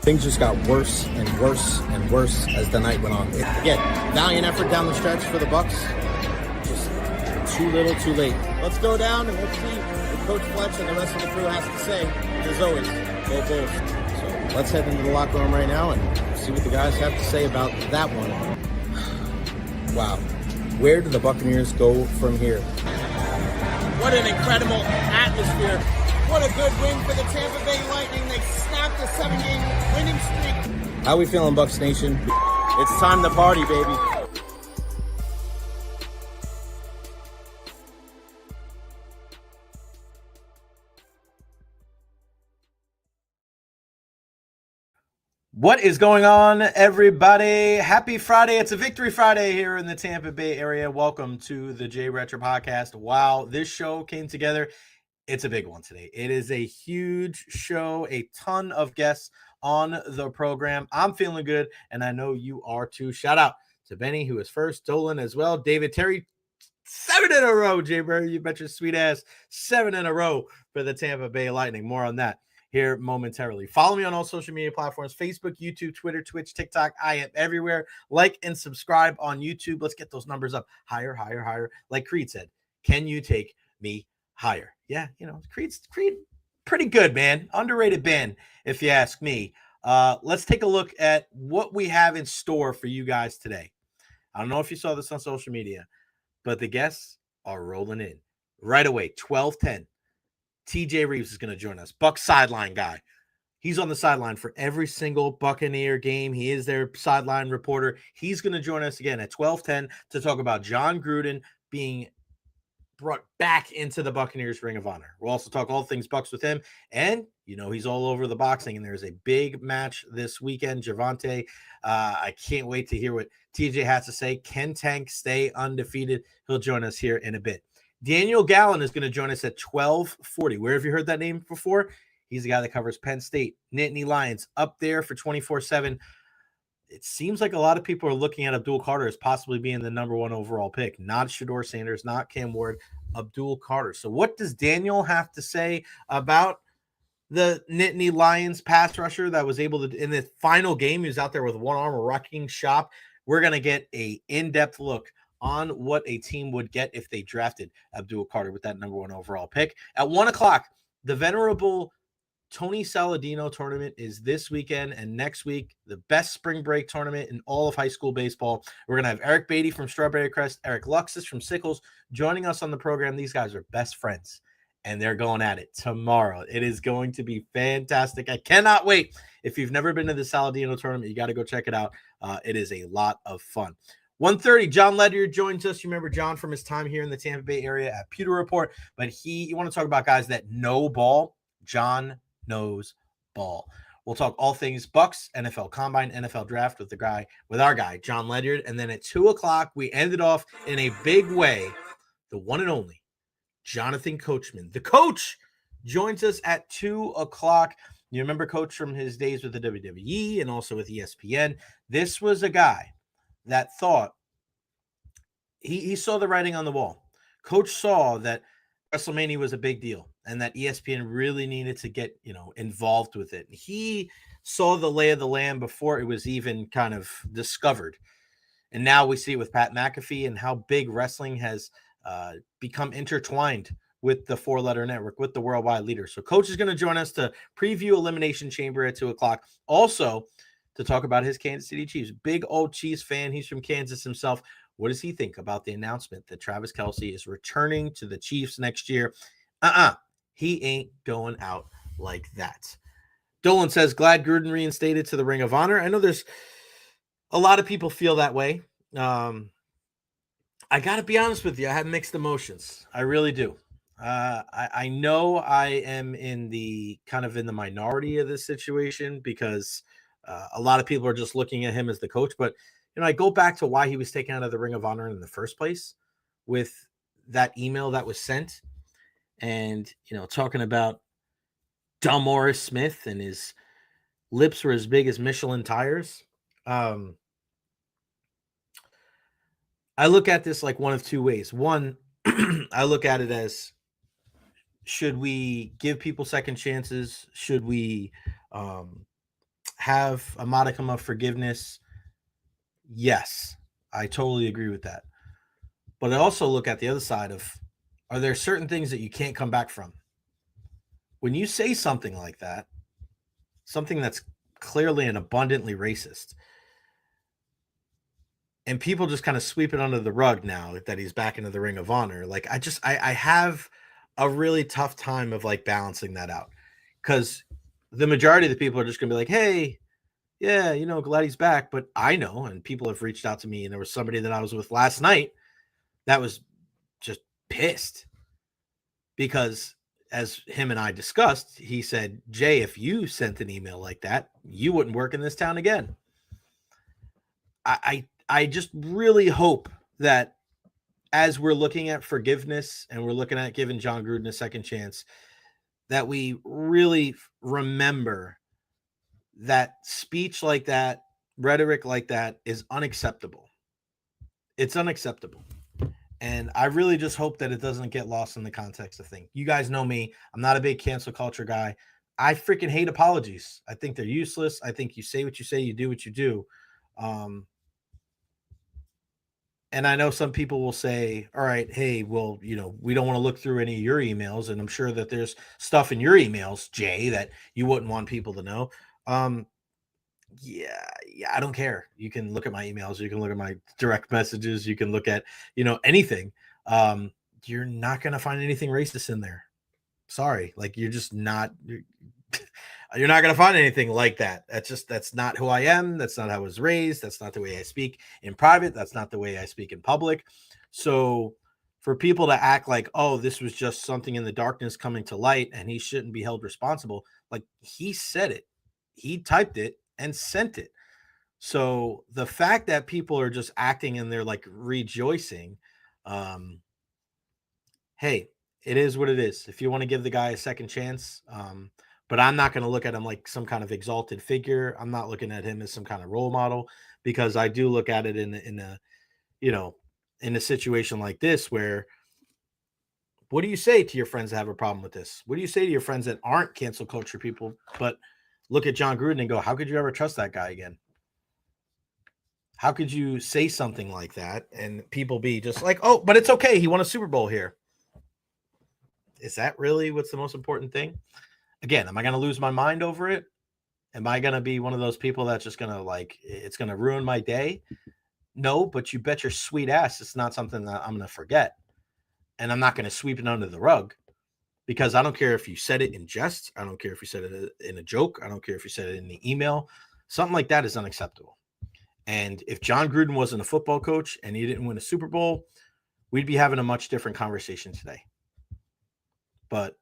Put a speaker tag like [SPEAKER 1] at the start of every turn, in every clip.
[SPEAKER 1] Things just got worse and worse and worse as the night went on. Again, valiant effort down the stretch for the Bucs. Just too little, too late. Let's go down and let's see what Coach Fletch and the rest of the crew has to say. And as always, go Bulls. So let's head into the locker room right now and see what the guys have to say about that one. Wow. Where do the Buccaneers go from here? What an incredible atmosphere. What a good win for the Tampa Bay Lightning. They snapped a 7-game winning streak. How we feeling, Bucs Nation? It's time to party, baby.
[SPEAKER 2] What is going on, everybody? Happy Friday. It's a Victory Friday here in the Tampa Bay area. Welcome to the Recher podcast. Wow, this show came together. It's a big one today. It is a huge show, a ton of guests on the program. I'm feeling good, and I know you are too. Shout out to Benny, who is first, Dolan as well, David, Terry, 7 in a row, Jay-Bird, you bet your sweet ass, 7 in a row for the Tampa Bay Lightning. More on that here momentarily. Follow me on all social media platforms, Facebook, YouTube, Twitter, Twitch, TikTok. I am everywhere. Like and subscribe on YouTube. Let's get those numbers up higher, higher, higher. Like Creed said, can you take me higher? Yeah, you know, Creed pretty good, man. Underrated band, if you ask me. Let's take a look at what we have in store for you guys today. I don't know if you saw this on social media, but the guests are rolling in right away. 12:10. TJ Rives is going to join us. Buck sideline guy. He's on the sideline for every single Buccaneer game. He is their sideline reporter. He's going to join us again at 12:10 to talk about Jon Gruden being brought back into the Buccaneers Ring of Honor. We'll also talk all things Bucs with him. And, you know, he's all over the boxing, and there's a big match this weekend. Javante, I can't wait to hear what TJ has to say. Can Tank stay undefeated? He'll join us here in a bit. Daniel Gallen is going to join us at 12:40. Where have you heard that name before? He's the guy that covers Penn State, Nittany Lions, up there for 24/7. It seems like a lot of people are looking at Abdul Carter as possibly being the number 1 overall pick. Not Shedeur Sanders, not Cam Ward, Abdul Carter. So what does Daniel have to say about the Nittany Lions pass rusher that was able to, in the final game, he was out there with one arm wrecking shop? We're going to get a in-depth look on what a team would get if they drafted Abdul Carter with that number 1 overall pick. At 1 o'clock, the venerable Tony Saladino tournament is this weekend, and next week, the best spring break tournament in all of high school baseball. We're going to have Eric Beattie from Strawberry Crest, Eric Luksis from Sickles joining us on the program. These guys are best friends, and they're going at it tomorrow. It is going to be fantastic. I cannot wait. If you've never been to the Saladino tournament, you got to go check it out. It is a lot of fun. 1:30, Jon Ledyard joins us. You remember Jon from his time here in the Tampa Bay area at Pewter Report, but you want to talk about guys that know ball? Jon knows ball. We'll talk all things Bucs, NFL Combine, NFL Draft with our guy, Jon Ledyard. And then at 2 o'clock, we ended off in a big way. The one and only Jonathan Coachman. The coach joins us at 2 o'clock. You remember Coach from his days with the WWE and also with ESPN. This was a guy that thought he saw the writing on the wall. Coach saw that WrestleMania was a big deal and that ESPN really needed to get, involved with it. He saw the lay of the land before it was even kind of discovered. And now we see it with Pat McAfee and how big wrestling has become intertwined with the 4-letter network, with the worldwide leader. So Coach is going to join us to preview Elimination Chamber at 2 o'clock. Also, to talk about his Kansas City Chiefs. Big old Chiefs fan. He's from Kansas himself. What does he think about the announcement that Travis Kelce is returning to the Chiefs next year? He ain't going out like that. Dolan says, glad Gruden reinstated to the Ring of Honor. I know there's a lot of people feel that way. I got to be honest with you. I have mixed emotions. I really do. I know I am in the minority of this situation because a lot of people are just looking at him as the coach. But, I go back to why he was taken out of the Ring of Honor in the first place with that email that was sent and, talking about Delmaurice Smith and his lips were as big as Michelin tires. I look at this like one of two ways. One, I look at it as, should we give people second chances? Should we have a modicum of forgiveness? Yes, I totally agree with that. But I also look at the other side of, are there certain things that you can't come back from? When you say something like that, something that's clearly and abundantly racist, and people just kind of sweep it under the rug now that he's back into the Ring of Honor, like I have a really tough time of like balancing that out, because the majority of the people are just gonna be like, hey, yeah, glad he's back. But I know, and people have reached out to me, and there was somebody that I was with last night that was just pissed because, as him and I discussed, he said, Jay, if you sent an email like that, you wouldn't work in this town again. I just really hope that as we're looking at forgiveness and we're looking at giving Jon Gruden a second chance, that we really remember that speech like that, rhetoric like that is unacceptable. It's unacceptable. And I really just hope that it doesn't get lost in the context of things. You guys know me. I'm not a big cancel culture guy. I freaking hate apologies. I think they're useless. I think you say what you say, you do what you do. And I know some people will say, all right, hey, well, we don't want to look through any of your emails. And I'm sure that there's stuff in your emails, Jay, that you wouldn't want people to know. Yeah, I don't care. You can look at my emails. You can look at my direct messages. You can look at, anything. You're not going to find anything racist in there. Sorry. Like, you're just not, you're not going to find anything like that. That's not who I am. That's not how I was raised. That's not the way I speak in private. That's not the way I speak in public. So for people to act like, oh, this was just something in the darkness coming to light and he shouldn't be held responsible. Like, he said it, he typed it and sent it. So the fact that people are just acting and they're like rejoicing, hey, it is what it is. If you want to give the guy a second chance, but I'm not going to look at him like some kind of exalted figure. I'm not looking at him as some kind of role model, because I do look at it in a situation like this where, what do you say to your friends that have a problem with this? What do you say to your friends that aren't cancel culture people, but look at Jon Gruden and go, how could you ever trust that guy again? How could you say something like that and people be just like, oh, but it's okay, he won a Super Bowl here? Is that really what's the most important thing? Again, am I going to lose my mind over it? Am I going to be one of those people that's just going to like, it's going to ruin my day? No, but you bet your sweet ass it's not something that I'm going to forget. And I'm not going to sweep it under the rug, because I don't care if you said it in jest. I don't care if you said it in a joke. I don't care if you said it in the email. Something like that is unacceptable. And if Jon Gruden wasn't a football coach and he didn't win a Super Bowl, we'd be having a much different conversation today. But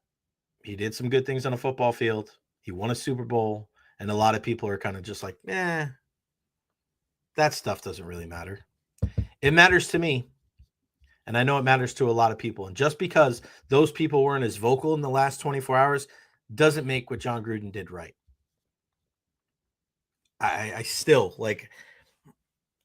[SPEAKER 2] he did some good things on a football field. He won a Super Bowl. And a lot of people are kind of just like, that stuff doesn't really matter. It matters to me. And I know it matters to a lot of people. And just because those people weren't as vocal in the last 24 hours doesn't make what Jon Gruden did right. I still, like,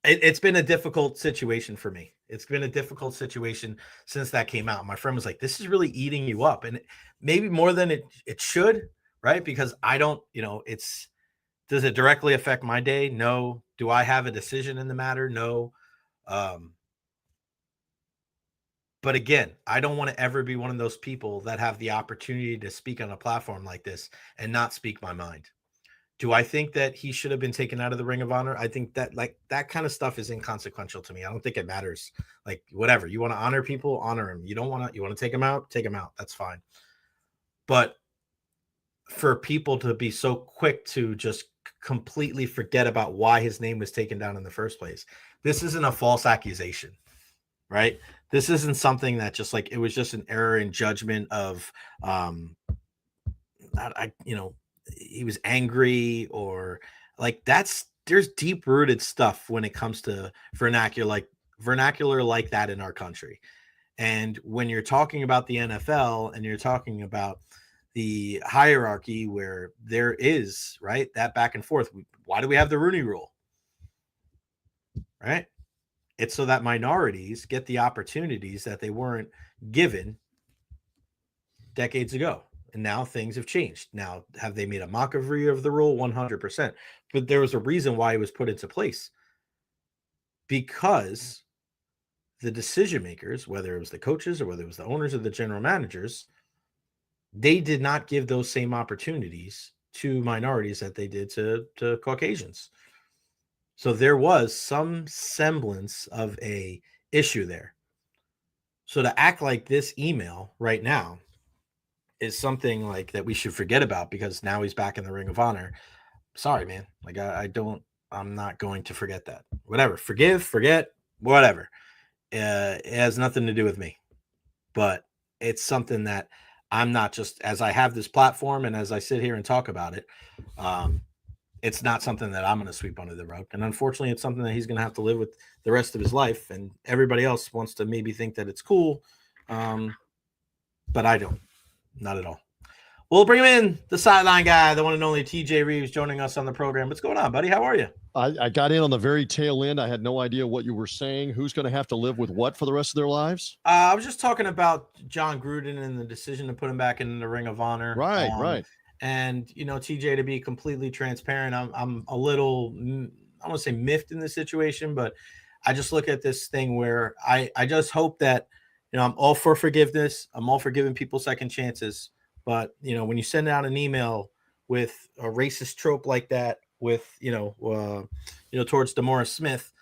[SPEAKER 2] it's been a difficult situation for me. It's been a difficult situation since that came out. My friend was like, this is really eating you up. And maybe more than it should, right? Because I don't, does it directly affect my day? No. Do I have a decision in the matter? No. But again, I don't want to ever be one of those people that have the opportunity to speak on a platform like this and not speak my mind. Do I think that he should have been taken out of the Ring of Honor? I think that like that kind of stuff is inconsequential to me. I don't think it matters. Like, whatever. You want to honor people, honor them. You want to take them out, take them out. That's fine. But for people to be so quick to just completely forget about why his name was taken down in the first place. This isn't a false accusation, right? This isn't something that just like, it was just an error in judgment of, he was angry or like there's deep rooted stuff when it comes to vernacular like that in our country. And when you're talking about the NFL and you're talking about the hierarchy where there is, right, that back and forth, why do we have the Rooney Rule? Right? It's so that minorities get the opportunities that they weren't given decades ago. And now things have changed. Now, have they made a mockery of the rule? 100%. But there was a reason why it was put into place. Because the decision makers, whether it was the coaches or whether it was the owners or the general managers, they did not give those same opportunities to minorities that they did to Caucasians. So there was some semblance of a issue there. So to act like this email right now is something like that we should forget about because now he's back in the Ring of Honor. Sorry, man. Like I'm not going to forget that. Whatever. Forgive, forget, whatever. It has nothing to do with me. But it's something that I'm not just, as I have this platform and as I sit here and talk about it, it's not something that I'm going to sweep under the rug. And unfortunately, it's something that he's going to have to live with the rest of his life. And everybody else wants to maybe think that it's cool. But I don't. Not at all. We'll bring him in, the sideline guy, the one and only TJ Rives, joining us on the program. What's going on, buddy? How are you?
[SPEAKER 3] I got in on the very tail end. I had no idea what you were saying. Who's going to have to live with what for the rest of their lives?
[SPEAKER 2] I was just talking about Jon Gruden and the decision to put him back in the Ring of Honor.
[SPEAKER 3] Right.
[SPEAKER 2] And, TJ, to be completely transparent, I'm a little, I want to say miffed in this situation, but I just look at this thing where I just hope that, I'm all for forgiveness. I'm all for giving people second chances. But, when you send out an email with a racist trope like that, with, towards DeMaurice Smith,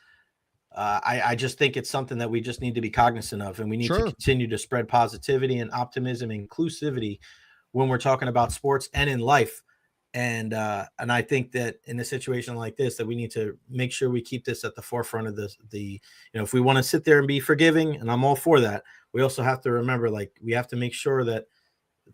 [SPEAKER 2] I just think it's something that we just need to be cognizant of. And we need to continue to spread positivity and optimism and inclusivity when we're talking about sports and in life. And I think that in a situation like this, that we need to make sure we keep this at the forefront of the if we want to sit there and be forgiving, and I'm all for that, we also have to remember, we have to make sure that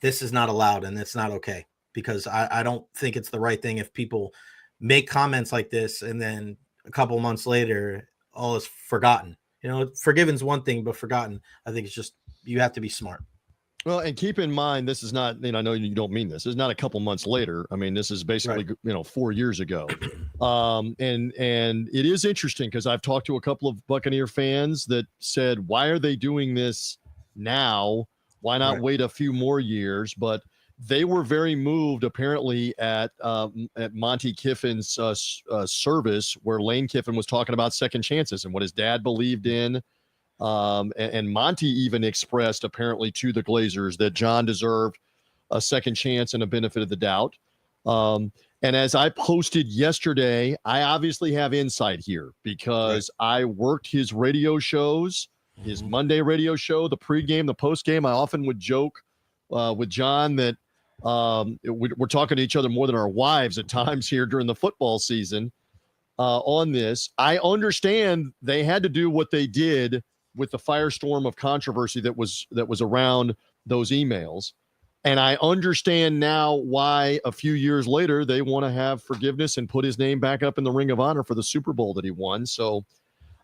[SPEAKER 2] this is not allowed and it's not okay, because I don't think it's the right thing if people make comments like this and then a couple months later, all is forgotten. Forgiven's one thing, but forgotten, I think it's just, you have to be smart.
[SPEAKER 3] Well, and keep in mind, this is not, I know you don't mean this. It's not a couple months later. I mean, this is basically, 4 years ago. And it is interesting because I've talked to a couple of Buccaneer fans that said, why are they doing this now? Why not wait a few more years? But they were very moved, apparently, at Monty Kiffin's service, where Lane Kiffin was talking about second chances and what his dad believed in. And Monty even expressed, apparently, to the Glazers that Jon deserved a second chance and a benefit of the doubt. And as I posted yesterday, I obviously have insight here because I worked his radio shows, his Monday radio show, the pregame, the postgame. I often would joke with Jon that we're talking to each other more than our wives at times here during the football season on this. I understand they had to do what they did with the firestorm of controversy that was around those emails. And I understand now why a few years later they want to have forgiveness and put his name back up in the Ring of Honor for the Super Bowl that he won. So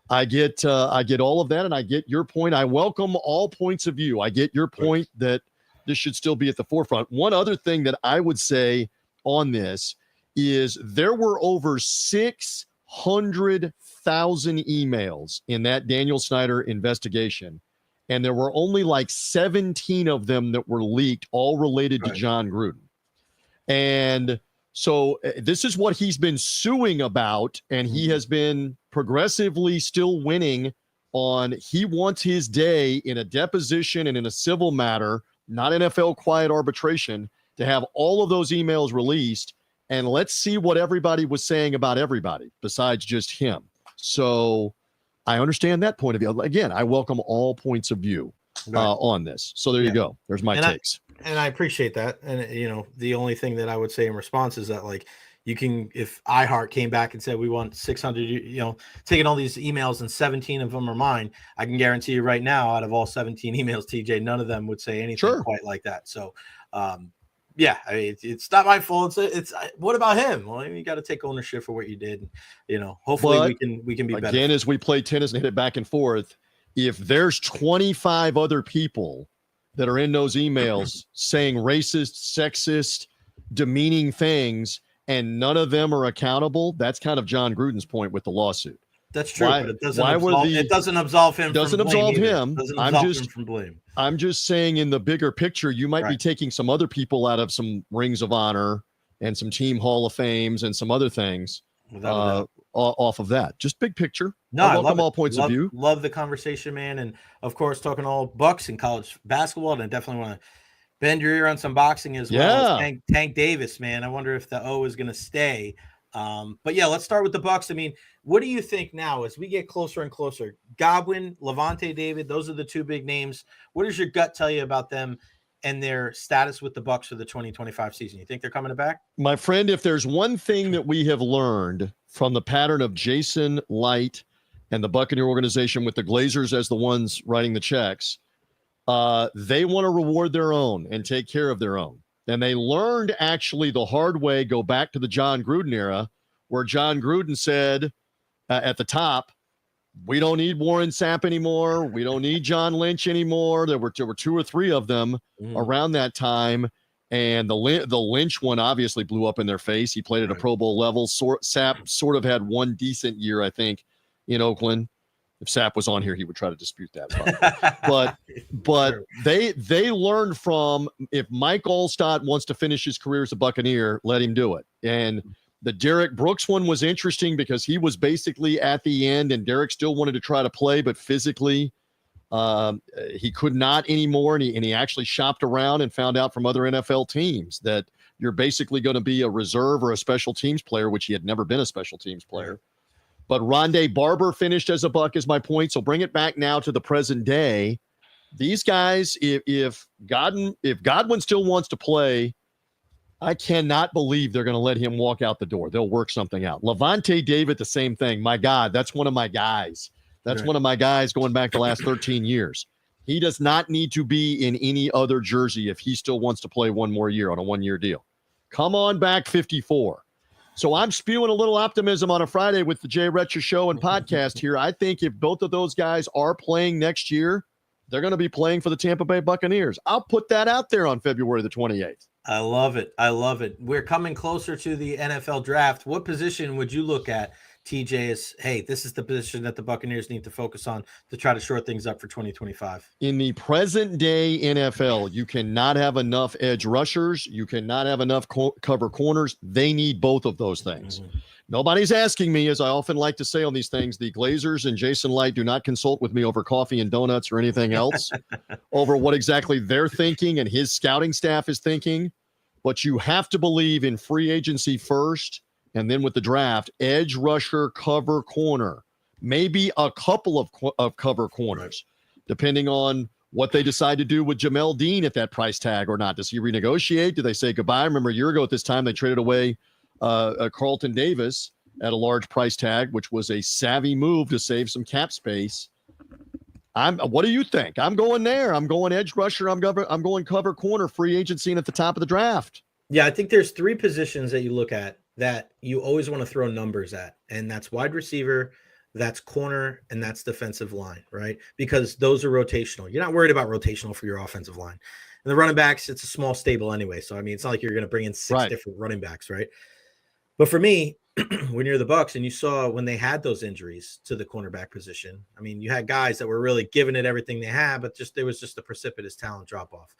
[SPEAKER 3] I get all of that, and I get your point. I welcome all points of view. I get your point that this should still be at the forefront. One other thing that I would say on this is there were over 600,000 emails in that Daniel Snyder investigation, and there were only 17 of them that were leaked, all related to Jon Gruden. And so this is what he's been suing about, and he has been progressively still winning on. He wants his day in a deposition and in a civil matter, not NFL quiet arbitration, to have all of those emails released. And let's see what everybody was saying about everybody besides just him. So I understand that point of view. Again, I welcome all points of view on this. So there you go. There's my takes.
[SPEAKER 2] I appreciate that. And, the only thing that I would say in response is that, you can, if iHeart came back and said, we want 600, taking all these emails and 17 of them are mine, I can guarantee you right now, out of all 17 emails, TJ, none of them would say anything quite like that. So, it's not my fault. It's what about him? Well, you got to take ownership for what you did. Hopefully we can be better.
[SPEAKER 3] Again, as we play tennis and hit it back and forth, if there's 25 other people that are in those emails saying racist, sexist, demeaning things, and none of them are accountable, that's kind of Jon Gruden's point with the lawsuit.
[SPEAKER 2] That's true, but it doesn't
[SPEAKER 3] why
[SPEAKER 2] absolve, it doesn't absolve him.
[SPEAKER 3] Doesn't
[SPEAKER 2] from blame
[SPEAKER 3] absolve
[SPEAKER 2] either.
[SPEAKER 3] him.
[SPEAKER 2] Doesn't absolve him from blame.
[SPEAKER 3] I'm just saying, in the bigger picture, you might be
[SPEAKER 2] Right.
[SPEAKER 3] taking some other people out of some rings of honor and some team Hall of Fames and some other things off of that. Just big picture.
[SPEAKER 2] No,
[SPEAKER 3] I welcome all points of view.
[SPEAKER 2] Love the conversation, man, and of course, talking all Bucks and college basketball, and I definitely want to bend your ear on some boxing as well.
[SPEAKER 3] Yeah.
[SPEAKER 2] Tank Davis, man. I wonder if the O is going to stay. But yeah, let's start with the Bucks. I mean, what do you think now as we get closer and closer? Godwin, Levante David, those are the two big names. What does your gut tell you about them and their status with the Bucks for the 2025 season? You think they're coming back?
[SPEAKER 3] My friend, if there's one thing that we have learned from the pattern of Jason Light and the Buccaneer organization with the Glazers as the ones writing the checks, they want to reward their own and take care of their own. And they learned actually the hard way, go back to the Jon Gruden era, where Jon Gruden said at the top, we don't need Warren Sapp anymore. We don't need John Lynch anymore. There were two or three of them around that time. And the Lynch one obviously blew up in their face. He played at a Pro Bowl level. Sapp sort of had one decent year, I think, in Oakland. If Sapp was on here, he would try to dispute that. But they learned from, if Mike Allstott wants to finish his career as a Buccaneer, let him do it. And the Derek Brooks one was interesting because he was basically at the end, and Derek still wanted to try to play, but physically he could not anymore. And he actually shopped around and found out from other NFL teams that you're basically going to be a reserve or a special teams player, which he had never been a special teams player. But Rondé Barber finished as a Buck, is my point. So bring it back now to the present day. These guys, if Godwin still wants to play, I cannot believe they're going to let him walk out the door. They'll work something out. Levante David, the same thing. My God, that's one of my guys. That's one of my guys going back the last 13 years. He does not need to be in any other jersey if he still wants to play one more year on a one-year deal. Come on back, 54. So I'm spewing a little optimism on a Friday with the Jay Recher show and podcast here. I think if both of those guys are playing next year, they're going to be playing for the Tampa Bay Buccaneers. I'll put that out there on February the 28th.
[SPEAKER 2] I love it. I love it. We're coming closer to the NFL draft. What position would you look at, TJ, as, hey, this is the position that the Buccaneers need to focus on to try to shore things up for 2025?
[SPEAKER 3] In the present day NFL, you cannot have enough edge rushers. You cannot have enough cover corners. They need both of those things. Nobody's asking me, as I often like to say on these things, the Glazers and Jason Light do not consult with me over coffee and donuts or anything else over what exactly they're thinking and his scouting staff is thinking. But you have to believe in free agency first, and then with the draft, edge rusher, cover corner, maybe a couple of cover corners, depending on what they decide to do with Jamel Dean at that price tag or not. Does he renegotiate? Do they say goodbye? I remember a year ago at this time, they traded away Carlton Davis at a large price tag, which was a savvy move to save some cap space. What do you think? I'm going there. I'm going edge rusher. I'm going cover corner, free agency, and at the top of the draft.
[SPEAKER 2] Yeah, I think there's three positions that you look at that you always want to throw numbers at, and that's wide receiver, that's corner, and that's defensive line, right? Because those are rotational. You're not worried about rotational for your offensive line. And the running backs, it's a small stable anyway. So, I mean, it's not like you're going to bring in six different running backs, right? But for me, when you're the Bucs and you saw when they had those injuries to the cornerback position, I mean, you had guys that were really giving it everything they had, but there was just a precipitous talent drop off.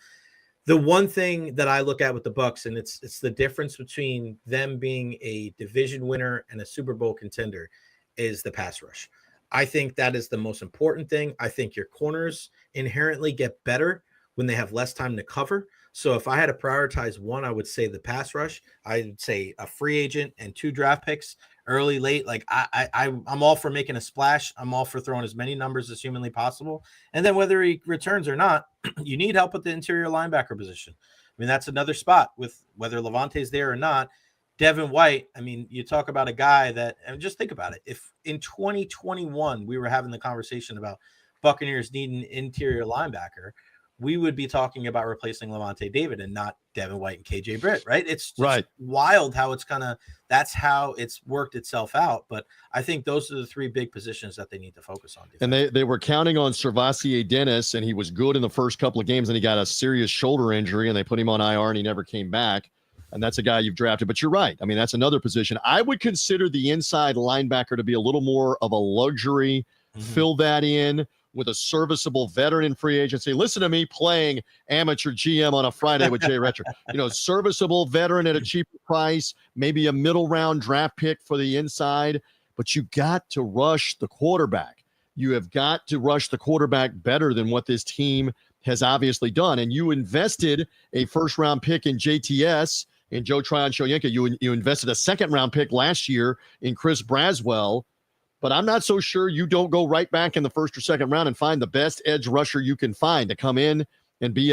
[SPEAKER 2] The one thing that I look at with the Bucs, and it's the difference between them being a division winner and a Super Bowl contender, is the pass rush. I think that is the most important thing. I think your corners inherently get better when they have less time to cover. So if I had to prioritize one, I would say the pass rush. I would say a free agent and 2 draft picks, early, late. Like I'm all for making a splash. I'm all for throwing as many numbers as humanly possible. And then whether he returns or not, you need help with the interior linebacker position. I mean, that's another spot with whether Levante's there or not. Devin White, I mean, you talk about a guy that, and just think about it. If in 2021 we were having the conversation about Buccaneers needing an interior linebacker, we would be talking about replacing Levante David and not Devin White and KJ Britt, right? It's wild how that's how it's worked itself out. But I think those are the 3 big positions that they need to focus on.
[SPEAKER 3] And they were counting on Servassier Dennis, and he was good in the first couple of games, and he got a serious shoulder injury, and they put him on IR, and he never came back. and that's a guy you've drafted. But you're right. I mean, that's another position. I would consider the inside linebacker to be a little more of a luxury. Fill that in with a serviceable veteran in free agency. Listen to me playing amateur GM on a Friday with Jay Recher. Serviceable veteran at a cheaper price, maybe a middle round draft pick for the inside, but you got to rush the quarterback. You have got to rush the quarterback better than what this team has obviously done. And you invested a first round pick in JTS and Joe Tryon-Shoyinka. You invested a second round pick last year in Chris Braswell. But I'm not so sure you don't go right back in the first or second round and find the best edge rusher you can find to come in and be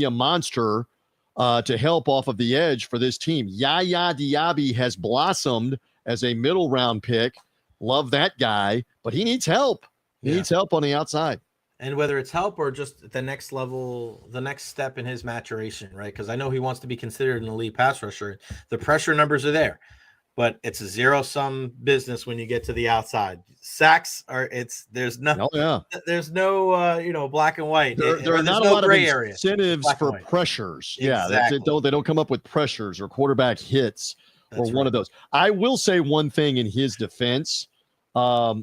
[SPEAKER 3] a monster to help off of the edge for this team. Yaya Diaby has blossomed as a middle round pick. Love that guy, but he needs help. He needs help on the outside.
[SPEAKER 2] And whether it's help or just the next level, the next step in his maturation, right? Because I know he wants to be considered an elite pass rusher. The pressure numbers are there. But it's a zero-sum business when you get to the outside. Sacks are there's no black and white.
[SPEAKER 3] There are not a lot of incentives for pressures.
[SPEAKER 2] Exactly.
[SPEAKER 3] They don't come up with pressures or quarterback hits one of those. I will say one thing in his defense.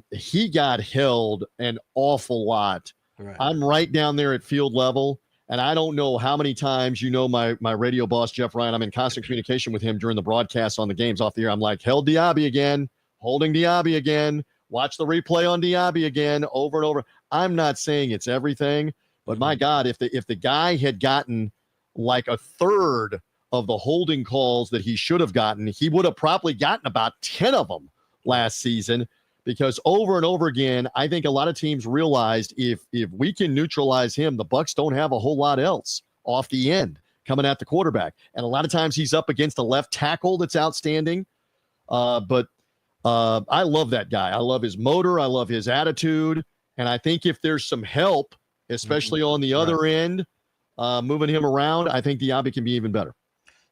[SPEAKER 3] He got held an awful lot. Right. I'm right down there at field level. And I don't know how many times, my radio boss, Jeff Ryan, I'm in constant communication with him during the broadcast on the games off the air. I'm like, held Diaby again, holding Diaby again, watch the replay on Diaby again, over and over. I'm not saying it's everything, but my God, if the guy had gotten like a third of the holding calls that he should have gotten, he would have probably gotten about 10 of them last season. Because over and over again, I think a lot of teams realized if we can neutralize him, the Bucs don't have a whole lot else off the end coming at the quarterback. And a lot of times he's up against a left tackle that's outstanding. But I love that guy. I love his motor. I love his attitude. And I think if there's some help, especially on the other end, moving him around, I think Diaby can be even better.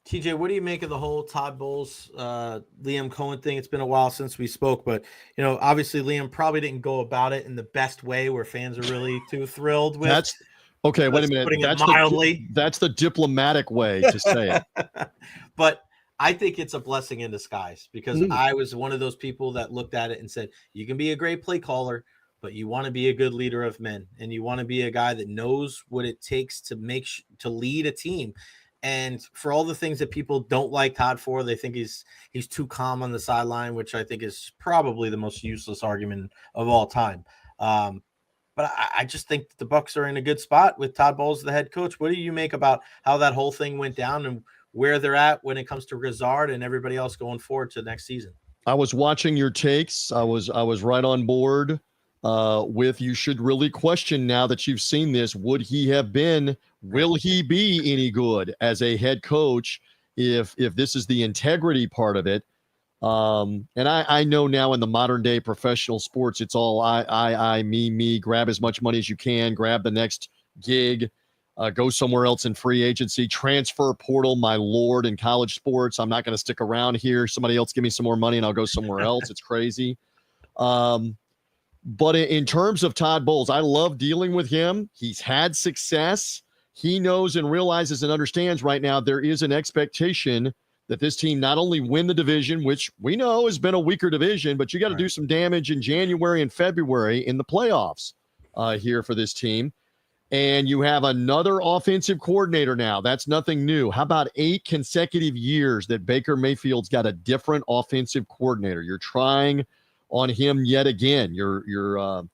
[SPEAKER 2] TJ, what do you make of the whole Todd Bowles, Liam Cohen thing? It's been a while since we spoke, but obviously Liam probably didn't go about it in the best way where fans are really too thrilled with.
[SPEAKER 3] Wait a minute. That's the diplomatic way to say it.
[SPEAKER 2] But I think it's a blessing in disguise because I was one of those people that looked at it and said, you can be a great play caller, but you want to be a good leader of men, and you want to be a guy that knows what it takes to to lead a team. And for all the things that people don't like Todd for, they think he's too calm on the sideline, which I think is probably the most useless argument of all time. But I just think the Bucs are in a good spot with Todd Bowles, the head coach. What do you make about how that whole thing went down and where they're at when it comes to Grizzard and everybody else going forward to next season?
[SPEAKER 3] I was watching your takes. I was right on board with you should really question now that you've seen this. Will he be any good as a head coach if this is the integrity part of it? And I know now in the modern day professional sports, it's all I, me, grab as much money as you can, grab the next gig, go somewhere else in free agency, transfer portal, my lord, in college sports. I'm not going to stick around here. Somebody else give me some more money and I'll go somewhere else. It's crazy. But in terms of Todd Bowles, I love dealing with him. He's had success. He knows and realizes and understands right now there is an expectation that this team not only win the division, which we know has been a weaker division, but you got to do some damage in January and February in the playoffs here for this team. And you have another offensive coordinator now. That's nothing new. How about 8 consecutive years that Baker Mayfield's got a different offensive coordinator? You're trying on him yet again. You're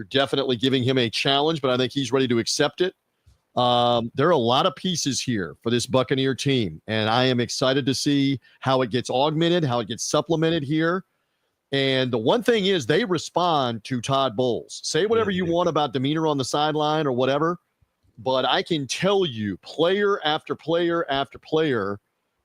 [SPEAKER 3] definitely giving him a challenge, but I think he's ready to accept it. There are a lot of pieces here for this Buccaneer team, and I am excited to see how it gets augmented, how it gets supplemented here. And the one thing is they respond to Todd Bowles. Say whatever you want about demeanor on the sideline or whatever, but I can tell you player after player after player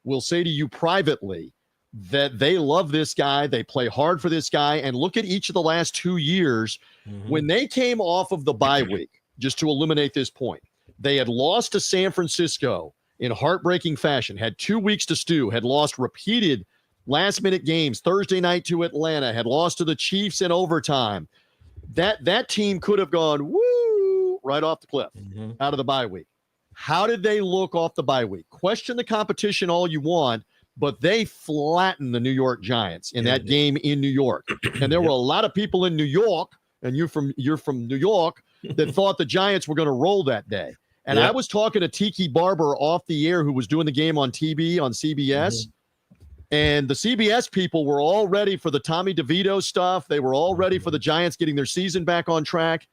[SPEAKER 3] will say to you privately that they love this guy. They play hard for this guy. And look at each of the last 2 years when they came off of the bye week, just to eliminate this point. They had lost to San Francisco in heartbreaking fashion, had 2 weeks to stew, had lost repeated last-minute games, Thursday night to Atlanta, had lost to the Chiefs in overtime. That team could have gone, woo, right off the cliff out of the bye week. How did they look off the bye week? Question the competition all you want, but they flattened the New York Giants in that game in New York. And there were a lot of people in New York, and you're from New York, that thought the Giants were going to roll that day. And I was talking to Tiki Barber off the air, who was doing the game on TV on CBS. And the CBS people were all ready for the Tommy DeVito stuff. They were all ready for the Giants getting their season back on track.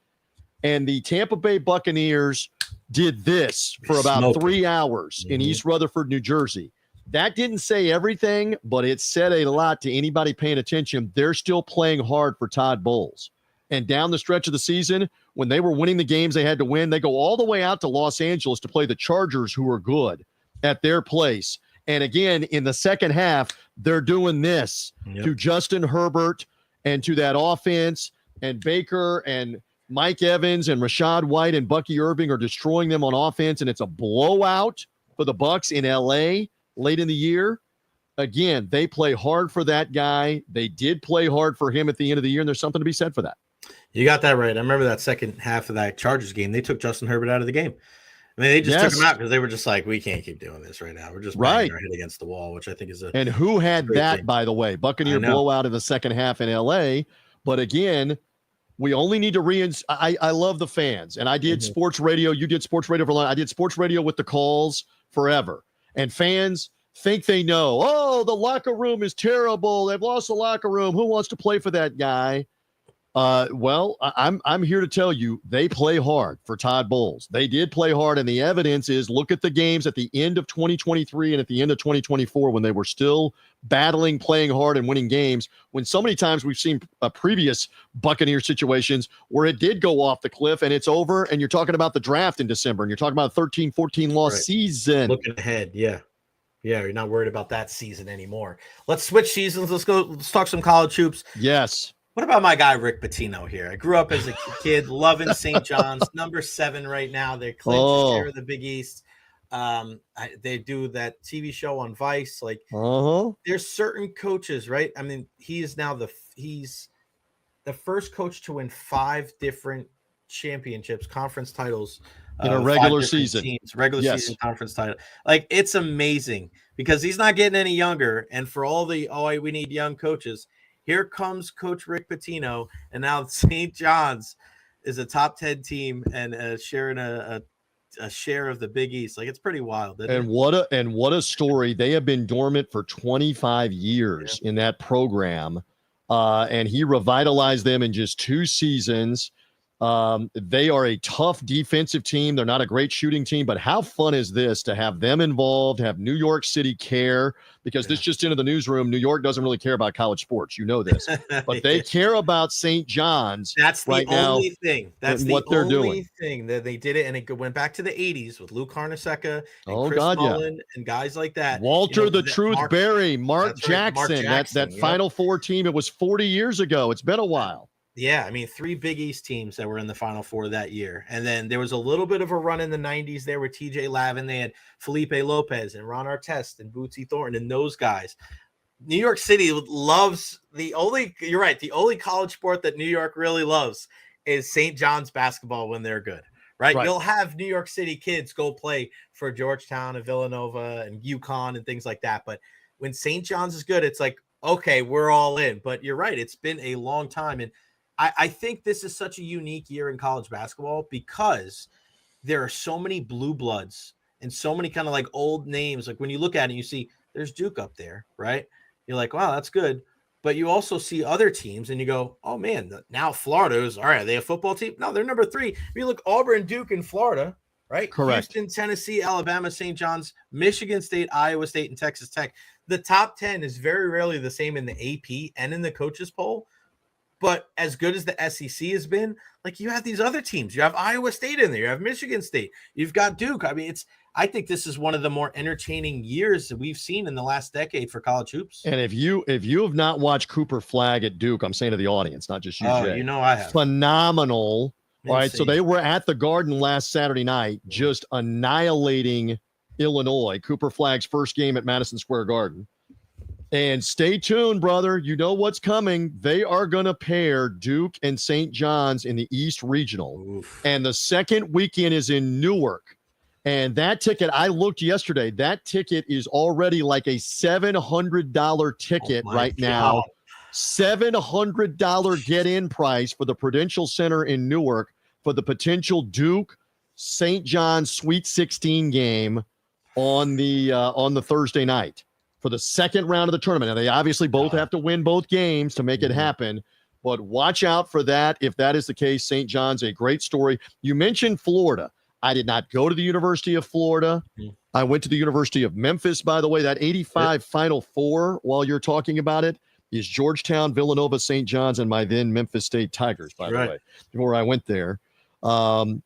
[SPEAKER 3] And the Tampa Bay Buccaneers did this for about 3 hours in East Rutherford, New Jersey. That didn't say everything, but it said a lot to anybody paying attention. They're still playing hard for Todd Bowles. And down the stretch of the season, when they were winning the games they had to win, they go all the way out to Los Angeles to play the Chargers, who are good, at their place. And again, in the second half, they're doing this to Justin Herbert and to that offense, and Baker and Mike Evans and Rashad White and Bucky Irving are destroying them on offense, and it's a blowout for the Bucs in L.A. late in the year. Again, they play hard for that guy. They did play hard for him at the end of the year, and there's something to be said for that.
[SPEAKER 2] You got that right. I remember that second half of that Chargers game. They took Justin Herbert out of the game. I mean, they just took him out because they were just like, we can't keep doing this right now. We're just banging our head against the wall, which I think is a
[SPEAKER 3] And who had that, by the way? Buccaneer blowout in the second half in L.A. But again, we only need to I love the fans. And I did sports radio. You did sports radio for long. I did sports radio with the calls forever. And fans think they know, oh, the locker room is terrible. They've lost the locker room. Who wants to play for that guy? Well, I'm here to tell you they play hard for Todd Bowles. They did play hard, and the evidence is look at the games at the end of 2023 and at the end of 2024 when they were still battling, playing hard, and winning games, when so many times we've seen previous Buccaneer situations where it did go off the cliff and it's over, and you're talking about the draft in December, and you're talking about a 13-14 loss season.
[SPEAKER 2] Looking ahead, yeah, you're not worried about that season anymore. Let's switch seasons. Let's talk some college hoops.
[SPEAKER 3] Yes.
[SPEAKER 2] What about my guy, Rick Pitino here? I grew up as a kid loving St. John's, number 7 right now. They're clinched share of the Big East. They do that TV show on Vice. Like, there's certain coaches, right? I mean, he's the first coach to win 5 different championships, conference titles
[SPEAKER 3] in a regular season.
[SPEAKER 2] Season conference title. Like, it's amazing because he's not getting any younger. And for all the, we need young coaches, here comes Coach Rick Pitino, and now St. John's is a top 10 team and sharing a share of the Big East. Like, it's pretty wild.
[SPEAKER 3] And what a story. They have been dormant for 25 years in that program, and he revitalized them in just 2 seasons. They are a tough defensive team. They're not a great shooting team, but how fun is this to have them involved, have New York City care, because this just into the newsroom. New York doesn't really care about college sports. You know this, but they care about St. John's.
[SPEAKER 2] That's the
[SPEAKER 3] right
[SPEAKER 2] only
[SPEAKER 3] now,
[SPEAKER 2] thing. That's the
[SPEAKER 3] what they're
[SPEAKER 2] only
[SPEAKER 3] doing.
[SPEAKER 2] thing that they did it. And it went back to the 80s with Luke Harnaseca and Chris
[SPEAKER 3] God,
[SPEAKER 2] Mullen and guys like that.
[SPEAKER 3] Walter the Truth Berry, Mark Jackson,
[SPEAKER 2] Mark
[SPEAKER 3] that Final Four team. It was 40 years ago. It's been a while.
[SPEAKER 2] Yeah, I mean, 3 Big East teams that were in the Final Four that year. And then there was a little bit of a run in the 90s there with TJ Lavin. They had Felipe Lopez and Ron Artest and Bootsy Thornton and those guys. New York City loves you're right, the only college sport that New York really loves is St. John's basketball when they're good, right? You'll have New York City kids go play for Georgetown and Villanova and UConn and things like that. But when St. John's is good, it's like, okay, we're all in. But you're right, it's been a long time. And I think this is such a unique year in college basketball because there are so many blue bloods and so many kind of like old names. Like when you look at it, you see there's Duke up there, right? You're like, wow, that's good. But you also see other teams and you go, oh man, now Florida is all right. Are they a football team? No, they're number 3. If you look, Auburn, Duke, and Florida, right?
[SPEAKER 3] Correct.
[SPEAKER 2] Houston, Tennessee, Alabama, St. John's, Michigan State, Iowa State, and Texas Tech. The top 10 is very rarely the same in the AP and in the coaches poll. But as good as the SEC has been, like you have these other teams. You have Iowa State in there. You have Michigan State. You've got Duke. I mean, I think this is one of the more entertaining years that we've seen in the last decade for college hoops.
[SPEAKER 3] And if you have not watched Cooper Flagg at Duke, I'm saying to the audience, not just you, Jay.
[SPEAKER 2] You know I have.
[SPEAKER 3] Phenomenal. All right, so they were at the Garden last Saturday night, just annihilating Illinois. Cooper Flagg's first game at Madison Square Garden. And stay tuned, brother. You know what's coming. They are going to pair Duke and St. John's in the East Regional. Oof. And the second weekend is in Newark. And that ticket, I looked yesterday, that ticket is already like a $700 ticket right now. $700 get-in price for the Prudential Center in Newark for the potential Duke St. John's Sweet 16 game on the Thursday night for the second round of the tournament. Now, they obviously both have to win both games to make it happen, but watch out for that. If that is the case, St. John's, a great story. You mentioned Florida. I did not go to the University of Florida. I went to the University of Memphis, by the way. That 85 Final Four, while you're talking about it, is Georgetown, Villanova, St. John's, and my then Memphis State Tigers, by the way, before I went there. But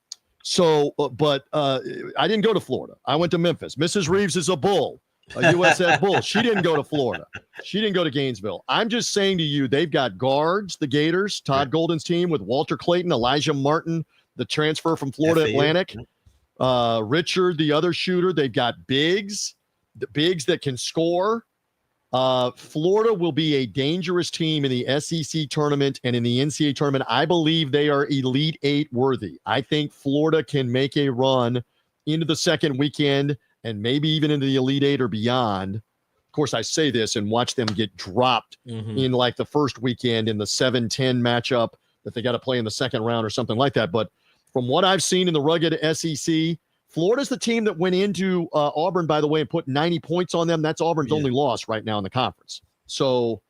[SPEAKER 3] I didn't go to Florida. I went to Memphis. Mrs. Rives is a bull, a USF bull. She didn't go to Florida. She didn't go to Gainesville. I'm just saying to you, they've got guards, the Gators, Todd Golden's team with Walter Clayton, Elijah Martin, the transfer from Florida Atlantic, Recher, the other shooter. They've got bigs, the bigs that can score. Florida will be a dangerous team in the SEC tournament and in the NCAA tournament. I believe they are Elite Eight worthy. I think Florida can make a run into the second weekend and maybe even into the Elite Eight or beyond. Of course, I say this and watch them get dropped in like the first weekend in the 7-10 matchup that they got to play in the second round or something like that. But from what I've seen in the rugged SEC, Florida's the team that went into Auburn, by the way, and put 90 points on them. That's Auburn's only loss right now in the conference. So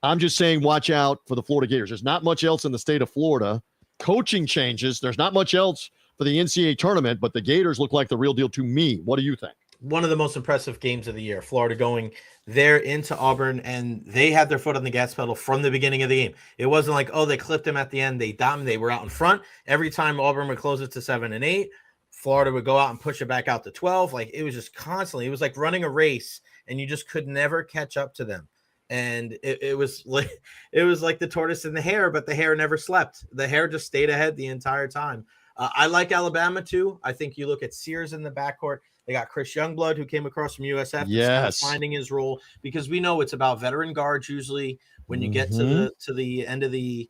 [SPEAKER 3] I'm just saying watch out for the Florida Gators. There's not much else in the state of Florida. Coaching changes. There's not much else for the NCAA tournament, but the Gators look like the real deal to me. What do you think?
[SPEAKER 2] One of the most impressive games of the year. Florida going there into Auburn, and they had their foot on the gas pedal from the beginning of the game. It wasn't like, oh, they clipped them at the end. They dominated. They were out in front. Every time Auburn would close it to 7 and 8, Florida would go out and push it back out to 12. Like, it was just constantly. It was like running a race, and you just could never catch up to them. And it was like the tortoise and the hare, but the hare never slept. The hare just stayed ahead the entire time. I like Alabama too. I think you look at Sears in the backcourt. They got Chris Youngblood, who came across from USF.
[SPEAKER 3] Yes,
[SPEAKER 2] finding his role, because we know it's about veteran guards usually when you get to the end of the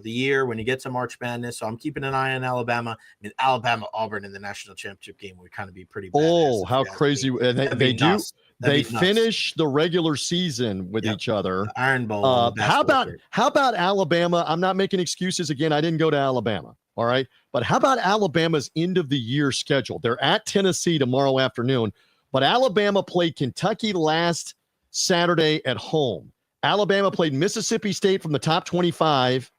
[SPEAKER 2] year, when you get to March Madness. So I'm keeping an eye on Alabama. I mean, Alabama Auburn in the national championship game would kind of be pretty badass.
[SPEAKER 3] Oh, how crazy! And they do. They finish the regular season with each other.
[SPEAKER 2] The Iron Bowl.
[SPEAKER 3] How about Alabama? I'm not making excuses again. I didn't go to Alabama. All right. But how about Alabama's end of the year schedule? They're at Tennessee tomorrow afternoon, but Alabama played Kentucky last Saturday at home. Alabama played Mississippi State from the top 25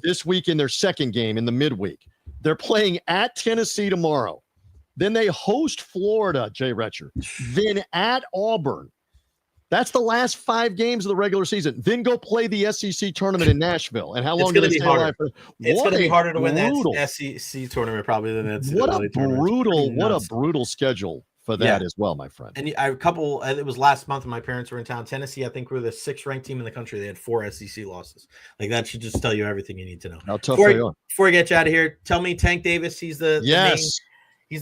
[SPEAKER 3] this week in their second game in the midweek. They're playing at Tennessee tomorrow. Then they host Florida, Jay Recher. Then at Auburn. That's the last 5 games of the regular season. Then go play the SEC tournament in Nashville. And how long do they stay alive for?
[SPEAKER 2] It's going to be harder to win that SEC tournament probably than that.
[SPEAKER 3] What a brutal schedule for that as well, my friend.
[SPEAKER 2] And it was last month when my parents were in town. Tennessee, I think, were the 6th ranked team in the country. They had 4 SEC losses. Like, that should just tell you everything you need to know.
[SPEAKER 3] How tough they are.
[SPEAKER 2] Before I get you out of here, tell me Tank Davis, he's the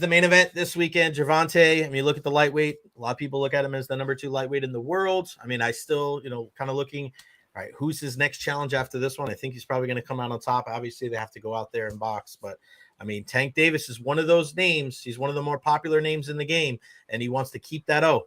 [SPEAKER 2] main event this weekend. Gervonta, I mean, look at the lightweight. A lot of people look at him as the number 2 lightweight in the world. I mean, I still, kind of looking, all right, who's his next challenge after this one? I think he's probably going to come out on top. Obviously, they have to go out there and box. But, I mean, Tank Davis is one of those names. He's one of the more popular names in the game, and he wants to keep that O.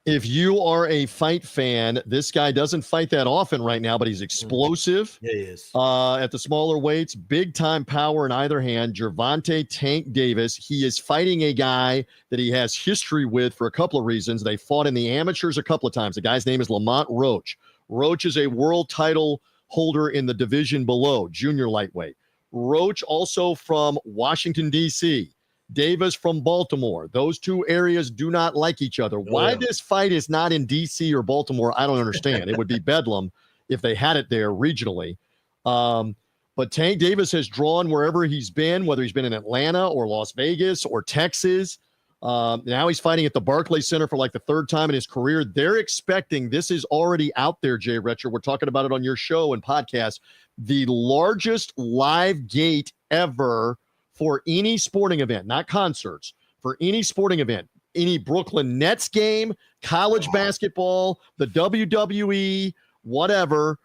[SPEAKER 3] If you are a fight fan, this guy doesn't fight that often right now, but he's explosive.
[SPEAKER 2] Yeah, he is.
[SPEAKER 3] At the smaller weights, big time power in either hand. Gervonta Tank Davis. He is fighting a guy that he has history with for a couple of reasons. They fought in the amateurs a couple of times. The guy's name is Lamont Roach. Roach is a world title holder in the division below, junior lightweight. Roach also from Washington, D.C., Davis from Baltimore. Those two areas do not like each other. Why this fight is not in D.C. or Baltimore, I don't understand. It would be bedlam if they had it there regionally. But Tank Davis has drawn wherever he's been, whether he's been in Atlanta or Las Vegas or Texas. Now he's fighting at the Barclays Center for like the 3rd time in his career. They're expecting, this is already out there, Jay Recher. We're talking about it on your show and podcast. The largest live gate ever for any sporting event, not concerts, for any sporting event, any Brooklyn Nets game, college basketball, the WWE, whatever,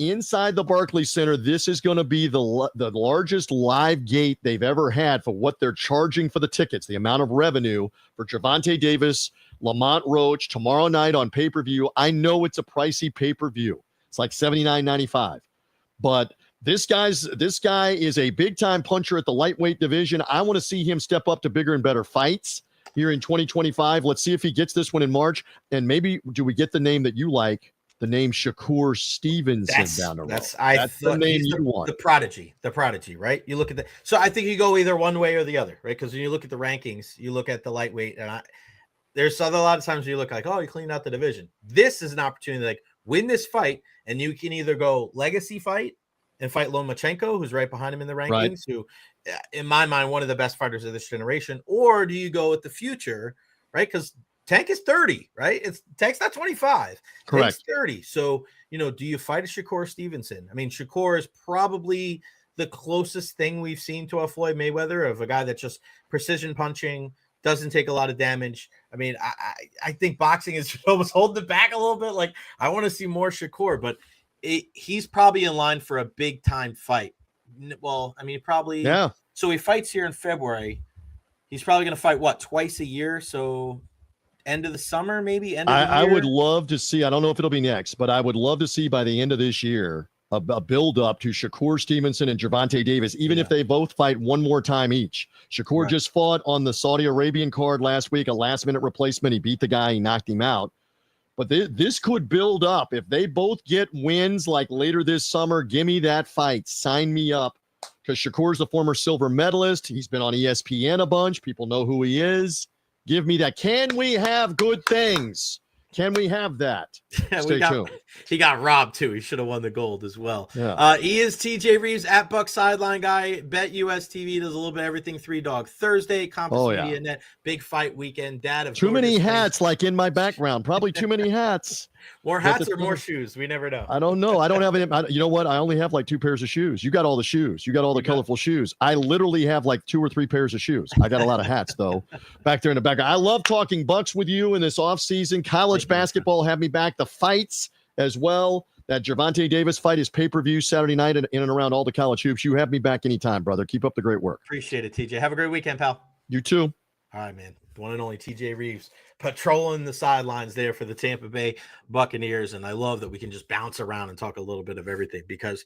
[SPEAKER 3] inside the Barclays Center. This is going to be the largest live gate they've ever had for what they're charging for the tickets, the amount of revenue for Gervonta Davis, Lamont Roach tomorrow night on pay-per-view. I know it's a pricey pay-per-view. It's like $79.95. But this guy is a big-time puncher at the lightweight division. I want to see him step up to bigger and better fights here in 2025. Let's see if he gets this one in March. And maybe do we get the name that you like, the name Shakur Stevenson down the road? That's the name you want.
[SPEAKER 2] The prodigy, right? You look at so I think you go either one way or the other, right? Because when you look at the rankings, you look at the lightweight, and there's a lot of times you look like, oh, you cleaned out the division. This is an opportunity to like win this fight, and you can either go legacy fight and fight Lomachenko, who's right behind him in the rankings, who, in my mind, one of the best fighters of this generation, or do you go with the future, right? Because Tank is 30, right? Tank's not 25.
[SPEAKER 3] Correct.
[SPEAKER 2] Tank's 30. So, do you fight a Shakur Stevenson? I mean, Shakur is probably the closest thing we've seen to a Floyd Mayweather, of a guy that's just precision punching, doesn't take a lot of damage. I mean, I think boxing is almost holding it back a little bit. Like, I want to see more Shakur, but he's probably in line for a big time fight. Well, I mean, probably.
[SPEAKER 3] Yeah.
[SPEAKER 2] So he fights here in February. He's probably going to fight twice a year. So end of the summer, maybe
[SPEAKER 3] I would love to see, I don't know if it'll be next, but I would love to see by the end of this year, a build up to Shakur Stevenson and Gervonta Davis, even if they both fight one more time each. Shakur just fought on the Saudi Arabian card last week, a last minute replacement. He beat the guy, he knocked him out. But this could build up. If they both get wins like later this summer, give me that fight. Sign me up. Because Shakur's the former silver medalist. He's been on ESPN a bunch. People know who he is. Give me that. Can we have good things? Can we have that? Stay tuned.
[SPEAKER 2] He got robbed too. He should have won the gold as well.
[SPEAKER 3] Yeah.
[SPEAKER 2] He is TJ Rives at Buck Sideline Guy. Bet US TV does a little bit of everything. 3 Dog Thursday. Compass Media Net. Big fight weekend. Dad of
[SPEAKER 3] too many hats, like in my background. Probably too many hats.
[SPEAKER 2] More hats or more shoes? We never know.
[SPEAKER 3] I don't know. I don't have any. You know what? I only have like 2 pairs of shoes. You got all the shoes. You got all the colorful shoes. I literally have like 2 or 3 pairs of shoes. I got a lot of hats though. Back there in the background. I love talking Bucks with you in this offseason. College basketball have me back. The fights as well. That Gervonta Davis fight is pay-per-view Saturday night in and around all the college hoops. You have me back anytime, brother. Keep up the great work.
[SPEAKER 2] Appreciate it, TJ. Have a great weekend, pal.
[SPEAKER 3] You too.
[SPEAKER 2] All right, man. The one and only TJ Rives patrolling the sidelines there for the Tampa Bay Buccaneers. And I love that we can just bounce around and talk a little bit of everything, because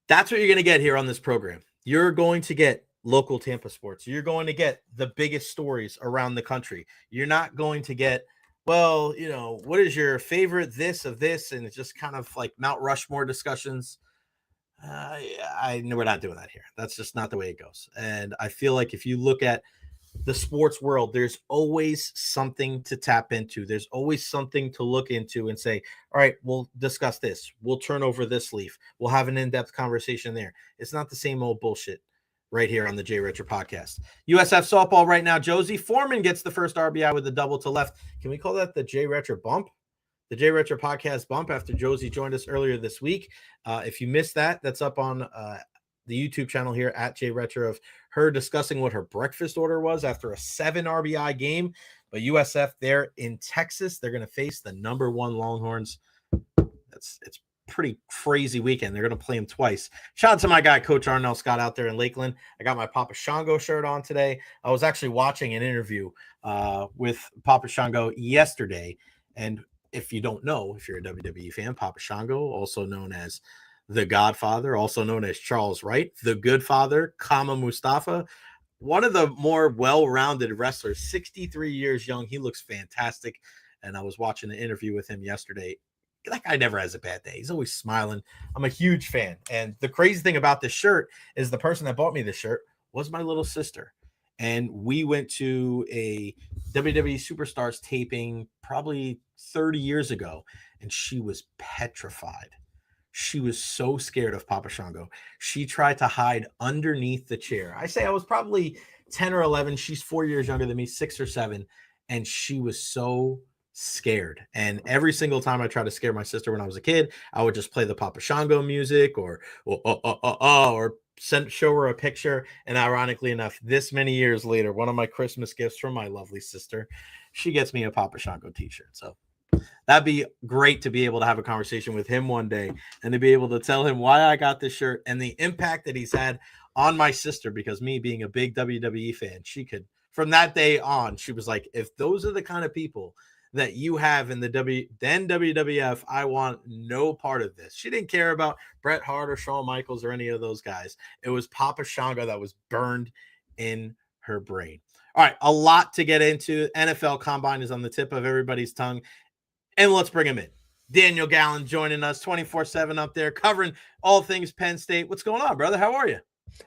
[SPEAKER 2] that's what you're going to get here on this program. You're going to get local Tampa sports. You're going to get the biggest stories around the country. You're not going to get, well, what is your favorite this of this? And it's just kind of like Mount Rushmore discussions. I know we're not doing that here. That's just not the way it goes. And I feel like if you look at the sports world, there's always something to tap into. There's always something to look into and say, all right, we'll discuss this. We'll turn over this leaf. We'll have an in-depth conversation there. It's not the same old bullshit right here on the Jay Recher podcast. USF softball right now. Josie Foreman gets the first RBI with the double to left. Can we call that the Jay Recher bump? The Jay Recher podcast bump after Josie joined us earlier this week. If you missed that, that's up on the YouTube channel here at Jay Recher, of her discussing what her breakfast order was after a 7 RBI game. But USF there in Texas, they're going to face the number 1 Longhorns. It's pretty crazy weekend. They're going to play them twice. Shout out to my guy, Coach Arnell Scott, out there in Lakeland. I got my Papa Shango shirt on today. I was actually watching an interview with Papa Shango yesterday. And if you don't know, if you're a WWE fan, Papa Shango, also known as the Godfather, also known as Charles Wright, the Good Father, Kama Mustafa, one of the more well-rounded wrestlers, 63 years young. He looks fantastic. And I was watching an interview with him yesterday. That guy never has a bad day. He's always smiling. I'm a huge fan. And the crazy thing about this shirt is the person that bought me this shirt was my little sister. And we went to a WWE Superstars taping probably 30 years ago, and she was petrified. She was so scared of Papa Shango. She tried to hide underneath the chair. I say I was probably 10 or 11. She's 4 years younger than me, 6 or 7. And she was so scared. And every single time I tried to scare my sister when I was a kid, I would just play the Papa Shango music or show her a picture. And ironically enough, this many years later, one of my Christmas gifts from my lovely sister, she gets me a Papa Shango t-shirt. So That'd be great to be able to have a conversation with him one day and to be able to tell him why I got this shirt and the impact that he's had on my sister, because me being a big WWE fan, she could, from that day on, she was like, if those are the kind of people that you have in the WWF, I want no part of this. She didn't care about Bret Hart or Shawn Michaels or any of those guys. It was Papa Shango that was burned in her brain. All right, a lot to get into. NFL Combine is on the tip of everybody's tongue. And let's bring him in. Daniel Gallen joining us 24/7 up there, covering all things Penn State. What's going on, brother? How are you?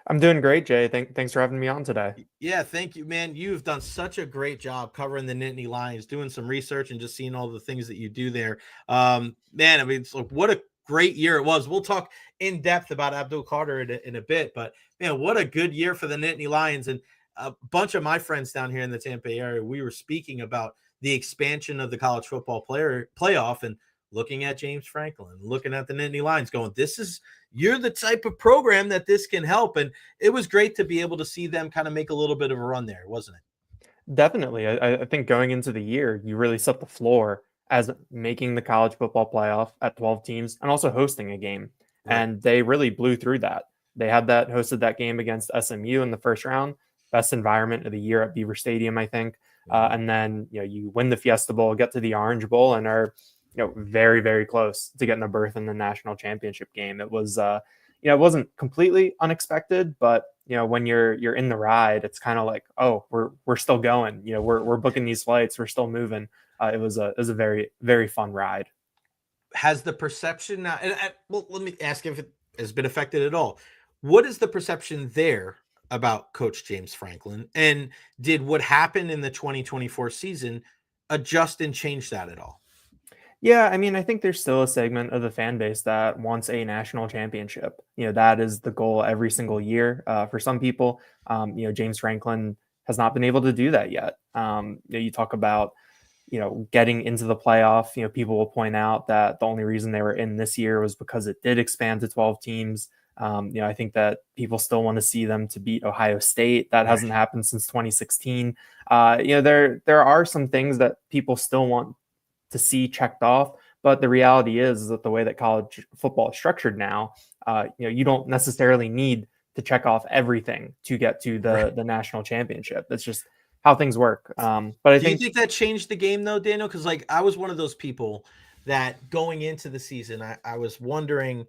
[SPEAKER 4] I'm doing great, Jay. Thanks for having me on today.
[SPEAKER 2] Yeah, thank you, man. You've done such a great job covering the Nittany Lions, doing some research and just seeing all the things that you do there. Man, I mean, it's like, what a great year it was. We'll talk in depth about Abdul Carter in a bit, but man, what a good year for the Nittany Lions. And a bunch of my friends down here in the Tampa area, we were speaking about the expansion of the college football playoff and looking at James Franklin, looking at the Nittany Lions going, you're the type of program that this can help. And it was great to be able to see them kind of make a little bit of a run there, wasn't it?
[SPEAKER 4] Definitely. I think going into the year, you really set the floor as making the college football playoff at 12 teams and also hosting a game. Right. And they really blew through that. They hosted that game against SMU in the first round, best environment of the year at Beaver Stadium, I think. And then, you win the Fiesta Bowl, get to the Orange Bowl, and are, very, very close to getting a berth in the national championship game. It was, it wasn't completely unexpected, but, when you're in the ride, it's kind of like, oh, we're still going, we're booking these flights, we're still moving. It was a very, very fun ride.
[SPEAKER 2] Has the perception now, well, let me ask if it has been affected at all. What is the perception there about Coach James Franklin, and did what happened in the 2024 season adjust and change that at all?
[SPEAKER 4] Yeah, I mean, I think there's still a segment of the fan base that wants a national championship. That is the goal every single year. For some people, James Franklin has not been able to do that yet. You talk about, getting into the playoff. People will point out that the only reason they were in this year was because it did expand to 12 teams. I think that people still want to see them to beat Ohio State. That hasn't happened since 2016. There are some things that people still want to see checked off, but the reality is that the way that college football is structured now, you don't necessarily need to check off everything to get to the national championship. That's just how things work. But I think,
[SPEAKER 2] do you think that changed the game though, Daniel? Because I was one of those people that going into the season, I was wondering,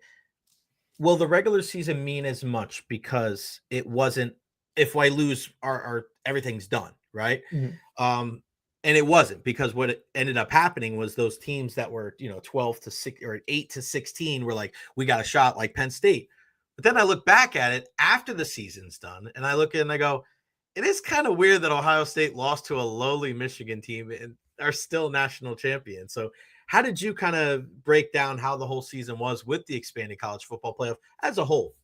[SPEAKER 2] will the regular season mean as much because it wasn't, if I lose, our everything's done, right? Mm-hmm. And it wasn't, because what it ended up happening was those teams that were, 12 to 6 or 8 to 16 were like, we got a shot, like Penn State. But then I look back at it after the season's done and I look at it and I go, it is kind of weird that Ohio State lost to a lowly Michigan team and are still national champions. So how did you kind of break down how the whole season was with the expanded college football playoff as a whole?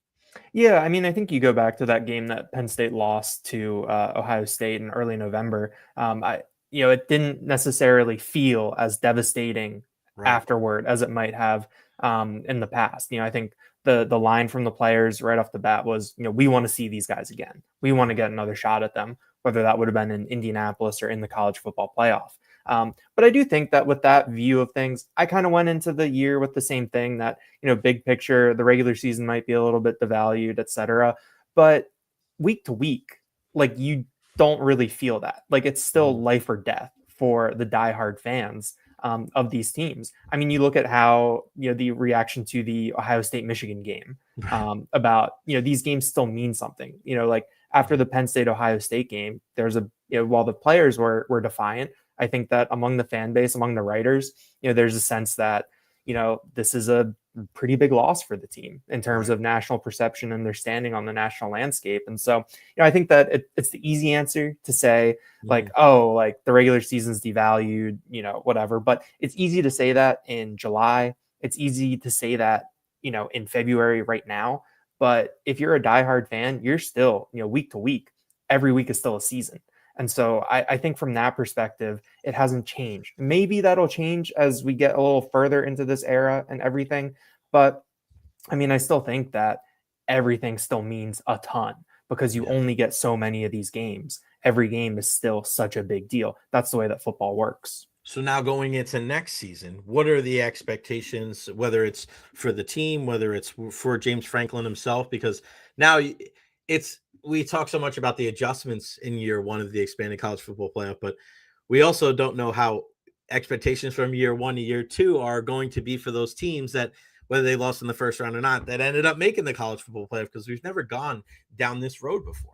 [SPEAKER 4] Yeah, I mean, I think you go back to that game that Penn State lost to Ohio State in early November. It didn't necessarily feel as devastating afterward as it might have in the past. I think the line from the players right off the bat was, we want to see these guys again. We want to get another shot at them, whether that would have been in Indianapolis or in the college football playoff. But I do think that with that view of things, I kind of went into the year with the same thing that, big picture, the regular season might be a little bit devalued, et cetera. But week to week, like, you don't really feel that. Like, it's still life or death for the diehard fans of these teams. I mean, you look at how, the reaction to the Ohio State Michigan game about, these games still mean something, like after the Penn State Ohio State game, there's while the players were defiant, I think that among the fan base, among the writers, there's a sense that, this is a pretty big loss for the team in terms of national perception and their standing on the national landscape. And so, I think that it's the easy answer to say, like, oh, like the regular season's devalued, whatever. But it's easy to say that in July. It's easy to say that, in February right now. But if you're a diehard fan, you're still, week to week, every week is still a season. And so I think from that perspective, it hasn't changed. Maybe that'll change as we get a little further into this era and everything. But I mean, I still think that everything still means a ton because you only get so many of these games. Every game is still such a big deal. That's the way that football works.
[SPEAKER 2] So now going into next season, what are the expectations, whether it's for the team, whether it's for James Franklin himself? Because now we talk so much about the adjustments in year one of the expanded college football playoff, but we also don't know how expectations from year one to year two are going to be for those teams that, whether they lost in the first round or not, that ended up making the college football playoff, because we've never gone down this road before.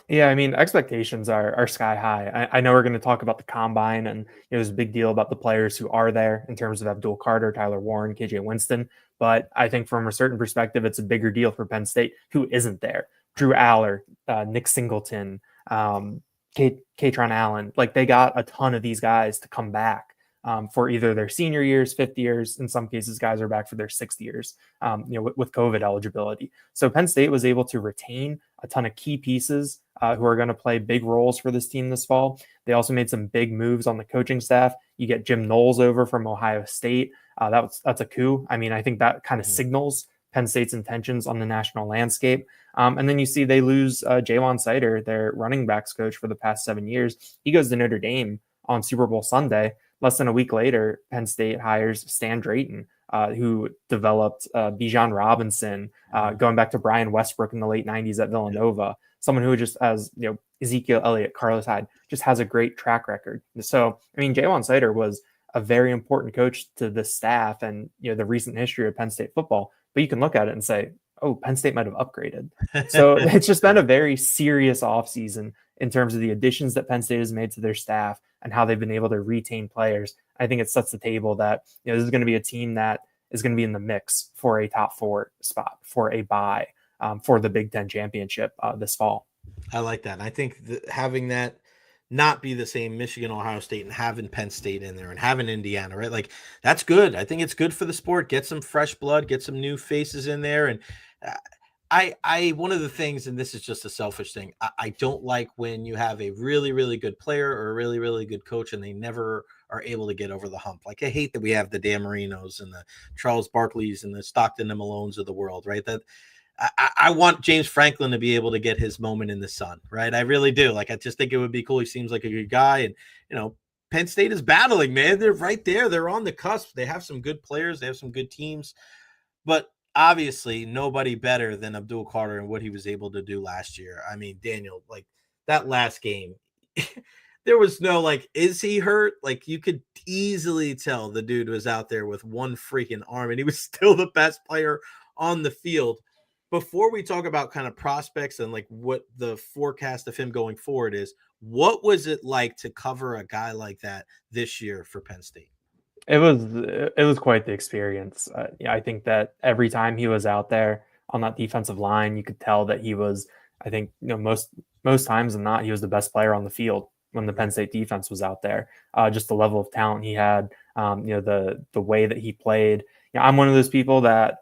[SPEAKER 4] Yeah, I mean, expectations are sky high. I know we're going to talk about the combine, and there's a big deal about the players who are there in terms of Abdul Carter, Tyler Warren, KJ Winston. But I think from a certain perspective, it's a bigger deal for Penn State, who isn't there. Drew Aller, Nick Singleton, Katron Allen. Like, they got a ton of these guys to come back for either their senior years, fifth years. In some cases, guys are back for their sixth years, with COVID eligibility. So Penn State was able to retain a ton of key pieces who are going to play big roles for this team this fall. They also made some big moves on the coaching staff. You get Jim Knowles over from Ohio State. That's a coup. I mean, I think that kind of signals Penn State's intentions on the national landscape. And then you see they lose Jalen Sider, their running backs coach for the past 7 years. He goes to Notre Dame on Super Bowl Sunday. Less than a week later, Penn State hires Stan Drayton, who developed Bijan Robinson, going back to Brian Westbrook in the late 90s at Villanova. Someone who just has, Ezekiel Elliott, Carlos Hyde, just has a great track record. So, I mean, Jalen Sider was a very important coach to the staff and, the recent history of Penn State football. But you can look at it and say, oh, Penn State might have upgraded. So it's just been a very serious offseason in terms of the additions that Penn State has made to their staff and how they've been able to retain players. I think it sets the table that, this is going to be a team that is going to be in the mix for a top 4 spot, for a bye, for the Big Ten championship this fall.
[SPEAKER 2] I like that. And I think having that not be the same Michigan, Ohio State, and having Penn State in there and having Indiana, right? Like, that's good. I think it's good for the sport. Get some fresh blood, get some new faces in there. And one of the things, and this is just a selfish thing, I don't like when you have a really, really good player or a really, really good coach and they never are able to get over the hump. Like, I hate that we have the Dan Marinos and the Charles Barkleys and the Stockton and Malones of the world, right? That I want James Franklin to be able to get his moment in the sun, right? I really do. Like, I just think it would be cool. He seems like a good guy. And, Penn State is battling, man. They're right there. They're on the cusp. They have some good players. They have some good teams. But obviously, nobody better than Abdul Carter and what he was able to do last year. I mean, Daniel, like, that last game, there was no, like, is he hurt? Like, you could easily tell the dude was out there with one freaking arm, and he was still the best player on the field. Before we talk about kind of prospects and like what the forecast of him going forward is, what was it like to cover a guy like that this year for Penn State?
[SPEAKER 4] It was quite the experience. I think that every time he was out there on that defensive line, you could tell that he was, I think, most times than not, he was the best player on the field when the Penn State defense was out there. Just the level of talent he had, the way that he played. I'm one of those people that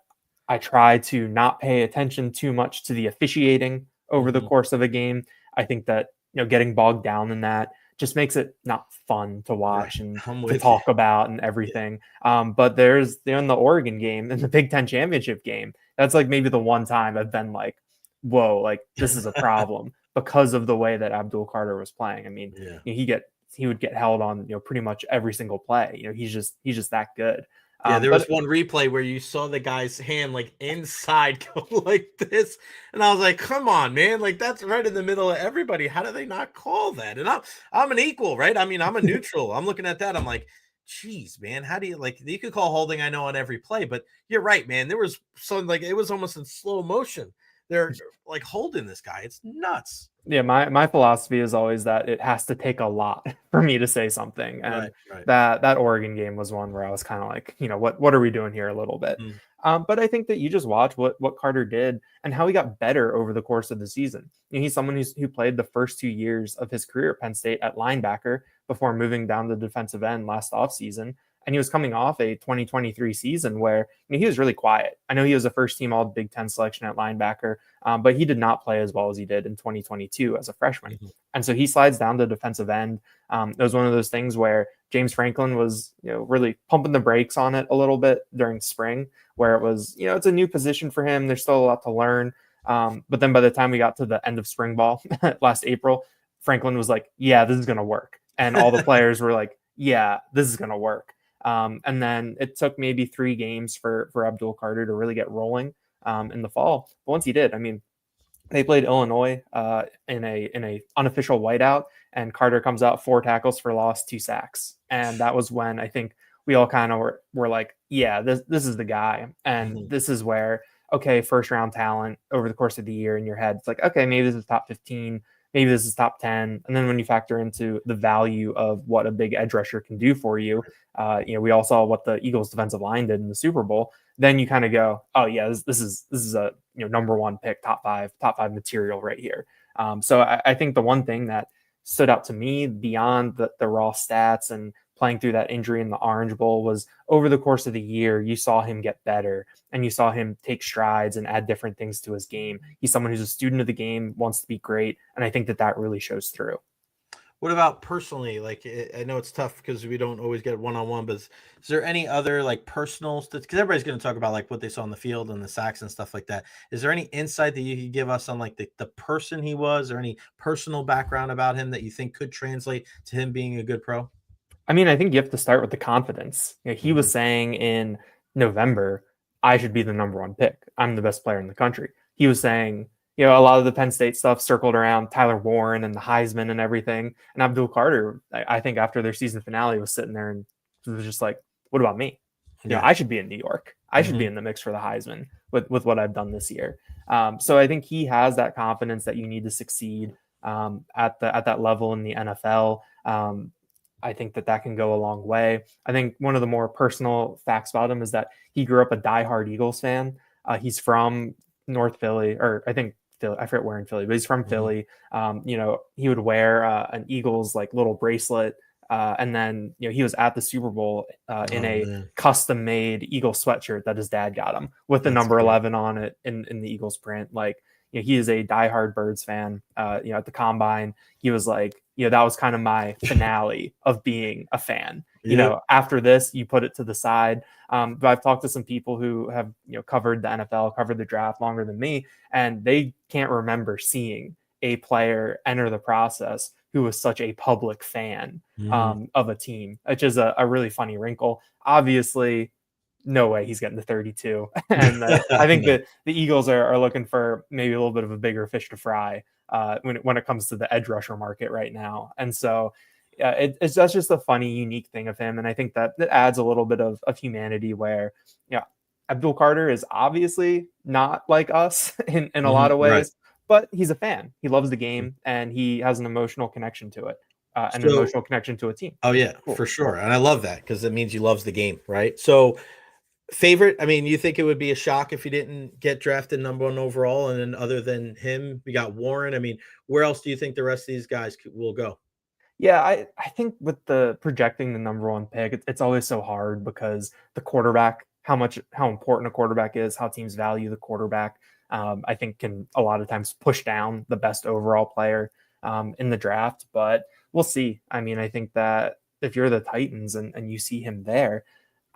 [SPEAKER 4] I try to not pay attention too much to the officiating over the course of a game. I think that, getting bogged down in that just makes it not fun to watch and to talk about and everything. Yeah. But there's in the Oregon game and the Big Ten championship game, that's like maybe the one time I've been like, whoa, like, this is a problem because of the way that Abdul Carter was playing. I mean, he would get held on, pretty much every single play. He's just that good.
[SPEAKER 2] Yeah, there was one replay where you saw the guy's hand like inside go like this. And I was like, come on, man. Like, that's right in the middle of everybody. How do they not call that? And I'm an equal, right? I mean, I'm a neutral. I'm looking at that. I'm like, geez, man, how do you could call holding, I know, on every play, but you're right, man. There was some, like, it was almost in slow motion. They're like holding this guy. It's nuts.
[SPEAKER 4] Yeah, my philosophy is always that it has to take a lot for me to say something. And right. That Oregon game was one where I was kind of like, what are we doing here a little bit? But I think that you just watch what Carter did and how he got better over the course of the season. He's someone who played the first 2 years of his career at Penn State at linebacker before moving down to defensive end last offseason. And he was coming off a 2023 season where he was really quiet. I know he was a first-team All Big Ten selection at linebacker, but he did not play as well as he did in 2022 as a freshman. And so he slides down to defensive end. It was one of those things where James Franklin was, really pumping the brakes on it a little bit during spring, where it was, it's a new position for him. There's still a lot to learn. But then by the time we got to the end of spring ball last April, Franklin was like, yeah, this is going to work. And all the players were like, yeah, this is going to work. And then it took maybe 3 games for Abdul Carter to really get rolling in the fall. But once he did, I mean, they played Illinois in a unofficial whiteout, and Carter comes out 4 tackles for loss, 2 sacks, and that was when I think we all kind of were like, yeah, this is the guy, and this is where, okay, first round talent over the course of the year in your head, it's like, okay, maybe this is top 15, maybe this is top 10, and then when you factor into the value of what a big edge rusher can do for you, we all saw what the Eagles defensive line did in the Super Bowl. Then you kind of go, oh yeah, this is a number 1 pick, top five material right here. So I think the one thing that stood out to me beyond the raw stats and playing through that injury in the Orange Bowl was over the course of the year, you saw him get better and you saw him take strides and add different things to his game. He's someone who's a student of the game, wants to be great, and I think that really shows through.
[SPEAKER 2] What about personally? Like, I know it's tough because we don't always get one-on-one, but is there any other like personal stuff? Because everybody's going to talk about like what they saw on the field and the sacks and stuff like that. Is there any insight that you could give us on like the person he was, or any personal background about him that you think could translate to him being a good pro?
[SPEAKER 4] I mean, I think you have to start with the confidence. He was saying in November, I should be the number 1 pick. I'm the best player in the country. He was saying, a lot of the Penn State stuff circled around Tyler Warren and the Heisman and everything. And Abdul Carter, I think after their season finale, was sitting there and was just like, what about me?
[SPEAKER 2] Yeah.
[SPEAKER 4] I should be in New York. I should be in the mix for the Heisman with what I've done this year. So I think he has that confidence that you need to succeed at that level in the NFL. I think that can go a long way. I think one of the more personal facts about him is that he grew up a diehard Eagles fan. He's from North Philly, or I think Philly, I forget where in Philly, but he's from Philly. He would wear an Eagles like little bracelet. And then, he was at the Super Bowl in a custom made Eagle sweatshirt that his dad got him with the number 11 on it in the Eagles print. Like, he is a diehard Birds fan. At the combine, he was like, that was kind of my finale of being a fan. After this, you put it to the side. But I've talked to some people who have, covered the NFL, covered the draft longer than me, and they can't remember seeing a player enter the process who was such a public fan of a team, which is a really funny wrinkle. Obviously, no way he's getting to 32. And I think that the Eagles are looking for maybe a little bit of a bigger fish to fry when it comes to the edge rusher market right now. And so that's just a funny, unique thing of him. And I think that adds a little bit of humanity where, Abdul Carter is obviously not like us in a lot of ways, right, but he's a fan. He loves the game and he has an emotional connection to it. An emotional connection to a team.
[SPEAKER 2] Oh yeah, cool. For sure. And I love that because it means he loves the game, right? So favorite, I mean, you think it would be a shock if he didn't get drafted number 1 overall? And then other than him, we got Warren. I mean, where else do you think the rest of these guys will go?
[SPEAKER 4] Yeah, I think with the projecting the number 1 pick, it's always so hard because the quarterback, how important a quarterback is, how teams value the quarterback, I think can a lot of times push down the best overall player in the draft. But we'll see. I mean, I think that if you're the Titans and you see him there,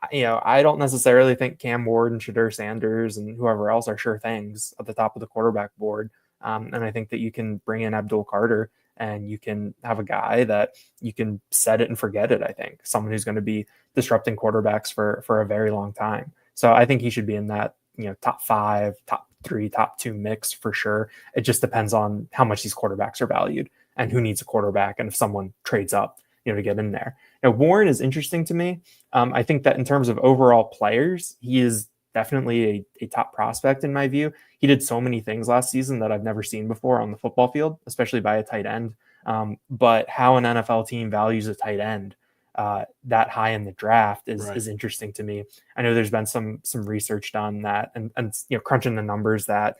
[SPEAKER 4] I don't necessarily think Cam Ward and Shadur Sanders and whoever else are sure things at the top of the quarterback board. And I think that you can bring in Abdul Carter and you can have a guy that you can set it and forget it. I think someone who's going to be disrupting quarterbacks for a very long time. So I think he should be in that, top 5, top 3, top 2 mix for sure. It just depends on how much these quarterbacks are valued and who needs a quarterback. And if someone trades up, to get in there. Warren is interesting to me. I think that in terms of overall players, he is definitely a top prospect in my view. He did so many things last season that I've never seen before on the football field, especially by a tight end. But how an NFL team values a tight end that high in the draft is interesting to me. I know there's been some research done that and crunching the numbers that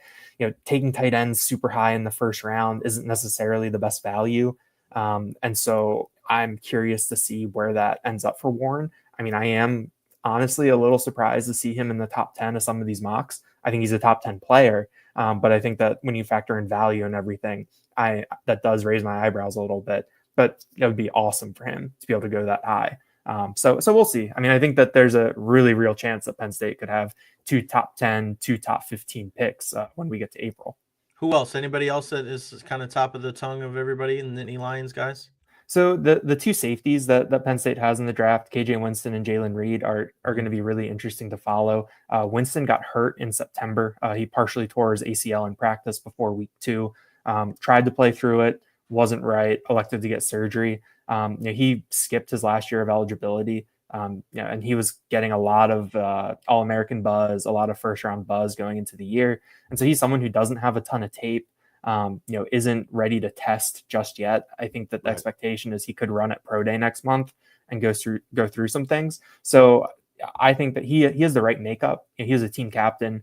[SPEAKER 4] taking tight ends super high in the first round isn't necessarily the best value. And so I'm curious to see where that ends up for Warren. I mean, I am honestly a little surprised to see him in the top 10 of some of these mocks. I think he's a top 10 player. But I think that when you factor in value and everything, that does raise my eyebrows a little bit, but it would be awesome for him to be able to go that high. So we'll see. I mean, I think that there's a really real chance that Penn State could have 2 top 10, 2 top 15 picks when we get to April.
[SPEAKER 2] Who else? Anybody else that is kind of top of the tongue of everybody in the Lions guys?
[SPEAKER 4] So the two safeties that Penn State has in the draft, KJ Winston and Jalen Reed, are going to be really interesting to follow. Winston got hurt in September. He partially tore his ACL in practice before week 2. Tried to play through it, wasn't right, elected to get surgery. He skipped his last year of eligibility. And he was getting a lot of All-American buzz, a lot of first-round buzz going into the year. And so he's someone who doesn't have a ton of tape. Isn't ready to test just yet. I think that the expectation is he could run at Pro Day next month and go through some things. So I think that he has the right makeup. He is a team captain,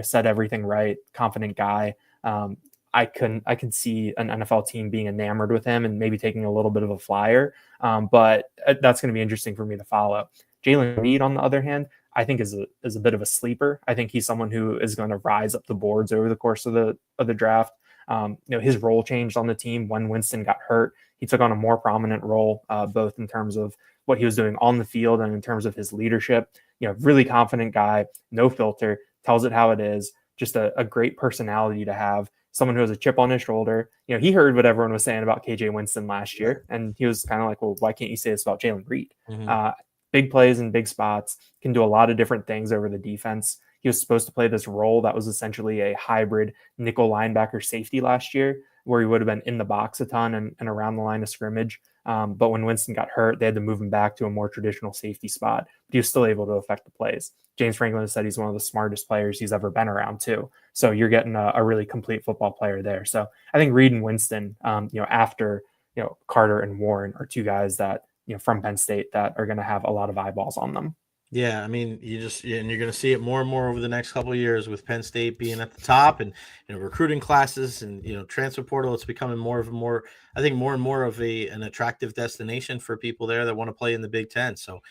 [SPEAKER 4] said everything right, confident guy. I can see an NFL team being enamored with him and maybe taking a little bit of a flyer. But that's going to be interesting for me to follow. Jalen Reed, on the other hand, I think is a bit of a sleeper. I think he's someone who is going to rise up the boards over the course of the draft. His role changed on the team when Winston got hurt. He took on a more prominent role, both in terms of what he was doing on the field and in terms of his leadership. Really confident guy, no filter, tells it how it is. Just a great personality to have. Someone who has a chip on his shoulder. He heard what everyone was saying about KJ Winston last year, and he was kind of like, well, why can't you say this about Jalen Reed? Mm-hmm. Big plays in big spots, can do a lot of different things over the defense. He was supposed to play this role that was essentially a hybrid nickel linebacker safety last year, where he would have been in the box a ton and around the line of scrimmage. But when Winston got hurt, they had to move him back to a more traditional safety spot. But he was still able to affect the plays. James Franklin has said he's one of the smartest players he's ever been around too. So you're getting a really complete football player there. So I think Reed and Winston, after Carter and Warren, are two guys that from Penn State that are going to have a lot of eyeballs on them.
[SPEAKER 2] Yeah, I mean, you're going to see it more and more over the next couple of years with Penn State being at the top, and recruiting classes and transfer portal. It's becoming more and more of an attractive destination for people there that want to play in the Big Ten. So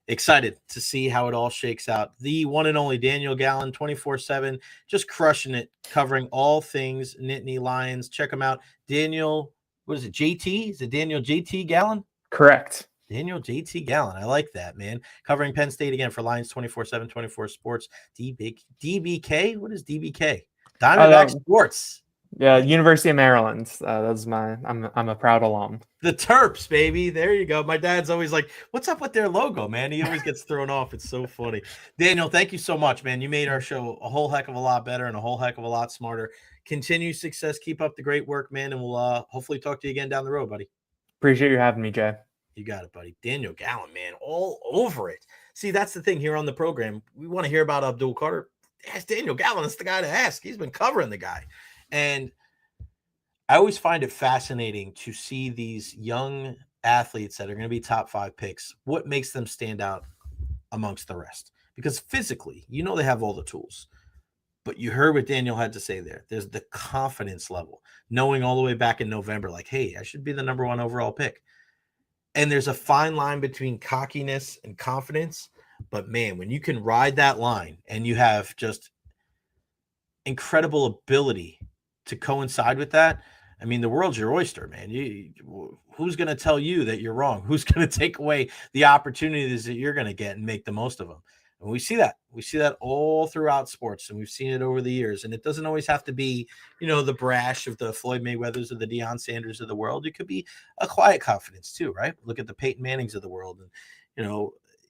[SPEAKER 2] excited to see how it all shakes out. The one and only Daniel Gallen, 24/7, just crushing it, covering all things Nittany Lions. Check him out, Daniel. What is it, JT? Is it Daniel JT Gallen?
[SPEAKER 4] Correct.
[SPEAKER 2] Daniel JT Gallen. I like that, man. Covering Penn State again for Lions 24/7, 24 Sports. DBK? What is DBK? Diamondback Sports.
[SPEAKER 4] Yeah, University of Maryland. That's I'm a proud alum.
[SPEAKER 2] The Terps, baby. There you go. My dad's always like, what's up with their logo, man? He always gets thrown off. It's so funny. Daniel, thank you so much, man. You made our show a whole heck of a lot better and a whole heck of a lot smarter. Continue success. Keep up the great work, man. And we'll hopefully talk to you again down the road, buddy.
[SPEAKER 4] Appreciate you having me, Jay.
[SPEAKER 2] You got it, buddy. Daniel Gallen, man, all over it. See, that's the thing here on the program. We want to hear about Abdul Carter. Ask Daniel Gallen. That's the guy to ask. He's been covering the guy. And I always find it fascinating to see these young athletes that are going to be top 5 picks. What makes them stand out amongst the rest? Because physically, they have all the tools. But you heard what Daniel had to say there. There's the confidence level, knowing all the way back in November, like, hey, I should be the number 1 overall pick. And there's a fine line between cockiness and confidence. But, man, when you can ride that line and you have just incredible ability to coincide with that, I mean, the world's your oyster, man. Who's going to tell you that you're wrong? Who's going to take away the opportunities that you're going to get and make the most of them? And we see that. We see that all throughout sports, and we've seen it over the years. And it doesn't always have to be, the brash of the Floyd Mayweathers or the Deion Sanders of the world. It could be a quiet confidence too, right? Look at the Peyton Mannings of the world. And,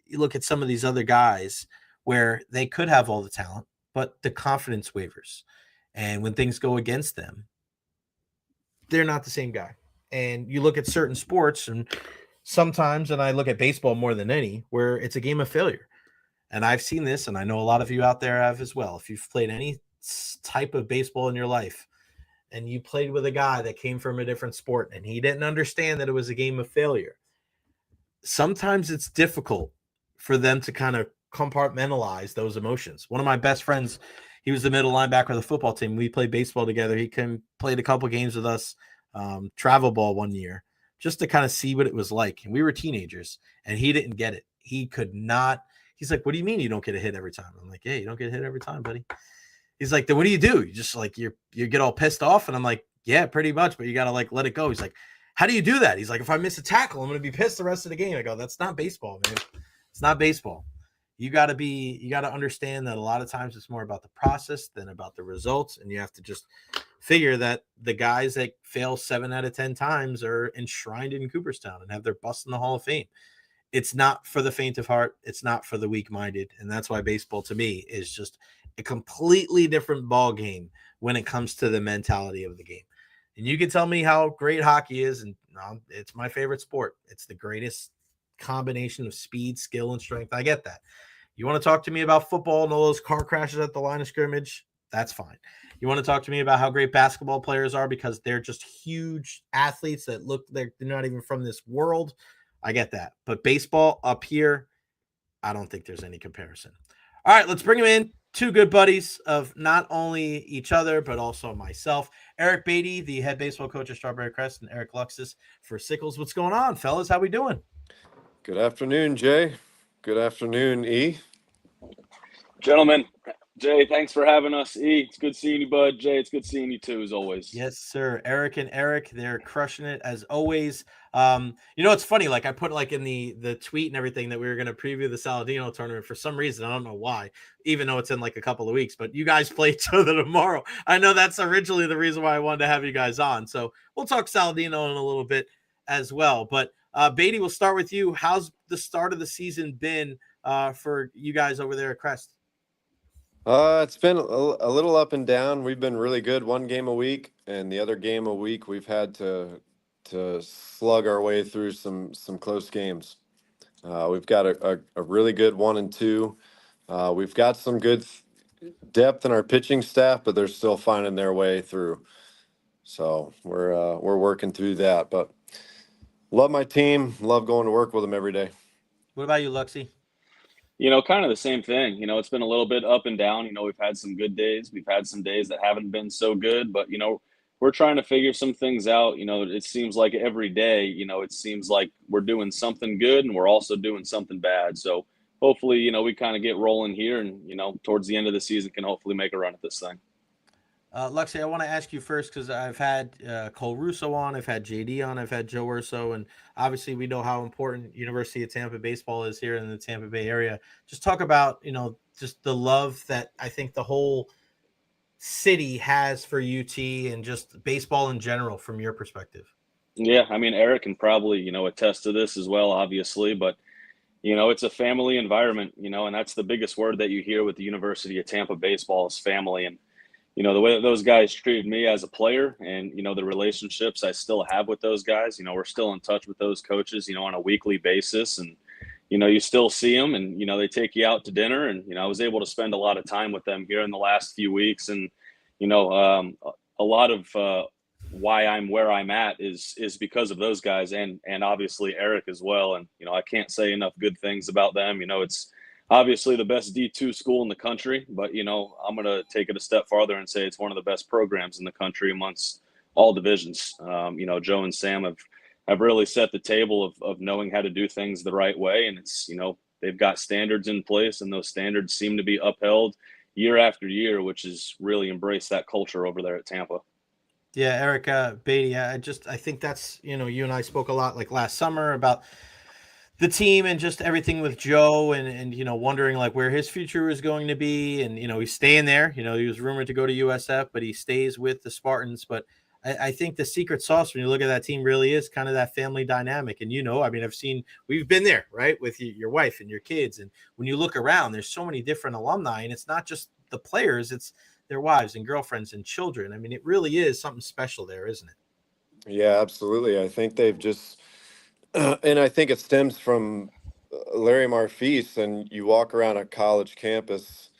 [SPEAKER 2] you look at some of these other guys where they could have all the talent, but the confidence wavers. And when things go against them, they're not the same guy. And you look at certain sports, and sometimes, and I look at baseball more than any, where it's a game of failure. And I've seen this, and I know a lot of you out there have as well. If you've played any type of baseball in your life and you played with a guy that came from a different sport and he didn't understand that it was a game of failure, sometimes it's difficult for them to kind of compartmentalize those emotions. One of my best friends, he was the middle linebacker of the football team. We played baseball together. He played a couple games with us, travel ball one year, just to kind of see what it was like. And we were teenagers, and he didn't get it. He could not. He's like, what do you mean you don't get a hit every time? I'm like, yeah, you don't get a hit every time, buddy. He's like, then what do? You just like, you get all pissed off. And I'm like, yeah, pretty much, but you got to like let it go. He's like, how do you do that? He's like, if I miss a tackle, I'm going to be pissed the rest of the game. I go, that's not baseball, man. It's not baseball. You got to understand that a lot of times it's more about the process than about the results. And you have to just figure that the guys that fail 7 out of 10 times are enshrined in Cooperstown and have their bust in the Hall of Fame. It's not for the faint of heart. It's not for the weak-minded. And that's why baseball to me is just a completely different ball game when it comes to the mentality of the game. And you can tell me how great hockey is, and it's my favorite sport. It's the greatest combination of speed, skill, and strength. I get that. You want to talk to me about football and all those car crashes at the line of scrimmage? That's fine. You want to talk to me about how great basketball players are because they're just huge athletes that look like they're not even from this world? I get that. But baseball up here, I don't think there's any comparison. All right, let's bring him in. Two good buddies of not only each other, but also myself. Eric Beattie, the head baseball coach of Strawberry Crest, and Eric Luksis for Sickles. What's going on, fellas? How we doing?
[SPEAKER 5] Good afternoon, Jay. Good afternoon, E.
[SPEAKER 6] Gentlemen, Jay, thanks for having us. E, it's good seeing you, bud. Jay, it's good seeing you too, as always.
[SPEAKER 2] Yes, sir. Eric and Eric, they're crushing it as always. It's funny, like I put like in the tweet and everything that we were going to preview the Saladino tournament for some reason. I don't know why, even though it's in like a couple of weeks, but you guys play each other tomorrow. I know that's originally the reason why I wanted to have you guys on. So we'll talk Saladino in a little bit as well. But Beattie, we'll start with you. How's the start of the season been for you guys over there at Crest?
[SPEAKER 5] It's been a little up and down. We've been really good one game a week, and the other game a week we've had to slug our way through some close games. We've got a really good 1 and 2. We've got some good depth in our pitching staff, but they're still finding their way through. So we're working through that. But love my team. Love going to work with them every day.
[SPEAKER 2] What about you, Luxie?
[SPEAKER 6] Kind of the same thing. It's been a little bit up and down. We've had some good days. We've had some days that haven't been so good, but, we're trying to figure some things out. It seems like every day, it seems like we're doing something good and we're also doing something bad. So hopefully, we kind of get rolling here and, towards the end of the season can hopefully make a run at this thing.
[SPEAKER 2] Luxie, I want to ask you first because I've had Cole Russo on, I've had JD on, I've had Joe Urso, and obviously we know how important University of Tampa baseball is here in the Tampa Bay area. Just talk about, just the love that I think the whole city has for UT and just baseball in general from your perspective.
[SPEAKER 6] Yeah, Eric can probably, attest to this as well, obviously, but it's a family environment, and that's the biggest word that you hear with the University of Tampa baseball is family. And the way that those guys treated me as a player and, the relationships I still have with those guys, we're still in touch with those coaches, on a weekly basis. And, you still see them and, they take you out to dinner. And, I was able to spend a lot of time with them here in the last few weeks. And, a lot of why I'm where I'm at is because of those guys and obviously Eric as well. And, I can't say enough good things about them. It's obviously the best D2 school in the country, but, I'm going to take it a step farther and say it's one of the best programs in the country amongst all divisions. Joe and Sam have really set the table of knowing how to do things the right way. And it's, they've got standards in place and those standards seem to be upheld year after year, which is really embrace that culture over there at Tampa.
[SPEAKER 2] Yeah, Eric, Beattie, I think that's, you and I spoke a lot like last summer about the team and just everything with Joe and wondering like where his future is going to be. And, he's staying there. He was rumored to go to USF, but he stays with the Spartans. But I think the secret sauce when you look at that team really is kind of that family dynamic. And, we've been there, right, with your wife and your kids. And when you look around, there's so many different alumni and it's not just the players, it's their wives and girlfriends and children. It really is something special there, isn't it?
[SPEAKER 5] Yeah, absolutely. I think they've just and I think it stems from Larry Marfis, and you walk around a college campus,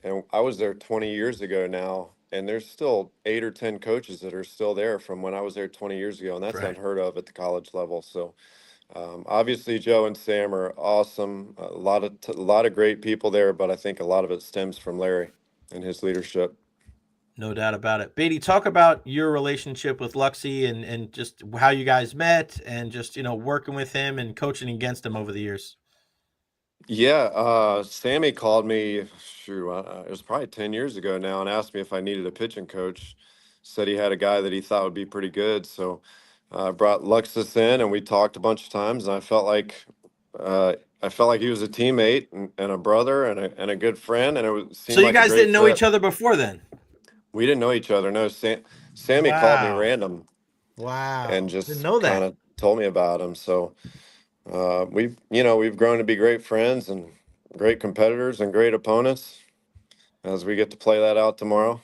[SPEAKER 5] and I was there 20 years ago now, and there's still 8 or 10 coaches that are still there from when I was there 20 years ago, and that's
[SPEAKER 2] Right.
[SPEAKER 5] unheard of at the college level. So obviously Joe and Sam are awesome, a lot of great people there, but I think a lot of it stems from Larry and his leadership.
[SPEAKER 2] No doubt about it. Beattie, talk about your relationship with Luxie and just how you guys met and just, working with him and coaching against him over the years.
[SPEAKER 5] Yeah, Sammy called me, it was probably 10 years ago now, and asked me if I needed a pitching coach. Said he had a guy that he thought would be pretty good. So I brought Luksis in, and we talked a bunch of times, and I felt like he was a teammate and a brother and a good friend. And
[SPEAKER 2] So you guys didn't know each other before then?
[SPEAKER 5] We didn't know each other. No, Sammy called me
[SPEAKER 2] Wow.
[SPEAKER 5] random
[SPEAKER 2] Wow.
[SPEAKER 5] and
[SPEAKER 2] Didn't
[SPEAKER 5] just
[SPEAKER 2] know that.
[SPEAKER 5] kind of told me about him. So we've grown to be great friends and great competitors and great opponents as we get to play that out tomorrow.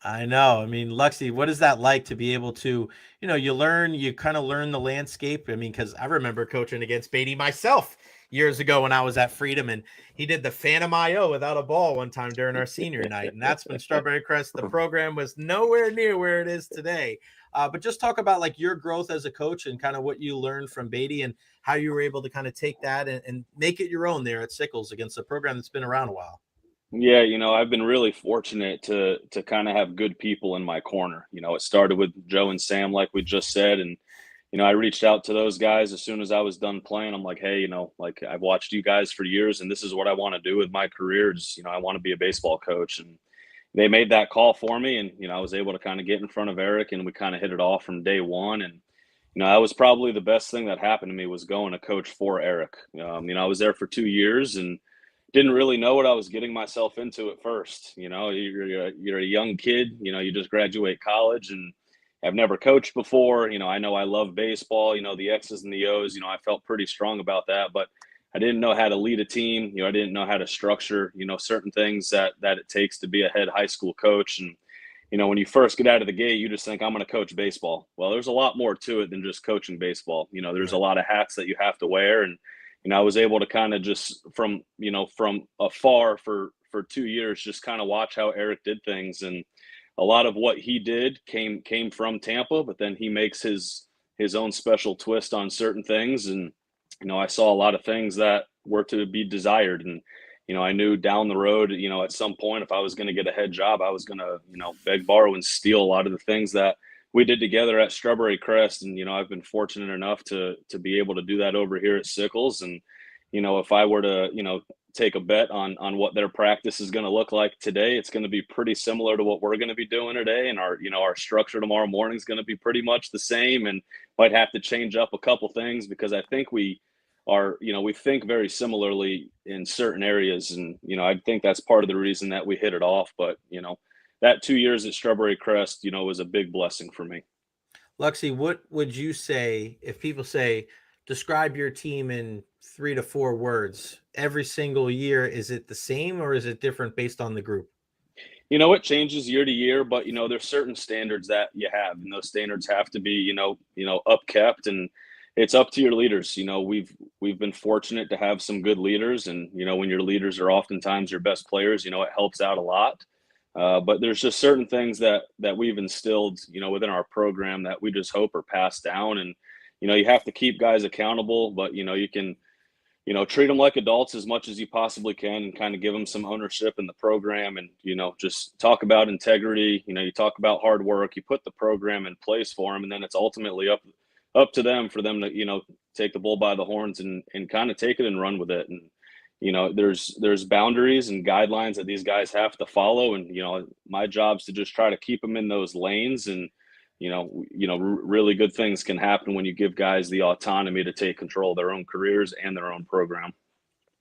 [SPEAKER 2] I know. I mean, Luxie, what is that like to be able to, you kind of learn the landscape? I mean, because I remember coaching against Beattie myself years ago when I was at Freedom, and he did the Phantom IO without a ball one time during our senior night. And that's when Strawberry Crest, the program, was nowhere near where it is today. But just talk about like your growth as a coach and kind of what you learned from Beattie and how you were able to kind of take that and make it your own there at Sickles against a program that's been around a while.
[SPEAKER 6] Yeah, I've been really fortunate to kind of have good people in my corner. It started with Joe and Sam, like we just said, and I reached out to those guys as soon as I was done playing. I'm like, hey, like I've watched you guys for years, and this is what I want to do with my career. Is I want to be a baseball coach, and they made that call for me, and I was able to kind of get in front of Eric, and we kind of hit it off from day one. And that was probably the best thing that happened to me was going to coach for Eric. I was there for 2 years and didn't really know what I was getting myself into at first. You're a young kid, you just graduate college and have never coached before. I know I love baseball, the X's and the O's, I felt pretty strong about that, but I didn't know how to lead a team. I didn't know how to structure, certain things that it takes to be a head high school coach. And, when you first get out of the gate, you just think I'm going to coach baseball. Well, there's a lot more to it than just coaching baseball. There's a lot of hats that you have to wear. And, I was able to kind of just from afar for 2 years, just kind of watch how Eric did things. And a lot of what he did came from Tampa, but then he makes his own special twist on certain things. And, I saw a lot of things that were to be desired. And, I knew down the road, at some point, if I was going to get a head job, I was going to, beg, borrow, and steal a lot of the things that we did together at Strawberry Crest. And, I've been fortunate enough to be able to do that over here at Sickles. And, if I were to, take a bet on what their practice is going to look like today, it's going to be pretty similar to what we're going to be doing today. And our structure tomorrow morning is going to be pretty much the same, and might have to change up a couple things because I think we think very similarly in certain areas. And, I think that's part of the reason that we hit it off. But, that 2 years at Strawberry Crest, was a big blessing for me.
[SPEAKER 2] Luxie, what would you say if people say, describe your team in 3 to 4 words every single year? Is it the same or is it different based on the group?
[SPEAKER 6] It changes year to year, but, there's certain standards that you have, and those standards have to be, upkept, and it's up to your leaders. We've been fortunate to have some good leaders, and, when your leaders are oftentimes your best players, it helps out a lot. But there's just certain things that we've instilled, within our program that we just hope are passed down. And, you have to keep guys accountable, but, you can, treat them like adults as much as you possibly can and kind of give them some ownership in the program. And, just talk about integrity. You talk about hard work, you put the program in place for them, and then it's ultimately up to them for them to, take the bull by the horns and kind of take it and run with it. And, there's boundaries and guidelines that these guys have to follow. And, my job's to just try to keep them in those lanes. And, really good things can happen when you give guys the autonomy to take control of their own careers and their own program.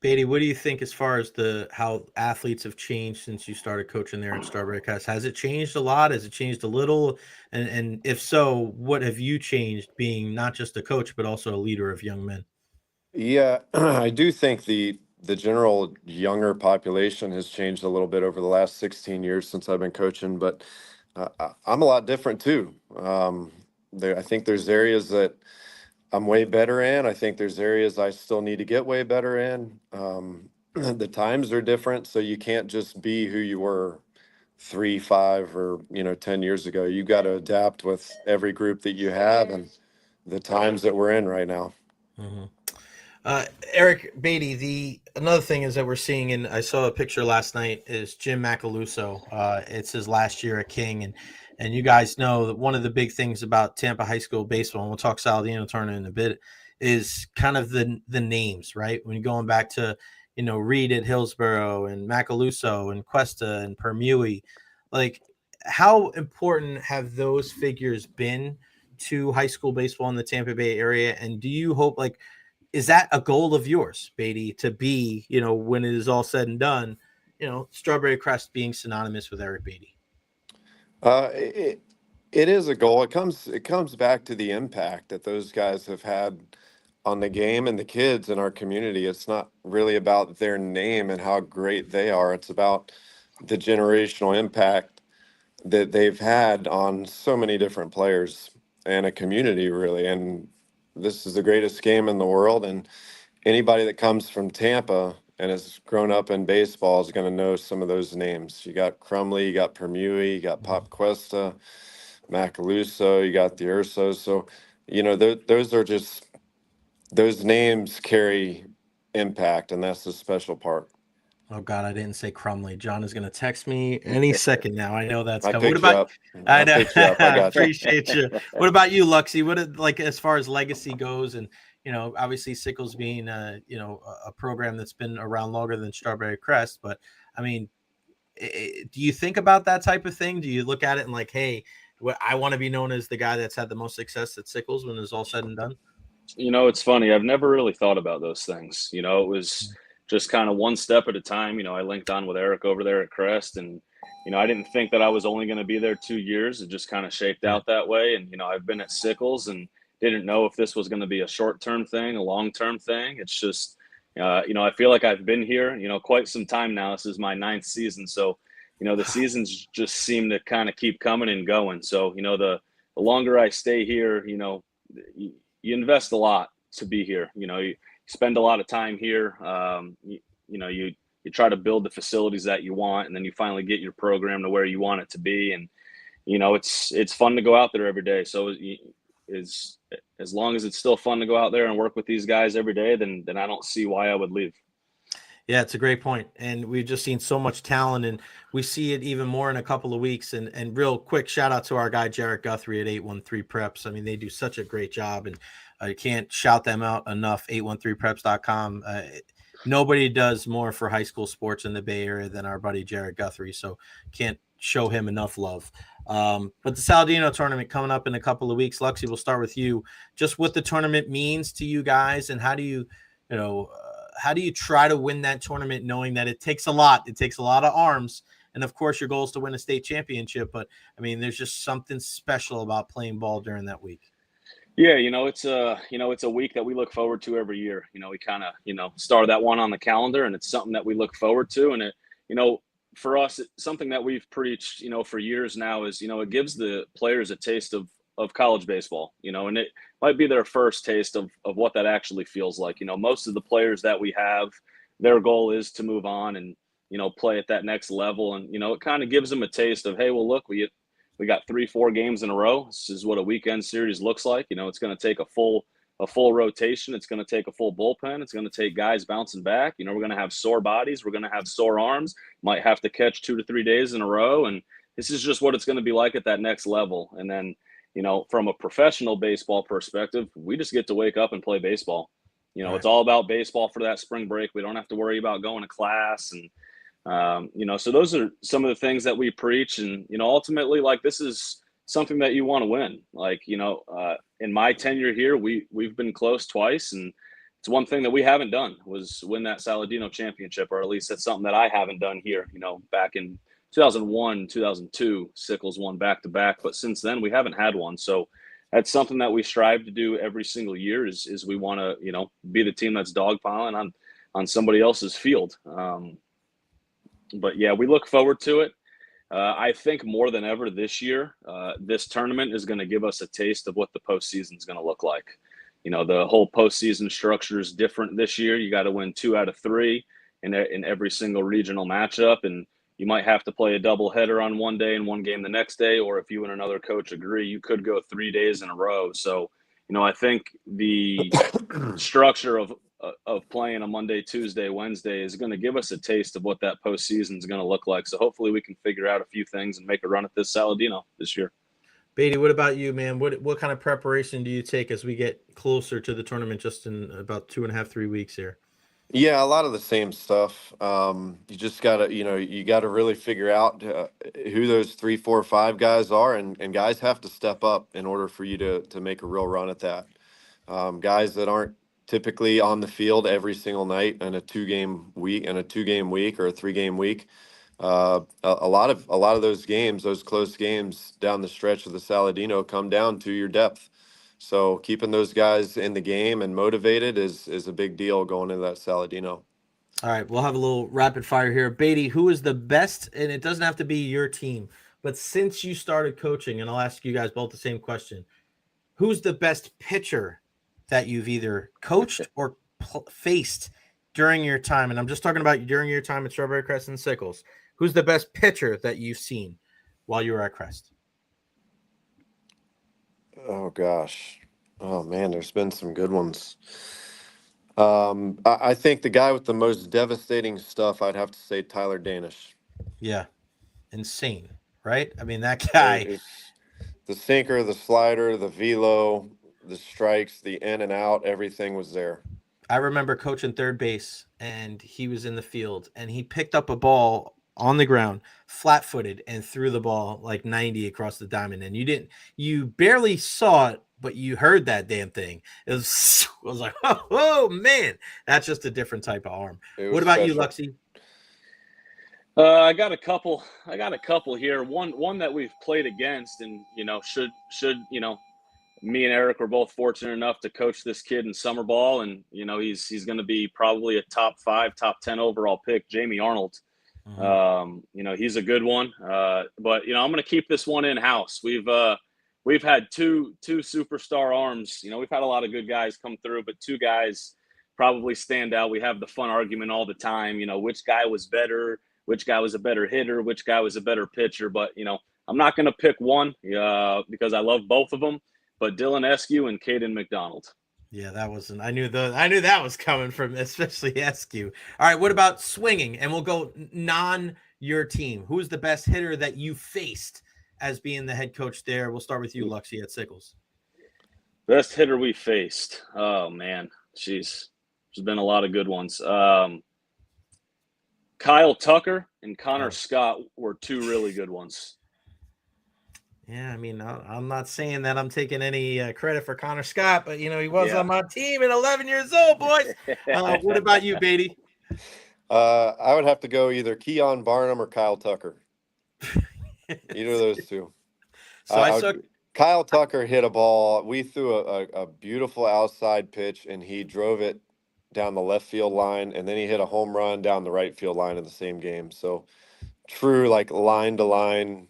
[SPEAKER 2] Beattie, what do you think as far as how athletes have changed since you started coaching there at Strawberry Crest? Has it changed a lot? Has it changed a little? And if so, what have you changed being not just a coach, but also a leader of young men?
[SPEAKER 5] Yeah, I do think the general younger population has changed a little bit over the last 16 years since I've been coaching, but I'm a lot different too. I think there's areas that I'm way better in. I think there's areas I still need to get way better in. The times are different, so you can't just be who you were 3, 5, or 10 years ago. You got to adapt with every group that you have and the times that we're in right now.
[SPEAKER 2] Mm-hmm. Eric, Beattie, another thing is that we're seeing, and I saw a picture last night, is Jim Macaluso. It's his last year at King, and you guys know that one of the big things about Tampa high school baseball, and we'll talk Saladino tournament in a bit, is kind of the names, right? When you're going back to, Reed at Hillsborough and Macaluso and Cuesta and Permui, like how important have those figures been to high school baseball in the Tampa Bay area? And do you hope, is that a goal of yours, Beattie, to be, when it is all said and done, Strawberry Crest being synonymous with Eric Beattie?
[SPEAKER 5] It is a goal. It comes back to the impact that those guys have had on the game and the kids in our community. It's not really about their name and how great they are. It's about the generational impact that they've had on so many different players and a community, really. And this is the greatest game in the world. And anybody that comes from Tampa and has grown up in baseball is going to know some of those names. You got Crumley, you got Permui, you got Pop Cuesta, Macaluso, you got the Ursos. So, those are just, those names carry impact, and that's the special part.
[SPEAKER 2] Oh God, I didn't say Crumley. John is going to text me any second now. I know that's
[SPEAKER 5] I
[SPEAKER 2] coming. What
[SPEAKER 5] picked you
[SPEAKER 2] about?
[SPEAKER 5] up.
[SPEAKER 2] I
[SPEAKER 5] I
[SPEAKER 2] know.
[SPEAKER 5] picked you up. I got you.
[SPEAKER 2] Appreciate you. What about you, Luxy? Like as far as legacy goes, and obviously Sickles being a program that's been around longer than Strawberry Crest, but I mean, do you think about that type of thing? Do you look at it and like, hey, I want to be known as the guy that's had the most success at Sickles when it's all said and done?
[SPEAKER 6] It's funny. I've never really thought about those things. It was just kind of one step at a time. I linked on with Eric over there at Crest, and I didn't think that I was only going to be there 2 years. It just kind of shaped out that way. And I've been at Sickles and didn't know if this was going to be a short-term thing, a long-term thing. It's just I feel like I've been here quite some time now. This is my 9th season, so the seasons just seem to kind of keep coming and going. So the longer I stay here, you invest a lot to be here. You spend a lot of time here. You try to build the facilities that you want, and then you finally get your program to where you want it to be. And it's fun to go out there every day. So as long as it's still fun to go out there and work with these guys every day, then I don't see why I would leave.
[SPEAKER 2] Yeah, it's a great point. And we've just seen so much talent, and we see it even more in a couple of weeks. And real quick shout out to our guy, Jarrett Guthrie at 813 Preps. I mean, they do such a great job, and I can't shout them out enough. 813preps.com. Nobody does more for high school sports in the Bay Area than our buddy Jarrett Guthrie. So can't show him enough love. But the Saladino tournament coming up in a couple of weeks. Luxy, we'll start with you. Just what the tournament means to you guys, and how do you try to win that tournament, knowing that it takes a lot? It takes a lot of arms. And of course, your goal is to win a state championship. But I mean, there's just something special about playing ball during that week.
[SPEAKER 6] Yeah, it's a week that we look forward to every year. We kind of, star that one on the calendar, and it's something that we look forward to. And it, for us, it's something that we've preached, for years now is, it gives the players a taste of college baseball, and it might be their first taste of what that actually feels like. Most of the players that we have, their goal is to move on and, play at that next level. And, it kind of gives them a taste of, hey, well, look, we got 3-4 games in a row. This is what a weekend series looks like. It's going to take a full rotation. It's going to take a full bullpen. It's going to take guys bouncing back. We're going to have sore bodies. We're going to have sore arms. Might have to catch 2 to 3 days in a row. And this is just what it's going to be like at that next level. And then, from a professional baseball perspective, we just get to wake up and play baseball.
[SPEAKER 2] Right.
[SPEAKER 6] It's all about baseball for that spring break. We don't have to worry about going to class. And, so those are some of the things that we preach. And, ultimately, like, this is something that you want to win. Like, in my tenure here, we've been close twice. And it's one thing that we haven't done was win that Saladino championship, or at least that's something that I haven't done here. Back in 2001, 2002, Sickles won back-to-back, but since then we haven't had one. So that's something that we strive to do every single year is we want to, be the team that's dogpiling on somebody else's field. But yeah, we look forward to it. I think more than ever this year, this tournament is going to give us a taste of what the postseason is going to look like. The whole postseason structure is different this year. You got to win 2 out of 3 in every single regional matchup, and you might have to play a doubleheader on one day and one game the next day, or if you and another coach agree, you could go 3 days in a row. So, I think the structure of playing a Monday, Tuesday, Wednesday is going to give us a taste of what that postseason is going to look like. So hopefully we can figure out a few things and make a run at this Saladino this year.
[SPEAKER 2] Beattie, what about you, man? What kind of preparation do you take as we get closer to the tournament, just in about 2.5, 3 weeks here?
[SPEAKER 5] Yeah, a lot of the same stuff. You just gotta, you gotta really figure out who those 3, 4, 5 guys are, and guys have to step up in order for you to make a real run at that. Guys that aren't typically on the field every single night in a 2-game week or a 3-game week, A lot of those games, those close games down the stretch of the Saladino, come down to your depth. So keeping those guys in the game and motivated is a big deal going into that Saladino.
[SPEAKER 2] All right, we'll have a little rapid fire here. Beattie, who is the best, and it doesn't have to be your team, but since you started coaching, and I'll ask you guys both the same question, who's the best pitcher that you've either coached or faced during your time? And I'm just talking about during your time at Strawberry Crest and Sickles. Who's the best pitcher that you've seen while you were at Crest?
[SPEAKER 5] Oh gosh. Oh man, there's been some good ones. I think the guy with the most devastating stuff, I'd have to say Tyler Danish.
[SPEAKER 2] Yeah. Insane, right? I mean, that guy.
[SPEAKER 5] It's the sinker, the slider, the velo, the strikes, the in and out, everything was there.
[SPEAKER 2] I remember coaching third base, and he was in the field, and he picked up a ball on the ground, flat-footed, and threw the ball like 90 across the diamond. And you barely saw it, but you heard that damn thing. It was like, oh man, that's just a different type of arm. What about you, Luksis?
[SPEAKER 6] I got a couple here. One that we've played against, and should me and Eric were both fortunate enough to coach this kid in summer ball, and he's going to be probably a top 5, top 10 overall pick, Jamie Arnold.
[SPEAKER 2] Mm-hmm.
[SPEAKER 6] He's a good one. But I'm going to keep this one in house. We've had two superstar arms. We've had a lot of good guys come through, but 2 guys probably stand out. We have the fun argument all the time. Which guy was better, which guy was a better hitter, which guy was a better pitcher. But I'm not going to pick one because I love both of them. But Dylan Eskew and Caden McDonald.
[SPEAKER 2] Yeah, that wasn't. I knew that was coming from especially Eskew. All right, what about swinging? And we'll go your team. Who's the best hitter that you faced as being the head coach there? We'll start with you, Luksis, at Sickles.
[SPEAKER 6] Best hitter we faced. Oh man, jeez, there's been a lot of good ones. Kyle Tucker and Connor Scott were 2 really good ones.
[SPEAKER 2] Yeah, I mean, I'm not saying that I'm taking any credit for Connor Scott, but, he was on my team at 11 years old, boys. What about you, Beattie?
[SPEAKER 5] I would have to go either Keon Barnum or Kyle Tucker. Either of those 2. So Kyle Tucker hit a ball. We threw a beautiful outside pitch, and he drove it down the left field line, and then he hit a home run down the right field line in the same game. So true, like line-to-line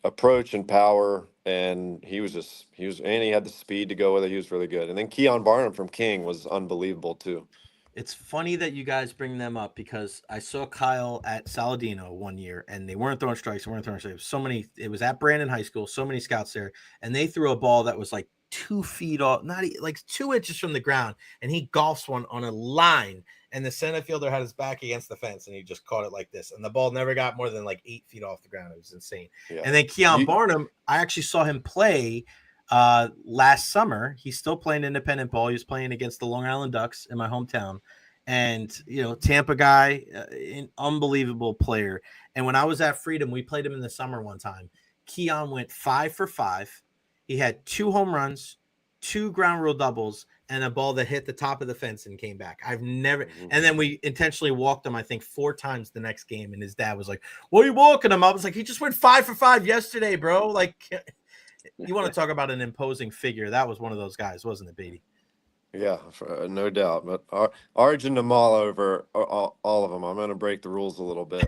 [SPEAKER 5] approach and power, and he had the speed to go with it. He was really good. And then Keon Barnum from King was unbelievable too.
[SPEAKER 2] It's funny that you guys bring them up because I saw Kyle at Saladino one year, and they weren't throwing strikes. It was at Brandon High School, so many scouts there, and they threw a ball that was like 2 feet off, not like 2 inches from the ground, and he golfs one on a line, and the center fielder had his back against the fence, and he just caught it like this, and the ball never got more than like 8 feet off the ground. It was insane. Yeah. And then Keon Barnum, I actually saw him play last summer. He's still playing independent ball. He was playing against the Long Island Ducks in my hometown, and Tampa guy, an unbelievable player. And when I was at Freedom, we played him in the summer one time. Keon went 5 for 5. He had 2 home runs, 2 ground rule doubles, and a ball that hit the top of the fence and came back. I've never – and then we intentionally walked him, I think, 4 times the next game, and his dad was like, "What are you walking him?" I was like, "He just went 5 for 5 yesterday, bro." Like, you want to talk about an imposing figure. That was one of those guys, wasn't it, Beattie?
[SPEAKER 5] Yeah, no doubt. But Arjun Namal over all of them. I'm going to break the rules a little bit.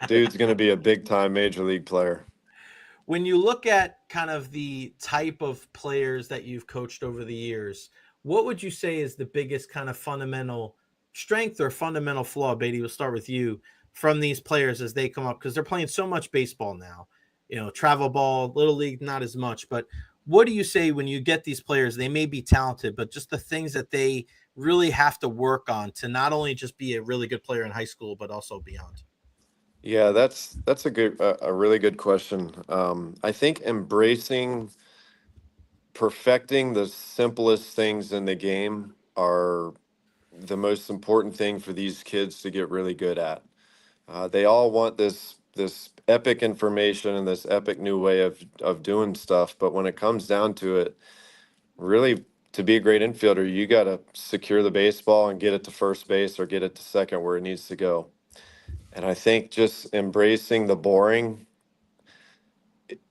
[SPEAKER 5] Dude's going to be a big-time major league player.
[SPEAKER 2] When you look at kind of the type of players that you've coached over the years, what would you say is the biggest kind of fundamental strength or fundamental flaw? Beattie, we'll start with you, from these players as they come up, because they're playing so much baseball now, travel ball, little league, not as much. But what do you say when you get these players? They may be talented, but just the things that they really have to work on to not only just be a really good player in high school, but also beyond.
[SPEAKER 5] Yeah, that's a really good question. I think perfecting the simplest things in the game are the most important thing for these kids to get really good at. They all want this epic information and this epic new way of doing stuff, but when it comes down to it, really, to be a great infielder, you got to secure the baseball and get it to first base or get it to second where it needs to go. And I think just embracing the boring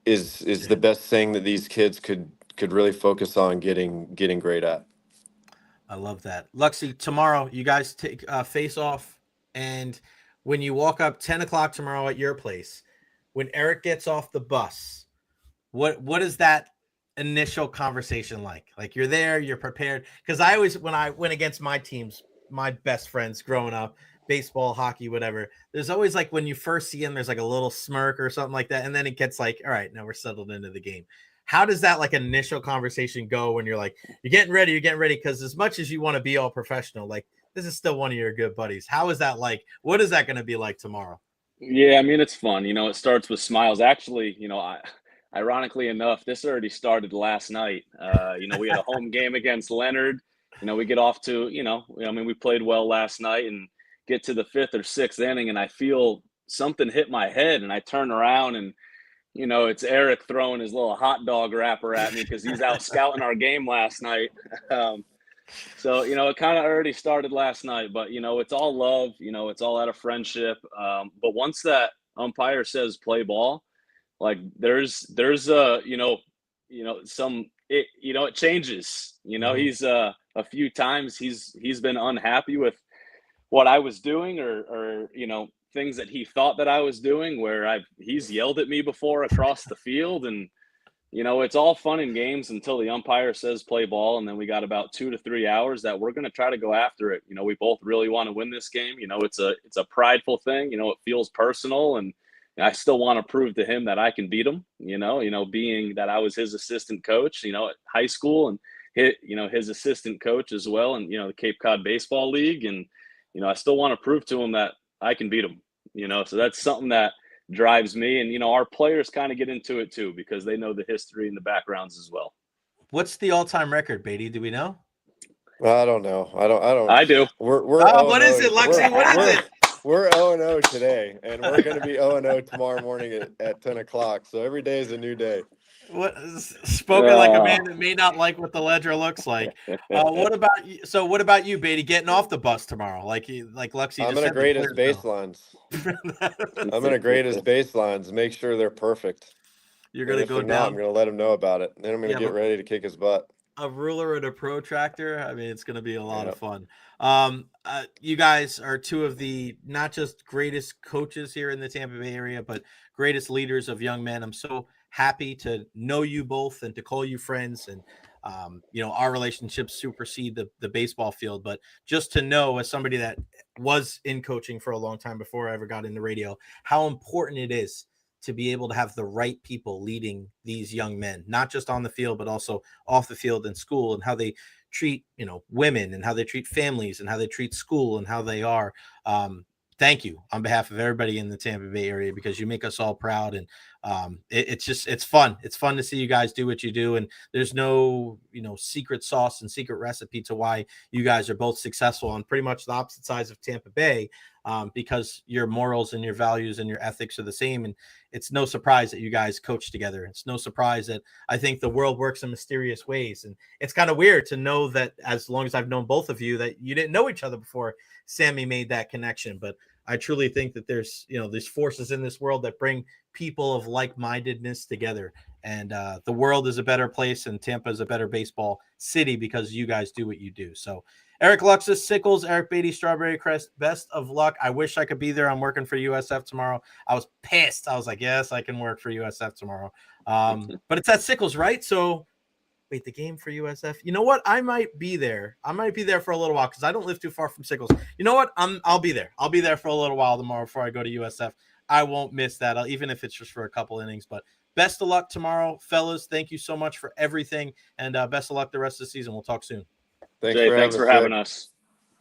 [SPEAKER 5] is the best thing that these kids could really focus on getting great at.
[SPEAKER 2] I love that. Luxie, tomorrow you guys take face off, and when you walk up 10 o'clock tomorrow at your place, when Eric gets off the bus, what is that initial conversation like? Like, you're there, you're prepared. Because I always, when I went against my teams, my best friends growing up, baseball, hockey, whatever, there's always like when you first see him, there's like a little smirk or something like that. And then it gets like, all right, now we're settled into the game. How does that like initial conversation go when you're like, you're getting ready? Because as much as you want to be all professional, like, this is still one of your good buddies. How is that like? What is that going to be like tomorrow?
[SPEAKER 6] Yeah, I mean, it's fun. It starts with smiles. Actually, ironically enough, this already started last night. We had a home game against Leonard. We get off to, we played well last night and get to the 5th or 6th inning, and I feel something hit my head, and I turn around and, it's Eric throwing his little hot dog wrapper at me because he's out scouting our game last night. So, it kind of already started last night, but, it's all love, it's all out of friendship. But once that umpire says play ball, like there's it changes, he's a few times he's been unhappy with what I was doing or things that he thought that I was doing where he's yelled at me before across the field. And, it's all fun and games until the umpire says play ball. And then we got about 2 to 3 hours that we're going to try to go after it. We both really want to win this game. It's a prideful thing. It feels personal, and I still want to prove to him that I can beat him, being that I was his assistant coach, at high school, and his assistant coach as well. And, the Cape Cod Baseball League. And, I still want to prove to him that I can beat him, so that's something that drives me. And, our players kind of get into it too, because they know the history and the backgrounds as well.
[SPEAKER 2] What's the all-time record, Beattie? Do we know?
[SPEAKER 5] I don't know.
[SPEAKER 6] I do.
[SPEAKER 5] We're
[SPEAKER 2] what is it, Luxie? What is it?
[SPEAKER 5] We're 0-0 today, and we're going to be 0-0 tomorrow morning at 10 o'clock. So every day is a new day.
[SPEAKER 2] What spoken like a man that may not like what the ledger looks like. What about you? So what about you, Beattie, getting off the bus tomorrow? Like Luxie.
[SPEAKER 5] I'm going to grade his baselines. I'm going to grade his baselines. Make sure they're perfect.
[SPEAKER 2] You're going to go down.
[SPEAKER 5] I'm going to let him know about it. Then I'm going to get ready to kick his butt.
[SPEAKER 2] A ruler and a protractor. I mean, it's going to be a lot of fun. You guys are two of the not just greatest coaches here in the Tampa Bay area, but greatest leaders of young men. I'm so happy to know you both and to call you friends. And, our relationships supersede the baseball field. But just to know, as somebody that was in coaching for a long time before I ever got into radio, how important it is to be able to have the right people leading these young men, not just on the field, but also off the field in school, and how they treat, women, and how they treat families, and how they treat school, and how they are. Thank you on behalf of everybody in the Tampa Bay area, because you make us all proud. And it's fun. It's fun to see you guys do what you do. And there's no, secret sauce and secret recipe to why you guys are both successful on pretty much the opposite sides of Tampa Bay, because your morals and your values and your ethics are the same. And it's no surprise that you guys coach together. It's no surprise that I think the world works in mysterious ways. And it's kind of weird to know that, as long as I've known both of you, that you didn't know each other before Sammy made that connection. But I truly think that there's forces in this world that bring people of like-mindedness together. And the world is a better place, and Tampa is a better baseball city because you guys do what you do. So Eric, Luksis, Sickles, Eric, Beattie, Strawberry, Crest, best of luck. I wish I could be there. I'm working for USF tomorrow. I was pissed. I was like, yes, I can work for USF tomorrow. But it's at Sickles, right? So wait, the game for USF. You know what? I might be there. I might be there for a little while because I don't live too far from Sickles. You know what? I'll be there. I'll be there for a little while tomorrow before I go to USF. I won't miss that, even if it's just for a couple innings. But best of luck tomorrow, fellas. Thank you so much for everything, and best of luck the rest of the season. We'll talk soon.
[SPEAKER 6] Thanks for having us.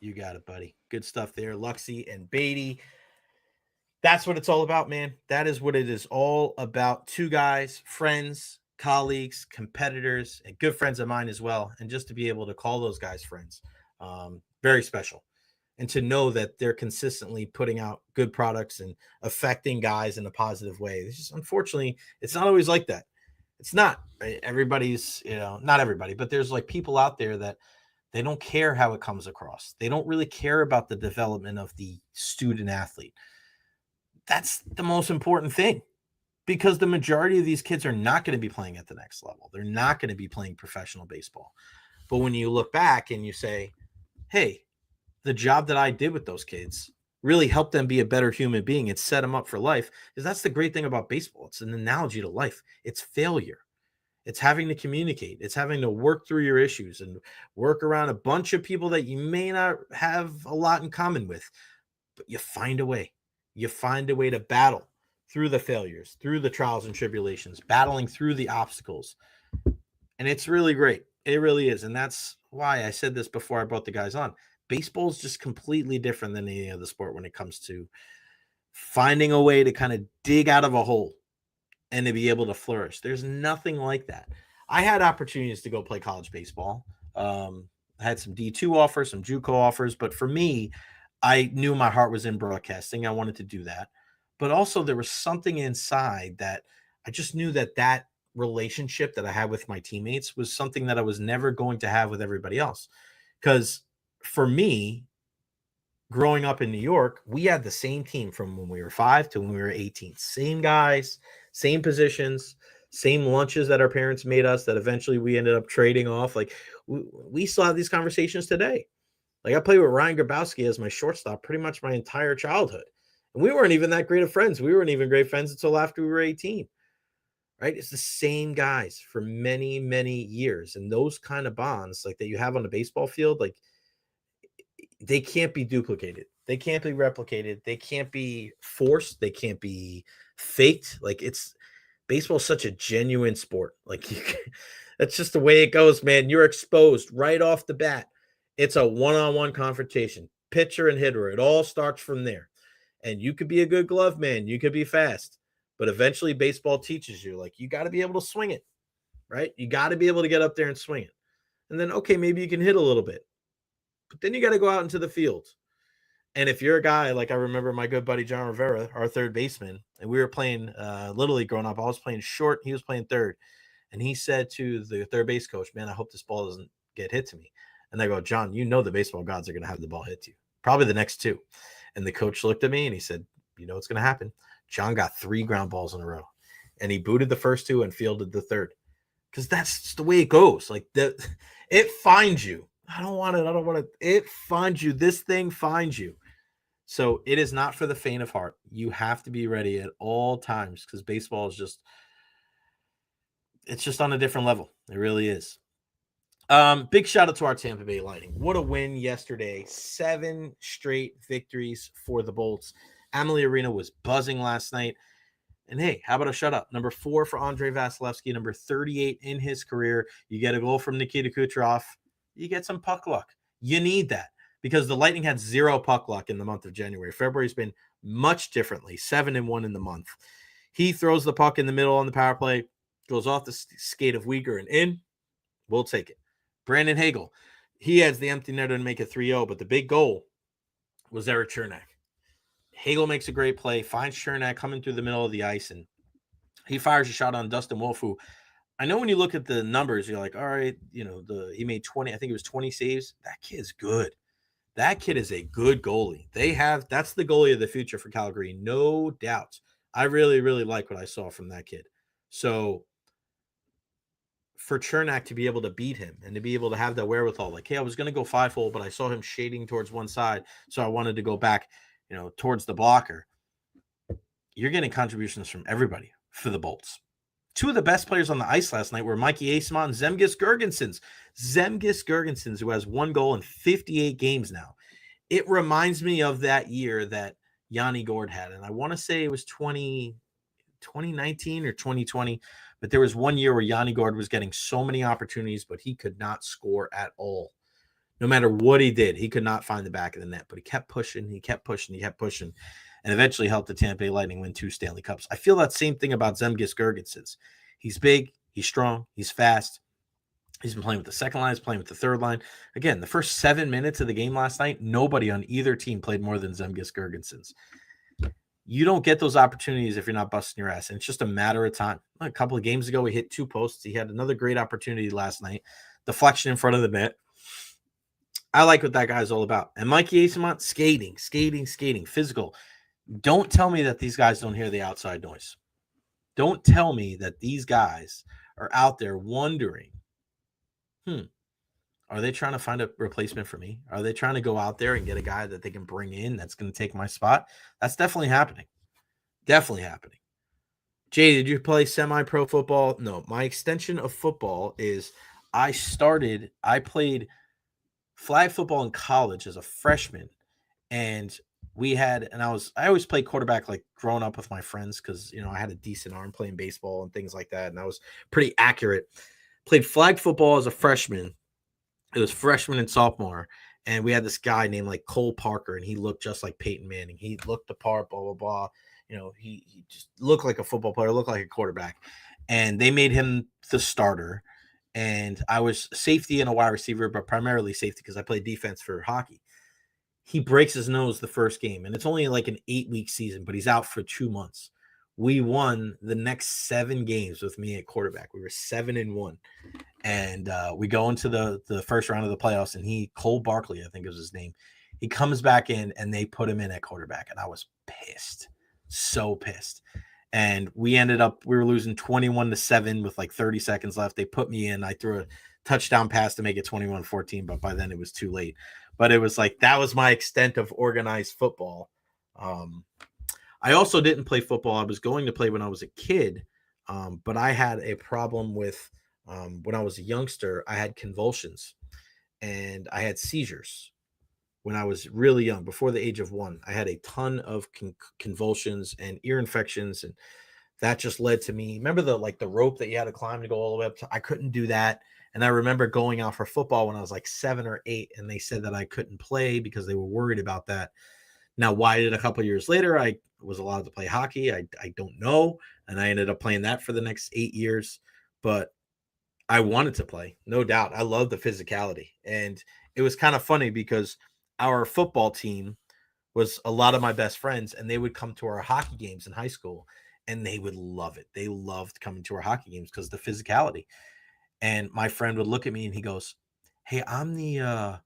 [SPEAKER 2] You got it, buddy. Good stuff there, Luxie and Beattie. That's what it's all about, man. That is what it is all about. Two guys, friends, colleagues, competitors, and good friends of mine as well. And just to be able to call those guys friends, very special. And to know that they're consistently putting out good products and affecting guys in a positive way. It's just, unfortunately, it's not always like that. It's not. Right? Everybody's, not everybody, but there's like people out there that they don't care how it comes across. They don't really care about the development of the student athlete. that's the most important thing, because the majority of these kids are not going to be playing at the next level. They're not going to be playing professional baseball. But when you look back and you say, hey, the job that I did with those kids really helped them be a better human being and set them up for life, because that's the great thing about baseball. It's an analogy to life. It's failure. It's having to communicate. It's having to work through your issues and work around a bunch of people that you may not have a lot in common with, but you find a way. You find a way to battle through the failures, through the trials and tribulations, battling through the obstacles. And it's really great. It really is. And that's why I said this before I brought the guys on. Baseball is just completely different than any other sport when it comes to finding a way to kind of dig out of a hole and to be able to flourish. There's nothing like that. I had opportunities to go play college baseball. I had some D2 offers, some JUCO offers, but for me, I knew my heart was in broadcasting. I wanted to do that. But also there was something inside that I just knew that relationship that I had with my teammates was something that I was never going to have with everybody else. Because for me, growing up in New York, we had the same team from when we were 5 to when we were 18. Same guys, same positions, same lunches that our parents made us that eventually we ended up trading off. Like we still have these conversations today. Like I played with Ryan Grabowski as my shortstop pretty much my entire childhood. And we weren't even that great of friends. We weren't even great friends until after we were 18. Right? It's the same guys for many, many years. And those kind of bonds like that you have on the baseball field, like they can't be duplicated. They can't be replicated. They can't be forced. They can't be faked. Like baseball is such a genuine sport. Like that's just the way it goes, man. You're exposed right off the bat. It's a one-on-one confrontation, pitcher and hitter. It all starts from there. And you could be a good glove man. You could be fast. But eventually baseball teaches you, like, you got to be able to swing it, right? You got to be able to get up there and swing it. And then, okay, maybe you can hit a little bit. But then you got to go out into the field. And if you're a guy, like I remember my good buddy John Rivera, our third baseman, and we were playing Little League growing up. I was playing short. He was playing third. And he said to the third base coach, man, I hope this ball doesn't get hit to me. And I go, John, you know the baseball gods are going to have the ball hit to you. Probably the next 2. And the coach looked at me and he said, you know what's going to happen? John got 3 ground balls in a row. And he booted the first 2 and fielded the third. Because that's just the way it goes. Like it finds you. I don't want it. It finds you. This thing finds you. So it is not for the faint of heart. You have to be ready at all times because baseball is it's just on a different level. It really is. Big shout out to our Tampa Bay Lightning. What a win yesterday. 7 straight victories for the Bolts. Amalie Arena was buzzing last night. And hey, how about a shutout? Number 4 for Andrei Vasilevsky, number 38 in his career. You get a goal from Nikita Kucherov. You get some puck luck. You need that because the Lightning had 0 puck luck in the month of January. February's been much differently, 7-1 in the month. He throws the puck in the middle on the power play, goes off the skate of Uyghur and in. We'll take it. Brandon Hagel, he has the empty netter to make it 3-0, but the big goal was Eric Chernak. Hagel makes a great play, finds Chernak coming through the middle of the ice, and he fires a shot on Dustin Wolf, who I know when you look at the numbers, you're like, all right, you know, he made 20, I think it was 20 saves. That kid's good. That kid is a good goalie. That's the goalie of the future for Calgary, no doubt. I really, really like what I saw from that kid. So for Chernak to be able to beat him and to be able to have that wherewithal, like, hey, I was going to go 5-hole, but I saw him shading towards one side, so I wanted to go back, you know, towards the blocker. You're getting contributions from everybody for the Bolts. 2 of the best players on the ice last night were Mikey Eyssimont and Zemgus Girgensons. Zemgus Girgensons, who has 1 goal in 58 games now. It reminds me of that year that Yanni Gord had, and I want to say it was 2019 or 2020, but there was 1 year where Yanni Gord was getting so many opportunities, but he could not score at all. No matter what he did, he could not find the back of the net, but he kept pushing, and eventually helped the Tampa Bay Lightning win 2 Stanley Cups. I feel that same thing about Zemgus Girgensons. He's big, he's strong, he's fast. He's been playing with the second line, he's playing with the third line. Again, the first 7 minutes of the game last night, nobody on either team played more than Zemgus Girgensons. You don't get those opportunities if you're not busting your ass, and it's just a matter of time. A couple of games ago, he hit 2 posts. He had another great opportunity last night. Deflection in front of the net. I like what that guy's all about. And Mikey Eyssimont, skating, physical. Don't tell me that these guys don't hear the outside noise. Don't tell me that these guys are out there wondering, are they trying to find a replacement for me? Are they trying to go out there and get a guy that they can bring in that's going to take my spot? That's definitely happening. Definitely happening. Jay, did you play semi-pro football? No. My extension of football is I played flag football in college as a freshman, and I always played quarterback like growing up with my friends because, I had a decent arm playing baseball and things like that, and I was pretty accurate. Played flag football as a freshman. It was freshman and sophomore, and we had this guy named like Cole Parker, and he looked just like Peyton Manning. He looked the part, blah, blah, blah. He just looked like a football player, looked like a quarterback, and they made him the starter. And I was safety and a wide receiver, but primarily safety because I played defense for hockey. He breaks his nose the first game, and it's only like an 8-week season, but he's out for 2 months. We won the next 7 games with me at quarterback. We were 7-1. And we go into the first round of the playoffs, and Cole Barkley, I think was his name. He comes back in, and they put him in at quarterback, and I was pissed, so pissed. And we were losing 21-7 with like 30 seconds left. They put me in. I threw a touchdown pass to make it 21-14, but by then it was too late. But it was like that was my extent of organized football. I also didn't play football. I was going to play when I was a kid, but I had a problem with when I was a youngster. I had convulsions and I had seizures when I was really young, before the age of 1. I had a ton of convulsions and ear infections, and that just led to me. Remember the rope that you had to climb to go all the way up to? I couldn't do that. And I remember going out for football when I was like 7 or 8, and they said that I couldn't play because they were worried about that. Now, why did a couple of years later I was allowed to play hockey? I don't know. And I ended up playing that for the next 8 years. But I wanted to play, no doubt. I love the physicality. And it was kind of funny because our football team was a lot of my best friends, and they would come to our hockey games in high school, and they would love it. They loved coming to our hockey games because of the physicality. And my friend would look at me and he goes, "Hey, I'm the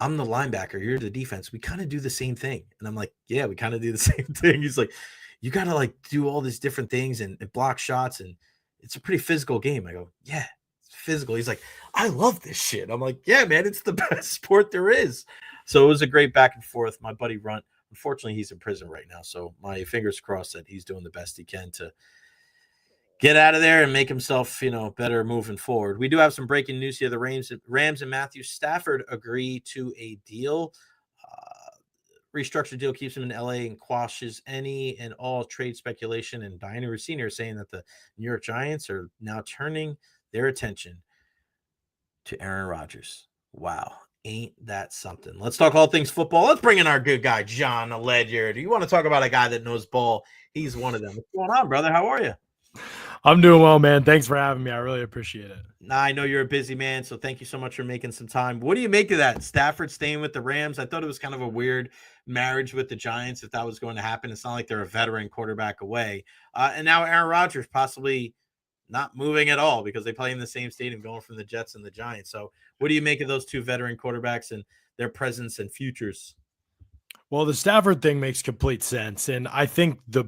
[SPEAKER 2] linebacker. You're the defense. We kind of do the same thing." And I'm like, "Yeah, we kind of do the same thing." He's like, "You got to like do all these different things and block shots. And it's a pretty physical game." I go, "Yeah, it's physical." He's like, "I love this shit." I'm like, "Yeah, man, it's the best sport there is." So it was a great back and forth. My buddy Runt, unfortunately, he's in prison right now. So my fingers crossed that he's doing the best he can to get out of there and make himself, better moving forward. We do have some breaking news here. The Rams and Matthew Stafford agree to a deal. Restructured deal keeps him in LA and quashes any and all trade speculation. And Diana Rossini are saying that the New York Giants are now turning their attention to Aaron Rodgers. Wow. Ain't that something? Let's talk all things football. Let's bring in our good guy, Jon Ledyard. You want to talk about a guy that knows ball? He's one of them. What's going on, brother? How are you?
[SPEAKER 7] I'm doing well, man. Thanks for having me. I really appreciate it.
[SPEAKER 2] I know you're a busy man, so thank you so much for making some time. What do you make of that? Stafford staying with the Rams? I thought it was kind of a weird marriage with the Giants if that was going to happen. It's not like they're a veteran quarterback away. And now Aaron Rodgers possibly not moving at all because they play in the same stadium, going from the Jets and the Giants. So what do you make of those two veteran quarterbacks and their presence and futures?
[SPEAKER 7] Well, the Stafford thing makes complete sense. And I think the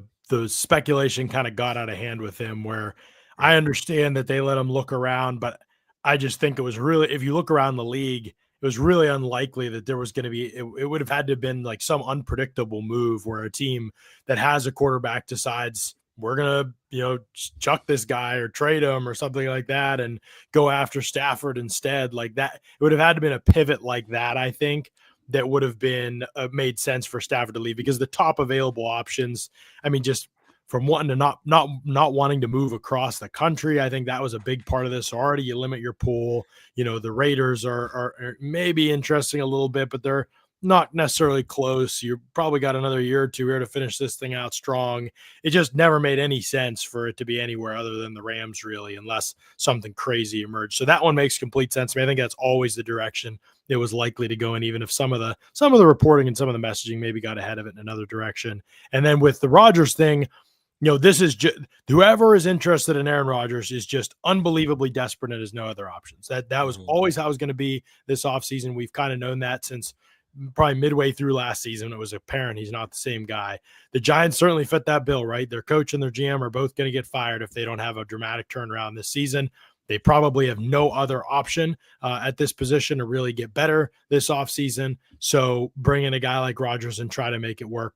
[SPEAKER 7] speculation kind of got out of hand with him, where I understand that they let him look around, but I just think it was really, if you look around the league, it was really unlikely that there was going to be, it would have had to have been like some unpredictable move where a team that has a quarterback decides we're going to, chuck this guy or trade him or something like that and go after Stafford instead. Like that, it would have had to been a pivot like that, I think, that would have been made sense for Stafford to leave, because the top available options, I mean, just from wanting to not wanting to move across the country, I think that was a big part of this. So already you limit your pool. The Raiders are maybe interesting a little bit, but they're not necessarily close. You probably got another year or two here to finish this thing out strong. It just never made any sense for it to be anywhere other than the Rams, really, unless something crazy emerged. So that one makes complete sense to me. I think that's always the direction it was likely to go in, even if some of the reporting and some of the messaging maybe got ahead of it in another direction. And then with the Rodgers thing, this is just whoever is interested in Aaron Rodgers is just unbelievably desperate and has no other options. That was always how it was going to be this offseason. We've kind of known that since probably midway through last season, it was apparent he's not the same guy. The Giants certainly fit that bill, right? Their coach and their GM are both going to get fired if they don't have a dramatic turnaround this season. They probably have no other option at this position to really get better this offseason. So bring in a guy like Rodgers and try to make it work.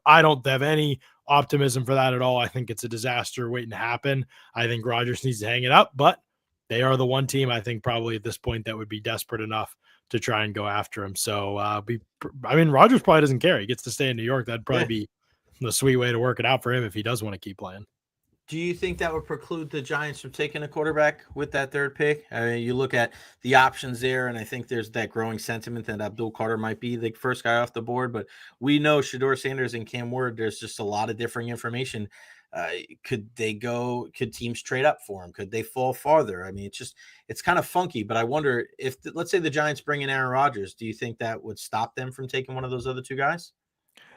[SPEAKER 7] I don't have any optimism for that at all. I think it's a disaster waiting to happen. I think Rodgers needs to hang it up, but they are the one team I think probably at this point that would be desperate enough to try and go after him. So, Rodgers probably doesn't care. He gets to stay in New York. That'd probably be the sweet way to work it out for him if he does want to keep playing.
[SPEAKER 2] Do you think that would preclude the Giants from taking a quarterback with that third pick? I mean, you look at the options there, and I think there's that growing sentiment that Abdul Carter might be the first guy off the board. But we know Shedeur Sanders and Cam Ward, there's just a lot of differing information. Could teams trade up for him? Could they fall farther? I mean, it's kind of funky, but I wonder if, let's say the Giants bring in Aaron Rodgers, do you think that would stop them from taking one of those other two guys?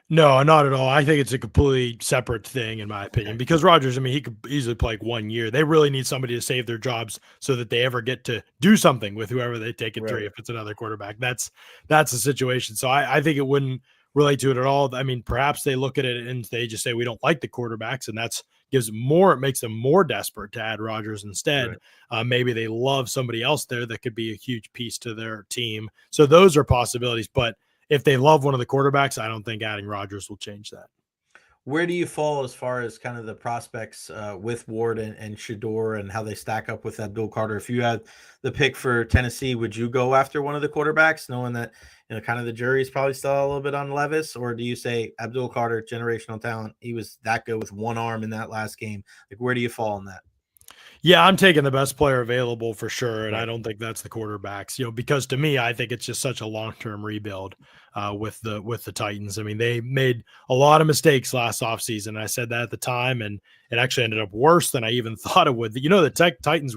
[SPEAKER 7] No, not at all. I think it's a completely separate thing, in my opinion, because Rodgers, he could easily play like 1 year. They really need somebody to save their jobs so that they ever get to do something with whoever they take at 3 if it's another quarterback. That's the situation. So I think it wouldn't relate to it at all. I mean, perhaps they look at it and they just say, we don't like the quarterbacks, and it makes them more desperate to add Rodgers instead. Right. Maybe they love somebody else there that could be a huge piece to their team. So those are possibilities, but if they love one of the quarterbacks, I don't think adding Rodgers will change that.
[SPEAKER 2] Where do you fall as far as kind of the prospects with Ward and Shedeur and how they stack up with Abdul Carter? If you had the pick for Tennessee, would you go after one of the quarterbacks, knowing that kind of the jury's probably still a little bit on Levis, or do you say Abdul Carter, generational talent, he was that good with one arm in that last game? Like, where do you fall on that?
[SPEAKER 7] Yeah, I'm taking the best player available for sure, and I don't think that's the quarterbacks. Because to me, I think it's just such a long-term rebuild with the Titans. I mean, they made a lot of mistakes last offseason. I said that at the time, and it actually ended up worse than I even thought it would. The Titans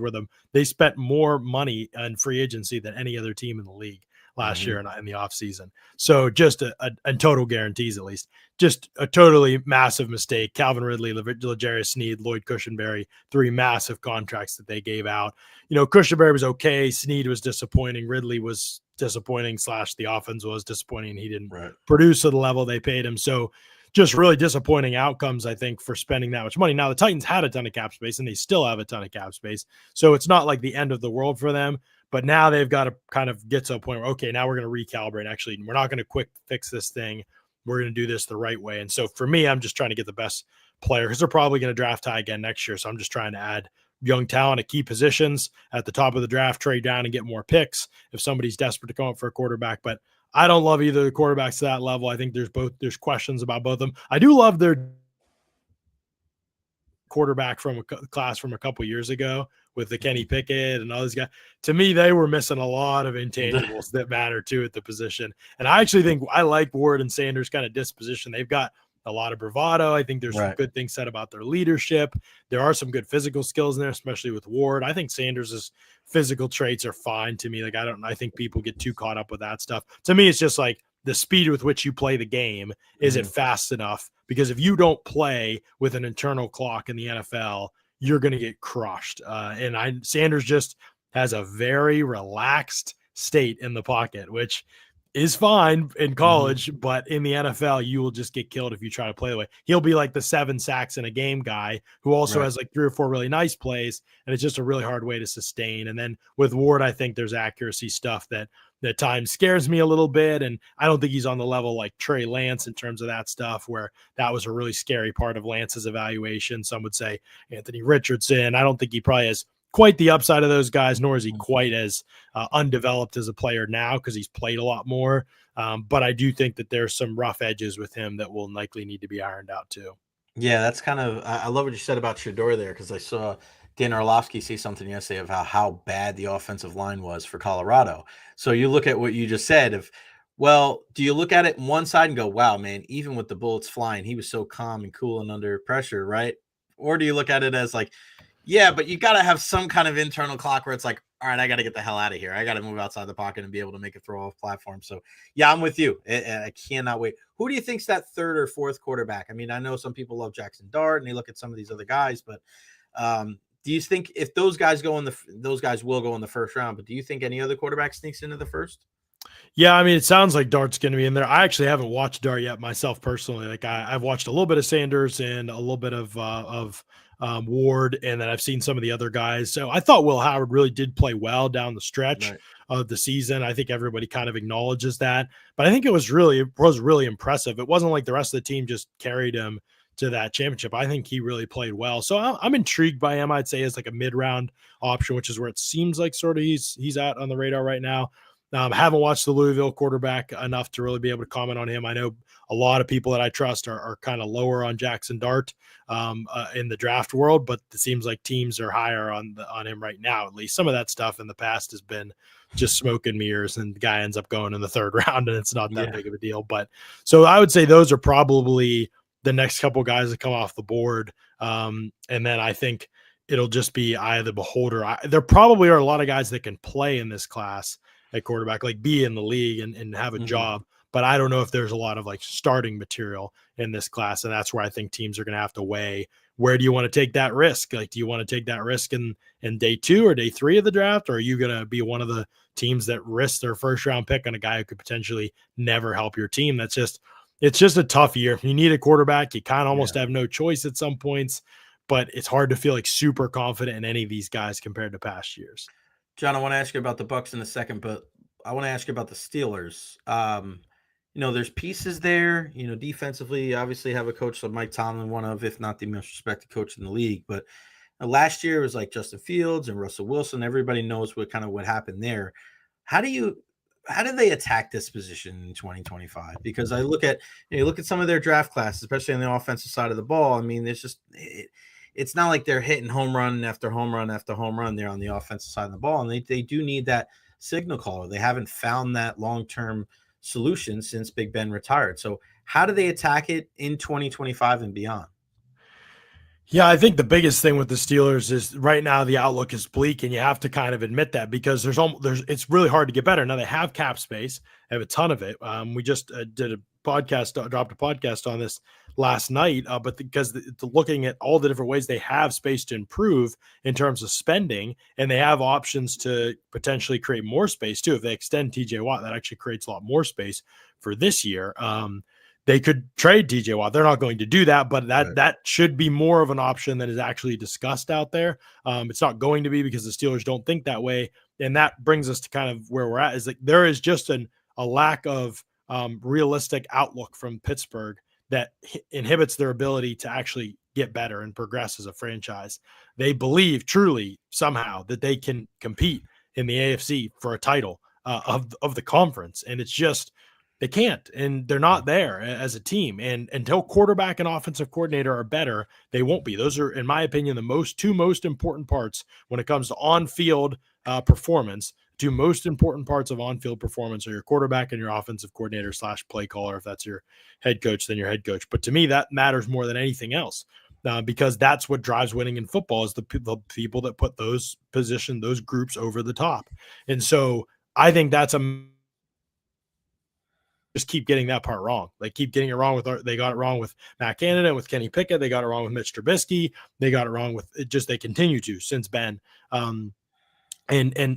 [SPEAKER 7] they spent more money on free agency than any other team in the league last year in the offseason. So just and total guarantees, at least, just a totally massive mistake. Calvin Ridley, L'Jarius Sneed, Lloyd Cushenberry, 3 massive contracts that they gave out. Cushenberry was okay. Sneed was disappointing. Ridley was disappointing / the offense was disappointing. He didn't produce at the level they paid him. So just really disappointing outcomes, I think, for spending that much money. Now, the Titans had a ton of cap space, and they still have a ton of cap space. So it's not like the end of the world for them. But now they've got to kind of get to a point where, okay, now we're going to recalibrate. Actually, we're not going to quick fix this thing. We're going to do this the right way. And so for me, I'm just trying to get the best player because they're probably going to draft high again next year. So I'm just trying to add young talent at key positions at the top of the draft, trade down and get more picks if somebody's desperate to come up for a quarterback. But I don't love either of the quarterbacks to that level. I think there's questions about both of them. I do love their quarterback from a class from a couple years ago with the Kenny Pickett and all these guys. To me, they were missing a lot of intangibles that matter too at the position. And I actually think I like Ward and Sanders' kind of disposition. They've got a lot of bravado. I think there's some good things said about their leadership. There are some good physical skills in there, especially with Ward. I think Sanders' physical traits are fine to me. I think people get too caught up with that stuff. To me, it's just like the speed with which you play the game. Is it fast enough? Because if you don't play with an internal clock in the NFL, you're going to get crushed. Sanders just has a very relaxed state in the pocket, which is fine in college, but in the NFL, you will just get killed if you try to play the way. He'll be like the 7 sacks in a game guy who also has like 3 or 4 really nice plays, and it's just a really hard way to sustain. And then with Ward, I think there's accuracy stuff that at times scares me a little bit, and I don't think he's on the level like Trey Lance in terms of that stuff, where that was a really scary part of Lance's evaluation. Some would say Anthony Richardson. I don't think he probably has quite the upside of those guys, nor is he quite as undeveloped as a player now because he's played a lot more. But I do think that there's some rough edges with him that will likely need to be ironed out too.
[SPEAKER 2] Yeah, that's kind of – I love what you said about Shedeur there because I saw Dan Orlovsky say something yesterday of how bad the offensive line was for Colorado. So you look at what you just said do you look at it on one side and go, wow, man, even with the bullets flying, he was so calm and cool and under pressure, right? Or do you look at it as like, yeah, but you got to have some kind of internal clock where it's like, all right, I got to get the hell out of here. I got to move outside the pocket and be able to make a throw off platform. So, yeah, I'm with you. I cannot wait. Who do you think's that 3rd or 4th quarterback? I mean, I know some people love Jackson Dart and they look at some of these other guys, but do you think if those guys will go in the first round, but do you think any other quarterback sneaks into the first?
[SPEAKER 7] Yeah, I mean, it sounds like Dart's going to be in there. I actually haven't watched Dart yet myself personally. Like I've watched a little bit of Sanders and a little bit of Ward, and then I've seen some of the other guys. So I thought Will Howard really did play well down the stretch of the season. I think everybody kind of acknowledges that, but I think it was really impressive. It wasn't like the rest of the team just carried him to that championship. I think he really played well. So I'm intrigued by him. I'd say as like a mid-round option, which is where it seems like sort of he's out on the radar right now. Haven't watched the Louisville quarterback enough to really be able to comment on him. I know a lot of people that I trust are kind of lower on Jackson Dart in the draft world, but it seems like teams are higher on him right now. At least some of that stuff in the past has been just smoke and mirrors, and the guy ends up going in the third round, and it's not that big of a deal. But so I would say those are probably the next couple guys that come off the board, and then I think it'll just be eye of the beholder. There probably are a lot of guys that can play in this class at quarterback, like be in the league and have a job. But I don't know if there's a lot of like starting material in this class. And that's where I think teams are going to have to weigh, where do you want to take that risk? Like, do you want to take that risk in day 2 or day 3 of the draft? Or are you going to be one of the teams that risk their first round pick on a guy who could potentially never help your team? It's just a tough year. You need a quarterback. You kind of almost have no choice at some points, but it's hard to feel like super confident in any of these guys compared to past years.
[SPEAKER 2] John, I want to ask you about the Bucs in a second, but I want to ask you about the Steelers. There's pieces there, defensively, obviously have a coach like Mike Tomlin, one of, if not the most respected coach in the league. But last year it was like Justin Fields and Russell Wilson. Everybody knows what happened there. How do they attack this position in 2025? Because I look at some of their draft classes, especially on the offensive side of the ball. I mean, there's just it's not like they're hitting home run after home run after home run there on the offensive side of the ball. And they do need that signal caller. They haven't found that long-term solution since Big Ben retired. So how do they attack it in 2025 and beyond?
[SPEAKER 7] Yeah, I think the biggest thing with the Steelers is right now the outlook is bleak, and you have to kind of admit that because it's really hard to get better. Now they have cap space, they have a ton of it. We just dropped a podcast on this last night, but because looking at all the different ways they have space to improve in terms of spending, and they have options to potentially create more space too. If they extend TJ Watt, that actually creates a lot more space for this year. They could trade TJ Watt. They're not going to do that, but that should be more of an option than is actually discussed out there. It's not going to be because the Steelers don't think that way. And that brings us to kind of where we're at, is like there is just a lack of realistic outlook from Pittsburgh that inhibits their ability to actually get better and progress as a franchise. They believe truly somehow that they can compete in the AFC for a title of the conference. And it's just, they can't, and they're not there as a team. And until quarterback and offensive coordinator are better, they won't be. Those are, in my opinion, the two most important parts when it comes to on-field performance. Two most important parts of on-field performance are your quarterback and your offensive coordinator / play caller. If that's your head coach, then your head coach. But to me, that matters more than anything else because that's what drives winning in football is the people that put those groups over the top. And so I think that's just keep getting that part wrong. They keep getting it wrong they got it wrong with Matt Canada and with Kenny Pickett. They got it wrong with Mitch Trubisky. They got it wrong with it. They continue to since Ben. And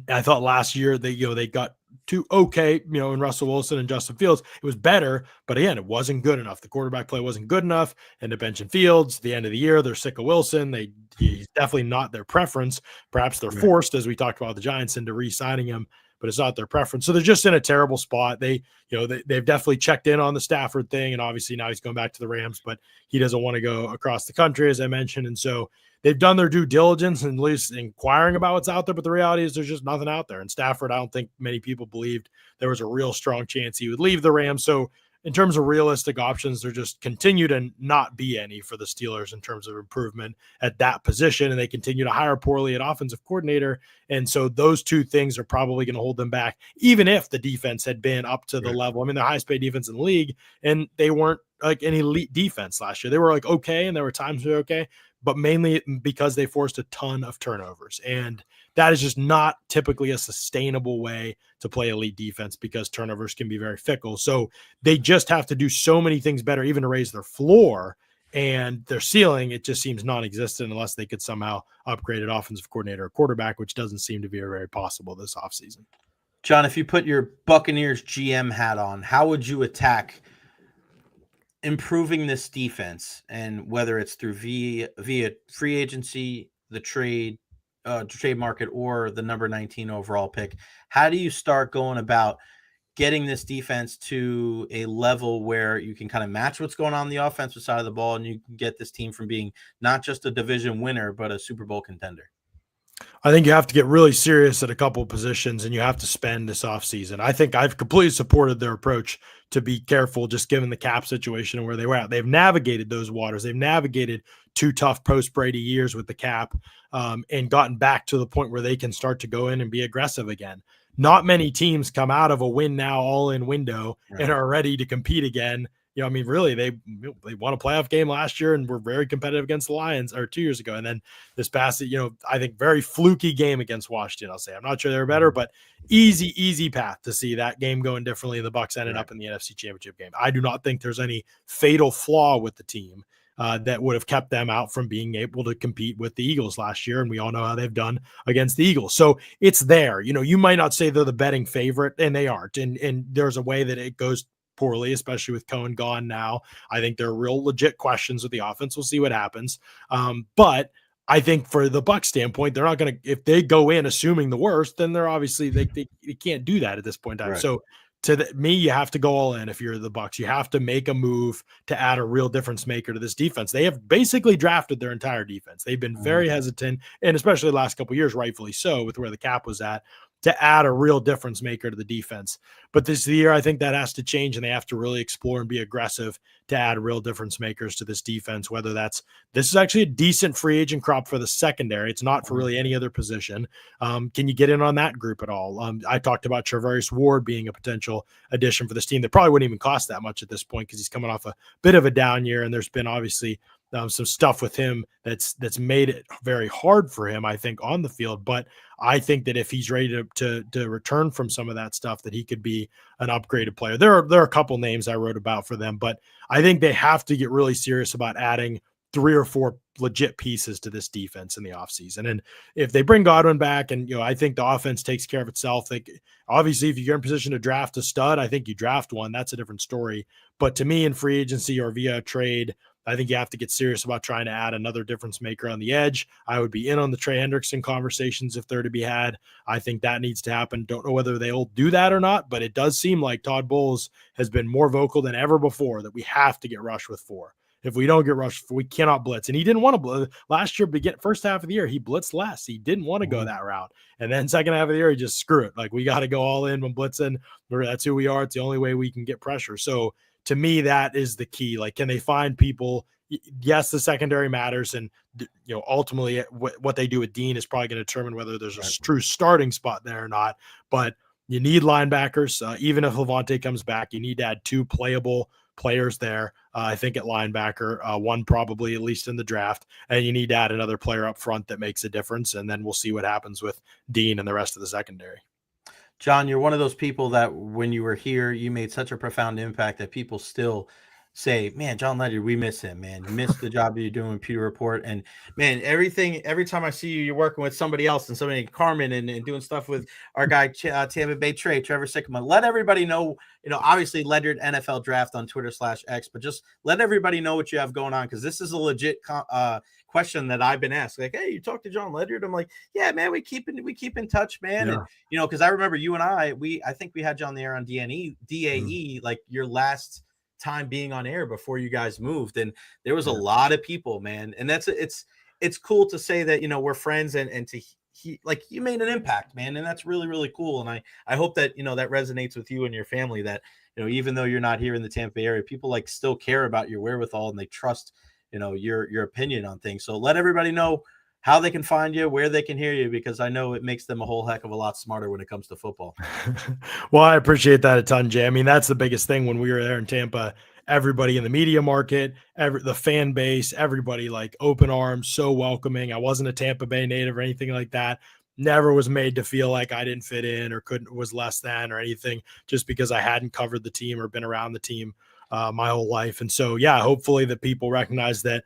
[SPEAKER 7] I thought last year they got to in Russell Wilson and Justin Fields. It was better, but again, it wasn't good enough. The quarterback play wasn't good enough. And the bench and Fields, the end of the year, they're sick of Wilson. He's definitely not their preference. Perhaps they're forced, as we talked about the Giants, into re-signing him, but it's not their preference. So they're just in a terrible spot. They've definitely checked in on the Stafford thing, and obviously now he's going back to the Rams, but he doesn't want to go across the country, as I mentioned. And so they've done their due diligence and at least inquiring about what's out there, but the reality is there's just nothing out there. And Stafford, I don't think many people believed there was a real strong chance he would leave the Rams. So in terms of realistic options, there just continue to not be any for the Steelers in terms of improvement at that position. And they continue to hire poorly at offensive coordinator. And so those two things are probably going to hold them back, even if the defense had been up to the level. I mean, the highest paid defense in the league, and they weren't like an elite defense last year. They were like okay, and there were times they were okay, but mainly because they forced a ton of turnovers. And that is just not typically a sustainable way to play elite defense because turnovers can be very fickle. So they just have to do so many things better, even to raise their floor, and their ceiling, it just seems non-existent unless they could somehow upgrade an offensive coordinator or quarterback, which doesn't seem to be very possible this offseason.
[SPEAKER 2] John, if you put your Buccaneers GM hat on, how would you attack improving this defense? And whether it's through via free agency, the trade market, or the number 19 overall pick, how do you start going about getting this defense to a level where you can kind of match what's going on the offensive side of the ball, and you can get this team from being not just a division winner, but a Super Bowl contender?
[SPEAKER 7] I think you have to get really serious at a couple of positions, and you have to spend this offseason. I think I've completely supported their approach to be careful, just given the cap situation and where they were at. They've navigated those waters. They've navigated 2 tough post-Brady years with the cap, and gotten back to the point where they can start to go in and be aggressive again. Not many teams come out of a win now all-in window and are ready to compete again. I mean, really, they won a playoff game last year and were very competitive against the Lions, or 2 years ago. And then this past, I think very fluky game against Washington, I'll say. I'm not sure they were better, but easy path to see that game going differently. The Bucs ended up in the NFC Championship game. I do not think there's any fatal flaw with the team that would have kept them out from being able to compete with the Eagles last year. And we all know how they've done against the Eagles. So it's there. You might not say they're the betting favorite, and they aren't. And there's a way that it goes poorly, especially with Cohen gone now. I think there are real legit questions with the offense. We'll see what happens. But I think for the Bucs standpoint, they're not going to, if they go in assuming the worst, then they're obviously, they can't do that at this point in time. Right. So to me, you have to go all in. If you're the Bucs, you have to make a move to add a real difference maker to this defense. They have basically drafted their entire defense. They've been very hesitant, and especially the last couple of years, rightfully so, with where the cap was at, to add a real difference maker to the defense. But this year, I think that has to change, and they have to really explore and be aggressive to add real difference makers to this defense, whether this is actually a decent free agent crop for the secondary. It's not for really any other position. Can you get in on that group at all? I talked about Charvarius Ward being a potential addition for this team that probably wouldn't even cost that much at this point because he's coming off a bit of a down year, and there's been obviously some stuff with him that's made it very hard for him, I think, on the field. But I think that if he's ready to return from some of that stuff, that he could be an upgraded player. There are a couple names I wrote about for them, but I think they have to get really serious about adding 3 or 4 legit pieces to this defense in the offseason. And if they bring Godwin back, and I think the offense takes care of itself. Obviously, if you're in position to draft a stud, I think you draft one. That's a different story. But to me, in free agency or via a trade, I think you have to get serious about trying to add another difference maker on the edge. I would be in on the Trey Hendrickson conversations if they're to be had. I think that needs to happen. Don't know whether they'll do that or not, but it does seem like Todd Bowles has been more vocal than ever before that we have to get rushed with 4. If we don't get rushed, we cannot blitz. And he didn't want to blitz. Last year, first half of the year, he blitzed less. He didn't want to go that route. And then second half of the year, he just screw it. Like, we got to go all in when blitzing. That's who we are. It's the only way we can get pressure. So to me, that is the key. Like, can they find people? Yes, the secondary matters. And, ultimately what they do with Dean is probably going to determine whether there's a true starting spot there or not. But you need linebackers. Even if Levante comes back, you need to add 2 playable players there. I think at linebacker, 1 probably at least in the draft, and you need to add another player up front that makes a difference. And then we'll see what happens with Dean and the rest of the secondary.
[SPEAKER 2] John, you're one of those people that when you were here, you made such a profound impact that people still say, man, Jon Ledyard, we miss him, man. You missed the job you're doing with Pewter Report. And man, every time I see you, you're working with somebody else, and somebody, Carmen, and doing stuff with our guy, Tampa Bay Trevor Sickman. Let everybody know, obviously Ledyard NFL Draft on Twitter/X, but just let everybody know what you have going on. Cause this is a legit question that I've been asked. Like, hey, you talked to Jon Ledyard? I'm like, yeah, man, we keep in touch, man. Yeah. And, cause I remember you and I think we had you on the air on DAE, like your last time being on air before you guys moved, and there was a lot of people, man, and it's cool to say that we're friends, and to like, you made an impact, man, and that's really, really cool. And I hope that that resonates with you and your family, that even though you're not here in the Tampa Bay area, people like still care about your wherewithal, and they trust your opinion on things. So let everybody know how they can find you, where they can hear you, because I know it makes them a whole heck of a lot smarter when it comes to football.
[SPEAKER 7] Well, I appreciate that a ton, Jay. I mean, that's the biggest thing when we were there in Tampa. Everybody in the media market, the fan base, everybody, like, open arms, so welcoming. I wasn't a Tampa Bay native or anything like that. Never was made to feel like I didn't fit in or was less than or anything, just because I hadn't covered the team or been around the team my whole life. And so, yeah, hopefully that people recognize that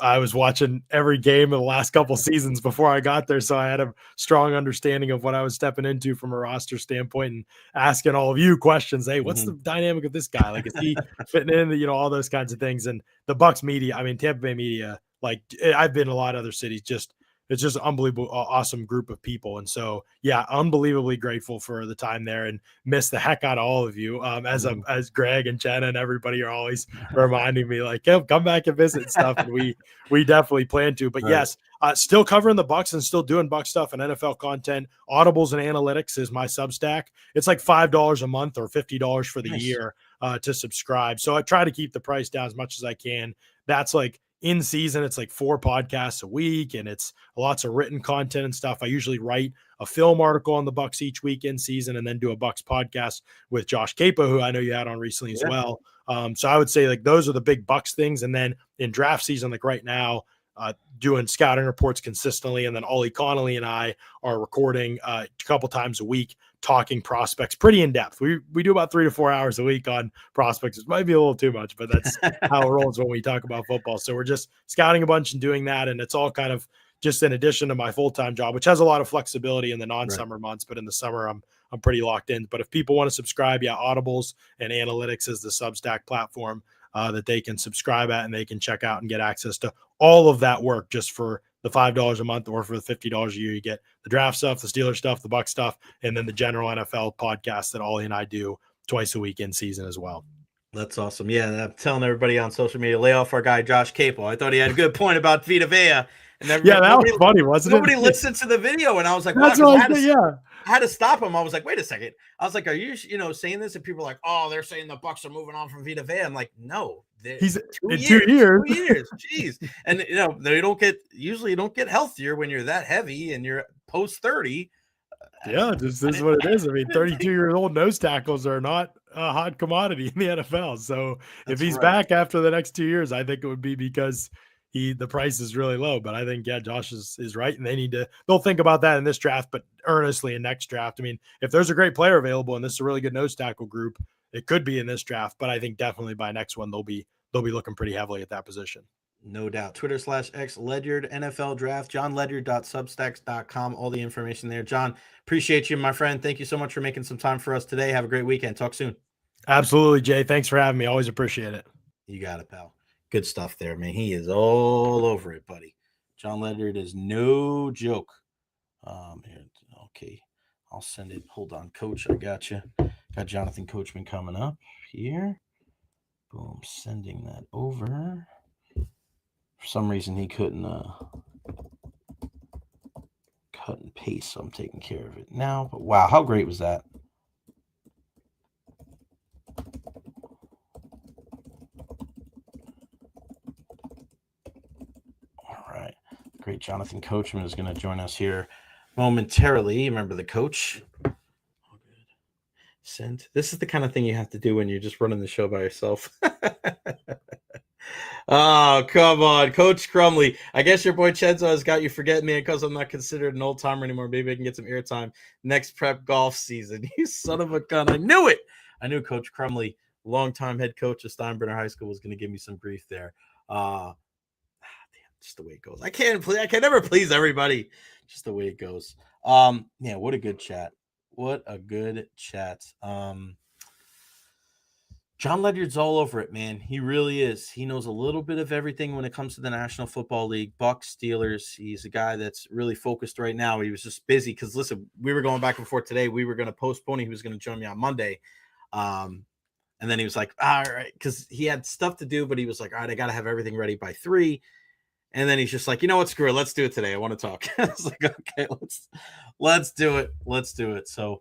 [SPEAKER 7] I was watching every game of the last couple seasons before I got there, so I had a strong understanding of what I was stepping into from a roster standpoint, and asking all of you questions. Hey, what's the dynamic of this guy? Like, is he fitting in? All those kinds of things. And the Bucs media, I mean, Tampa Bay media, like I've been in a lot of other cities, it's just an unbelievable, awesome group of people. And so, yeah, unbelievably grateful for the time there, and miss the heck out of all of you. As Greg and Jenna and everybody are always reminding me, like, hey, come back and visit and stuff. And we definitely plan to. But yes, still covering the Bucs and still doing Bucs stuff and NFL content. Audibles and Analytics is my Substack. It's like $5 a month or $50 for the year to subscribe. So I try to keep the price down as much as I can. That's like, in season, it's like 4 podcasts a week, and it's lots of written content and stuff. I usually write a film article on the Bucs each week in season, and then do a Bucs podcast with Josh Capo, who I know you had on recently as well. So I would say, like, those are the big Bucs things. And then in draft season, like right now, doing scouting reports consistently, and then Ollie Connolly and I are recording a couple times a week, talking prospects pretty in depth. We do about 3 to 4 hours a week on prospects. It might be a little too much, but that's how it rolls when we talk about football. So we're just scouting a bunch and doing that, and it's all kind of just in addition to my full-time job, which has a lot of flexibility in the non-summer months, but in the summer I'm pretty locked in. But if people want to subscribe, Audibles and Analytics is the Substack platform that they can subscribe at, and they can check out and get access to all of that work just for the $5 a month, or for the $50 a year. You get the draft stuff, the Steelers stuff, the Bucs stuff, and then the general NFL podcast that Ollie and I do twice a week in season as well.
[SPEAKER 2] That's awesome. Yeah, and I'm telling everybody on social media, lay off our guy Josh Capo. I thought he had a good point about Vita Vea. And
[SPEAKER 7] that was funny, wasn't it?
[SPEAKER 2] Nobody listened to the video, and I was like,
[SPEAKER 7] that's
[SPEAKER 2] wow,
[SPEAKER 7] I
[SPEAKER 2] had to stop him. I was like, wait a second. I was like, are you saying this? And people are like, oh, they're saying the Bucs are moving on from Vita Vea. I'm like, no.
[SPEAKER 7] He's in 2 years.
[SPEAKER 2] 2 years. Jeez. And they don't get healthier when you're that heavy and you're post 30.
[SPEAKER 7] Yeah, this is what it is. I mean, 32-year-old nose tackles are not a hot commodity in the NFL. So if he's back after the next 2 years, I think it would be because the price is really low. But I think, Josh is right, and they'll think about that in this draft, but earnestly in next draft. I mean, if there's a great player available and this is a really good nose tackle group, it could be in this draft, but I think definitely by next one they'll be looking pretty heavily at that position.
[SPEAKER 2] No doubt. Twitter/X Ledyard NFL Draft, JonLedyard.substacks.com. All the information there. John, appreciate you, my friend. Thank you so much for making some time for us today. Have a great weekend. Talk soon.
[SPEAKER 7] Absolutely, Jay. Thanks for having me. Always appreciate it.
[SPEAKER 2] You got it, pal. Good stuff there, man. He is all over it, buddy. Jon Ledyard is no joke. Okay. I'll send it. Hold on, Coach. I got you. Got Jonathan Coachman coming up here. Boom. Sending that over. For some reason, he couldn't cut and paste, so I'm taking care of it now. But wow, how great was that? All right. Great Jonathan Coachman is going to join us here momentarily. Remember the coach? Sent. This is the kind of thing you have to do when you're just running the show by yourself. Oh, come on, Coach Crumley. I guess your boy Chenzo has got you forgetting me because I'm not considered an old timer anymore. Maybe I can get some airtime next prep golf season. You son of a gun. I knew it. I knew Coach Crumley, longtime head coach of Steinbrenner High School, was going to give me some grief there. Damn, just the way it goes. I can never please everybody. Just the way it goes. Yeah, what a good chat. What a good chat. Jon Ledyard's all over it, man. He really is. He knows a little bit of everything when it comes to the National Football League, Bucs, Steelers. He's a guy that's really focused right now. He was just busy because, listen, we were going back and forth today. We were going to postpone. He was going to join me on Monday. And then he was like, all right, because he had stuff to do, but he was like, all right, I got to have everything ready by 3. And then he's just like, you know what, screw it. Let's do it today. I want to talk. I was like, okay, let's do it. Let's do it. So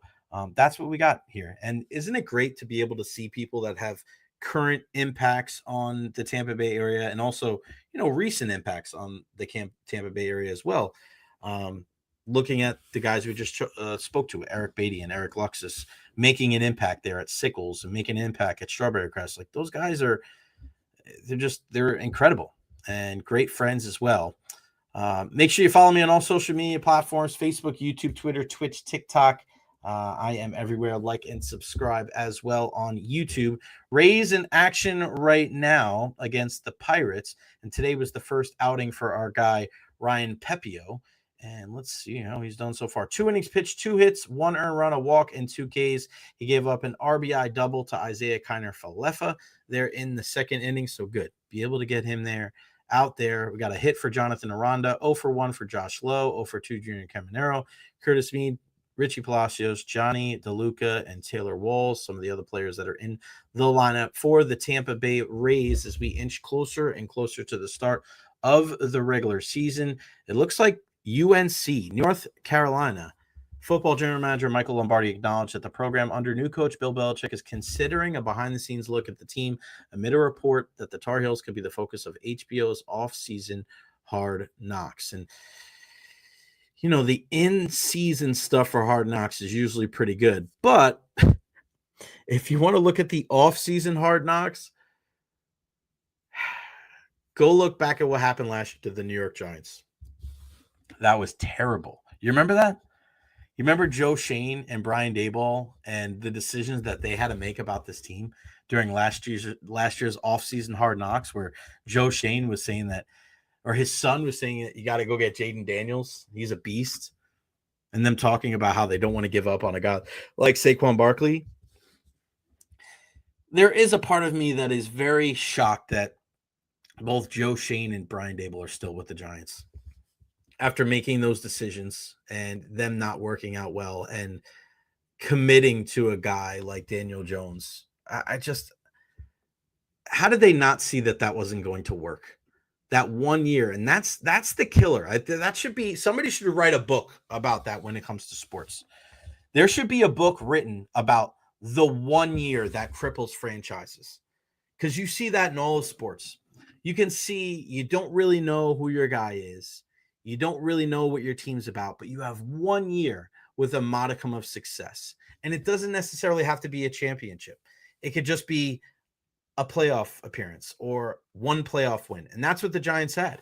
[SPEAKER 2] that's what we got here. And isn't it great to be able to see people that have current impacts on the Tampa Bay area and also, recent impacts on the Tampa Bay area as well. Looking at the guys we just spoke to, Eric Beattie and Eric Luksis, making an impact there at Sickles and making an impact at Strawberry Crest. Like those guys they're incredible and great friends as well. Make sure you follow me on all social media platforms, Facebook, YouTube, Twitter, Twitch, TikTok. I am everywhere. Like and subscribe as well on YouTube. Rays in action right now against the Pirates. And today was the first outing for our guy, Ryan Pepio. And let's see how he's done so far. 2 innings pitched, 2 hits, 1 earned run, a walk, and 2 Ks. He gave up an RBI double to Isaiah Kiner-Falefa there in the second inning. So good. Be able to get him there. Out there, we got a hit for Jonathan Aranda, 0 for 1 for Josh Lowe, 0 for 2 Junior Caminero, Curtis Mead, Richie Palacios, Johnny DeLuca, and Taylor Walls, some of the other players that are in the lineup for the Tampa Bay Rays as we inch closer and closer to the start of the regular season. It looks like UNC, North Carolina, football general manager Michael Lombardi acknowledged that the program under new coach Bill Belichick is considering a behind-the-scenes look at the team amid a report that the Tar Heels could be the focus of HBO's off-season Hard Knocks. And, you know, the in-season stuff for Hard Knocks is usually pretty good. But if you want to look at the off-season Hard Knocks, go look back at what happened last year to the New York Giants. That was terrible. You remember that? You remember Joe Shane and Brian Daboll and the decisions that they had to make about this team during last year's offseason Hard Knocks, where Joe Shane was saying that, or his son was saying that you got to go get Jaden Daniels. He's a beast. And them talking about how they don't want to give up on a guy like Saquon Barkley. There is a part of me that is very shocked that both Joe Shane and Brian Daboll are still with the Giants after making those decisions and them not working out well and committing to a guy like Daniel Jones. I just, how did they not see that that wasn't going to work? That 1 year. And that's the killer. That should be, somebody should write a book about that when it comes to sports. There should be a book written about the 1 year that cripples franchises. Because you see that in all of sports. You can see you don't really know who your guy is. You don't really know what your team's about, but you have 1 year with a modicum of success. And it doesn't necessarily have to be a championship. It could just be a playoff appearance or one playoff win. And that's what the Giants had.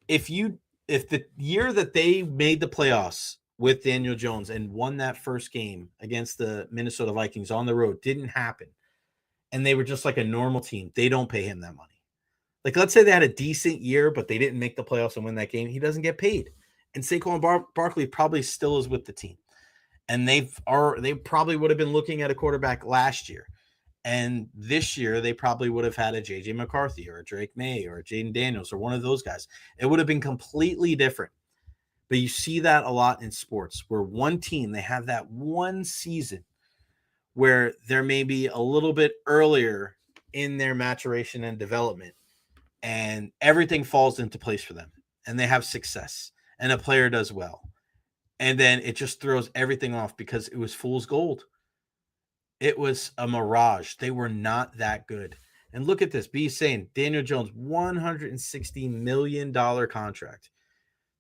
[SPEAKER 2] If the year that they made the playoffs with Daniel Jones and won that first game against the Minnesota Vikings on the road didn't happen, and they were just like a normal team, they don't pay him that money. Like, let's say they had a decent year, but they didn't make the playoffs and win that game. He doesn't get paid. And Saquon Barkley probably still is with the team. And they probably would have been looking at a quarterback last year. And this year, they probably would have had a J.J. McCarthy or a Drake May or a Jaden Daniels or one of those guys. It would have been completely different. But you see that a lot in sports where one team, they have that one season where they're maybe a little bit earlier in their maturation and development. And everything falls into place for them. And they have success. And a player does well. And then it just throws everything off because it was fool's gold. It was a mirage. They were not that good. And look at this. B saying Daniel Jones, $160 million contract.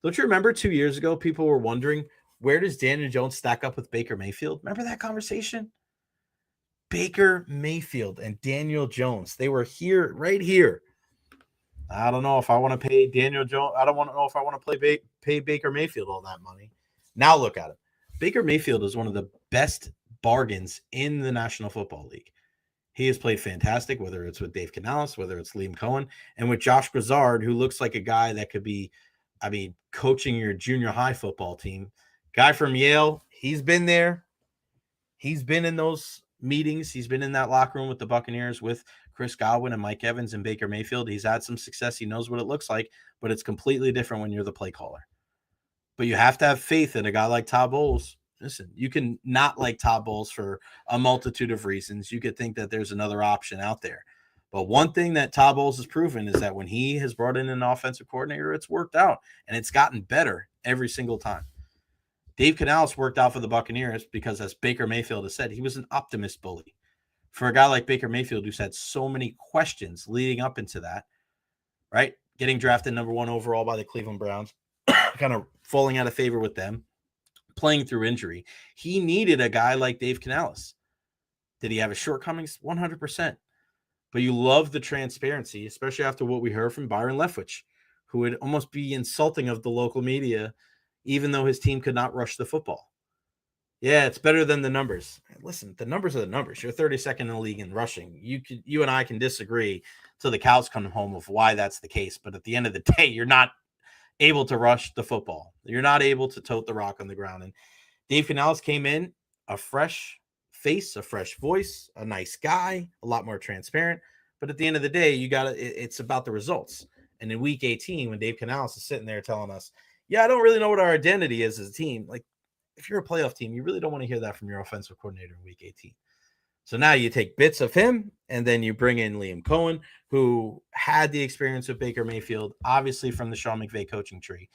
[SPEAKER 2] Don't you remember 2 years ago, people were wondering, where does Daniel Jones stack up with Baker Mayfield? Remember that conversation? Baker Mayfield and Daniel Jones. They were here, right here. I don't know if I want to pay Daniel Jones. I don't want to know if I want to pay Baker Mayfield all that money. Now look at it. Baker Mayfield is one of the best bargains in the National Football League. He has played fantastic, whether it's with Dave Canales, whether it's Liam Cohen, and with Josh Grizzard, who looks like a guy that could be, coaching your junior high football team. Guy from Yale, he's been there. He's been in those meetings. He's been in that locker room with the Buccaneers with Chris Godwin and Mike Evans and Baker Mayfield. He's had some success. He knows what it looks like, but it's completely different when you're the play caller. But you have to have faith in a guy like Todd Bowles. Listen, you can not like Todd Bowles for a multitude of reasons. You could think that there's another option out there. But one thing that Todd Bowles has proven is that when he has brought in an offensive coordinator, it's worked out, and it's gotten better every single time. Dave Canales worked out for the Buccaneers because, as Baker Mayfield has said, he was an optimist bully. For a guy like Baker Mayfield, who's had so many questions leading up into that, right? Getting drafted number 1 overall by the Cleveland Browns, kind of falling out of favor with them, playing through injury. He needed a guy like Dave Canales. Did he have his shortcomings? 100%. But you love the transparency, especially after what we heard from Byron Leftwich, who would almost be insulting of the local media, even though his team could not rush the football. Yeah, it's better than the numbers. Listen, the numbers are the numbers. You're 32nd in the league in rushing. You and I can disagree till the cows come home of why that's the case. But at the end of the day, you're not able to rush the football. You're not able to tote the rock on the ground. And Dave Canales came in a fresh face, a fresh voice, a nice guy, a lot more transparent. But at the end of the day, it's about the results. And in week 18, when Dave Canales is sitting there telling us, yeah, I don't really know what our identity is as a team. Like, if you're a playoff team, you really don't want to hear that from your offensive coordinator in week 18. So now you take bits of him and then you bring in Liam Cohen, who had the experience with Baker Mayfield, obviously from the Sean McVay coaching tree,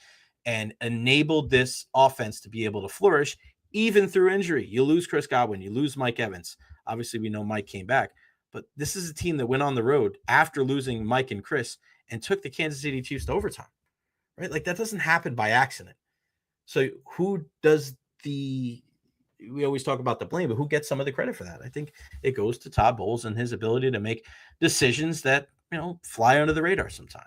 [SPEAKER 2] and enabled this offense to be able to flourish even through injury. You lose Chris Godwin, you lose Mike Evans. Obviously, we know Mike came back, but this is a team that went on the road after losing Mike and Chris and took the Kansas City Chiefs to overtime, right? Like, that doesn't happen by accident. So who does we always talk about the blame, but who gets some of the credit for that? I think it goes to Todd Bowles and his ability to make decisions that, fly under the radar sometime.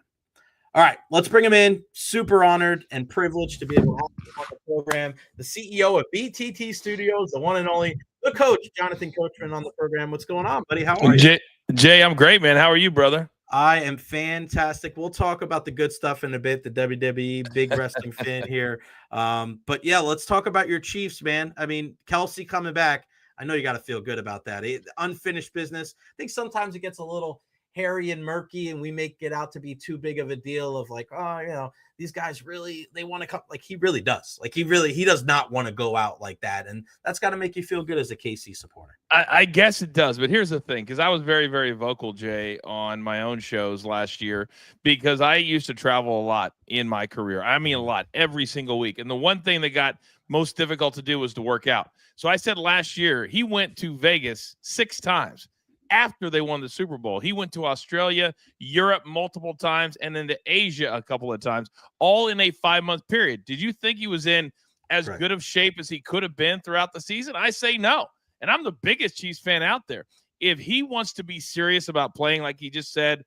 [SPEAKER 2] All right, let's bring him in. Super honored and privileged to be able to have him on the program. The CEO of BTT Studios, the one and only, the coach, Jonathan Coachman, on the program. What's going on, buddy? How are you?
[SPEAKER 8] Jay, I'm great, man. How are you, brother?
[SPEAKER 2] I am fantastic. We'll talk about the good stuff in a bit, the WWE, big wrestling fan here. But yeah, let's talk about your Chiefs, man. I mean, Kelce coming back. I know you got to feel good about that. Unfinished business. I think sometimes it gets a little hairy and murky, and we make it out to be too big of a deal of like, oh, these guys really, they want to come. Like, he really does. Like, he does not want to go out like that. And that's got to make you feel good as a KC supporter.
[SPEAKER 8] I guess it does. But here's the thing, because I was very, very vocal, Jay, on my own shows last year, because I used to travel a lot in my career. I mean, a lot, every single week. And the one thing that got most difficult to do was to work out. So I said last year, he went to Vegas 6 times. After they won the Super Bowl, he went to Australia, Europe multiple times, and then to Asia a couple of times, all in a 5-month period. Did you think he was in as good of shape as he could have been throughout the season? I say no. And I'm the biggest Chiefs fan out there. If he wants to be serious about playing, like he just said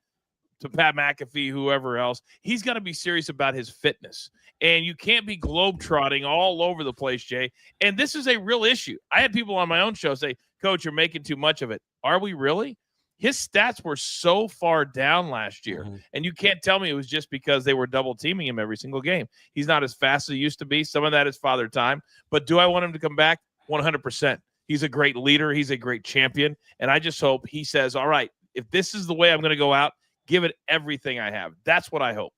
[SPEAKER 8] to Pat McAfee, whoever else, he's got to be serious about his fitness. And you can't be globetrotting all over the place, Jay. And this is a real issue. I had people on my own show say, Coach, you're making too much of it. Are we really? His stats were so far down last year. Mm-hmm. And you can't tell me it was just because they were double teaming him every single game. He's not as fast as he used to be. Some of that is father time. But do I want him to come back? 100%. He's a great leader. He's a great champion. And I just hope he says, all right, if this is the way I'm going to go out, give it everything I have. That's what I hope.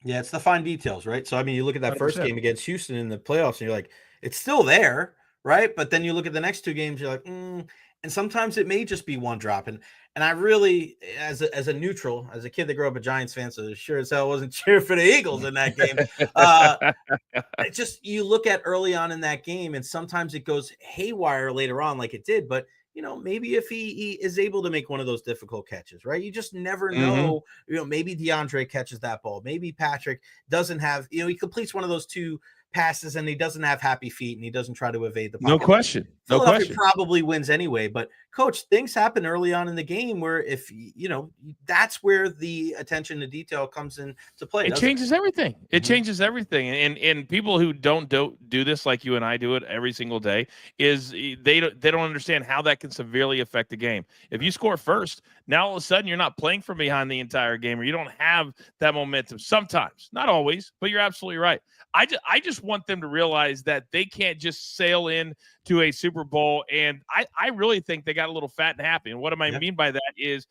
[SPEAKER 2] Yeah, it's the fine details, right? So, I mean, you look at that 100%. First game against Houston in the playoffs, and you're like, it's still there, right? But then you look at the next 2 games, you're like, and sometimes it may just be one drop. And I really, as a neutral, as a kid that grew up a Giants fan, so sure as hell wasn't cheering for the Eagles in that game. It just, you look at early on in that game, and sometimes it goes haywire later on like it did. But maybe if he is able to make one of those difficult catches, right? You just never know. Mm-hmm. Maybe DeAndre catches that ball. Maybe Patrick doesn't have, he completes one of those 2 passes and he doesn't have happy feet and he doesn't try to evade the pocket.
[SPEAKER 8] No question.
[SPEAKER 2] Philadelphia probably wins anyway. But Coach, things happen early on in the game where if that's where the attention to detail comes into play.
[SPEAKER 8] It changes everything. It changes everything. And people who don't do this like you and I do it every single day is they don't understand how that can severely affect the game. If you score first, now all of a sudden you're not playing from behind the entire game, or you don't have that momentum. Sometimes, not always, but you're absolutely right. I just want them to realize that they can't just sail in to a Super Bowl. And I really think they got a little fat and happy. And what I mean by that is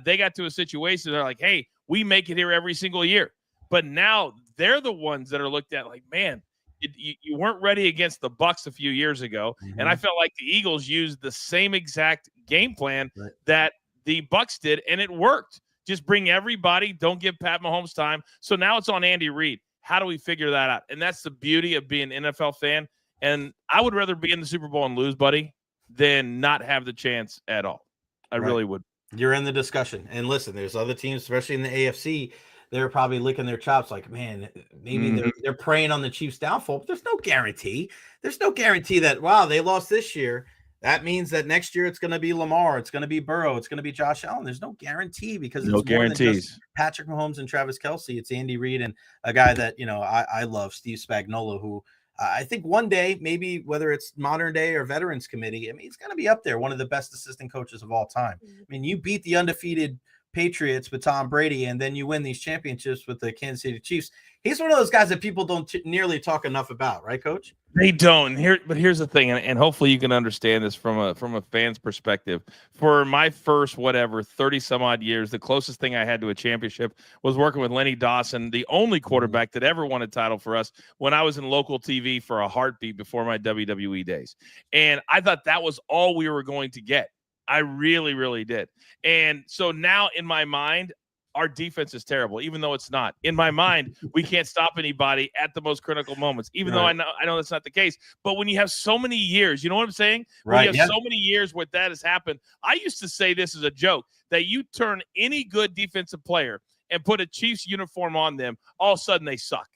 [SPEAKER 8] they got to a situation, they're like, hey, we make it here every single year. But now they're the ones that are looked at like, man, you weren't ready against the Bucs a few years ago. Mm-hmm. And I felt like the Eagles used the same exact game plan that the Bucs did, and it worked. Just bring everybody, don't give Pat Mahomes time. So now it's on Andy Reid. How do we figure that out? And that's the beauty of being an NFL fan. And I would rather be in the Super Bowl and lose, buddy, than not have the chance at all. I really would.
[SPEAKER 2] You're in the discussion. And listen, there's other teams, especially in the AFC, they're probably licking their chops like, man, maybe they're preying on the Chiefs' downfall. But there's no guarantee. There's no guarantee that, wow, they lost this year. That means that next year it's going to be Lamar, it's going to be Burrow, it's going to be Josh Allen. There's no guarantee because it's
[SPEAKER 8] no guarantees.
[SPEAKER 2] More than just Patrick Mahomes and Travis Kelce. It's Andy Reid and a guy that I love, Steve Spagnuolo, who I think one day, maybe whether it's modern day or veterans committee, I mean, he's going to be up there, one of the best assistant coaches of all time. I mean, you beat the undefeated Patriots with Tom Brady, and then you win these championships with the Kansas City Chiefs. He's one of those guys that people don't nearly talk enough about, right, Coach?
[SPEAKER 8] They don't. But here's the thing, and hopefully you can understand this from a fan's perspective. For my first 30 some odd years, the closest thing I had to a championship was working with Lenny Dawson, the only quarterback that ever won a title for us when I was in local TV for a heartbeat before my WWE days. And I thought that was all we were going to get. I really, really did. And so now in my mind, our defense is terrible, even though it's not. In my mind, we can't stop anybody at the most critical moments, even though I know that's not the case. But when you have so many years, you know what I'm saying? When you have so many years where that has happened, I used to say this as a joke, that you turn any good defensive player and put a Chiefs uniform on them, all of a sudden they suck.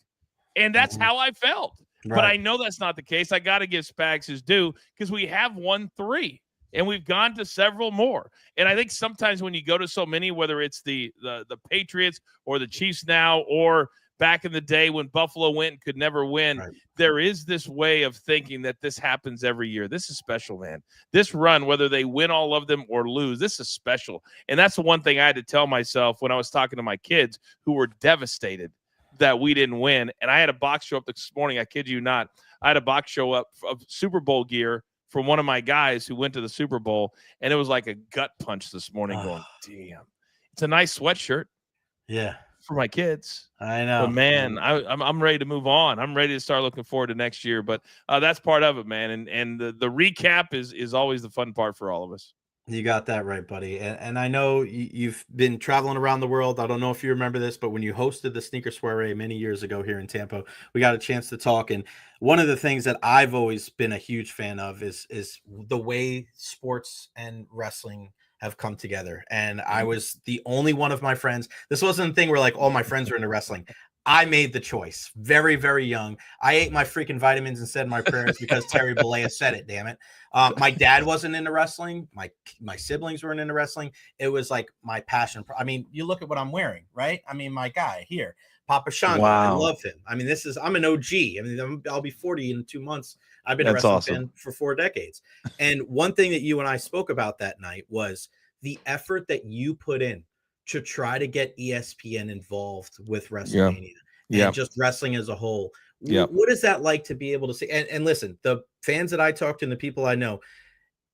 [SPEAKER 8] And that's how I felt. Right. But I know that's not the case. I got to give Spags his due because we have won 3. And we've gone to several more. And I think sometimes when you go to so many, whether it's the Patriots or the Chiefs now, or back in the day when Buffalo went and could never win, there is this way of thinking that this happens every year. This is special, man. This run, whether they win all of them or lose, this is special. And that's the one thing I had to tell myself when I was talking to my kids who were devastated that we didn't win. And I had a box show up this morning. I kid you not. I had a box show up of Super Bowl gear from one of my guys who went to the Super Bowl, and it was like a gut punch this morning going, damn, it's a nice sweatshirt.
[SPEAKER 2] Yeah.
[SPEAKER 8] For my kids.
[SPEAKER 2] I know.
[SPEAKER 8] But man, I'm ready to move on. I'm ready to start looking forward to next year, but that's part of it, man. And the recap is always the fun part for all of us.
[SPEAKER 2] You got that right, buddy. And I know you've been traveling around the world. I don't know if you remember this, but when you hosted the Sneaker Soiree many years ago here in Tampa, we got a chance to talk. And one of the things that I've always been a huge fan of is the way sports and wrestling have come together. And I was the only one of my friends. This wasn't a thing where like all my friends were into wrestling. I made the choice very, very young. I ate my freaking vitamins and said my prayers because Terry Bollea said it, damn it. My dad wasn't into wrestling. My siblings weren't into wrestling. It was like my passion. I mean, you look at what I'm wearing, right? I mean, my guy here, Papa Shango, wow. I love him. I mean, I'm an OG. I mean, I'll be 40 in 2 months. I've been a wrestling fan for 4 decades. And one thing that you and I spoke about that night was the effort that you put in to try to get ESPN involved with WrestleMania and just wrestling as a whole. What is that like to be able to see? And listen, the fans that I talk to and the people I know,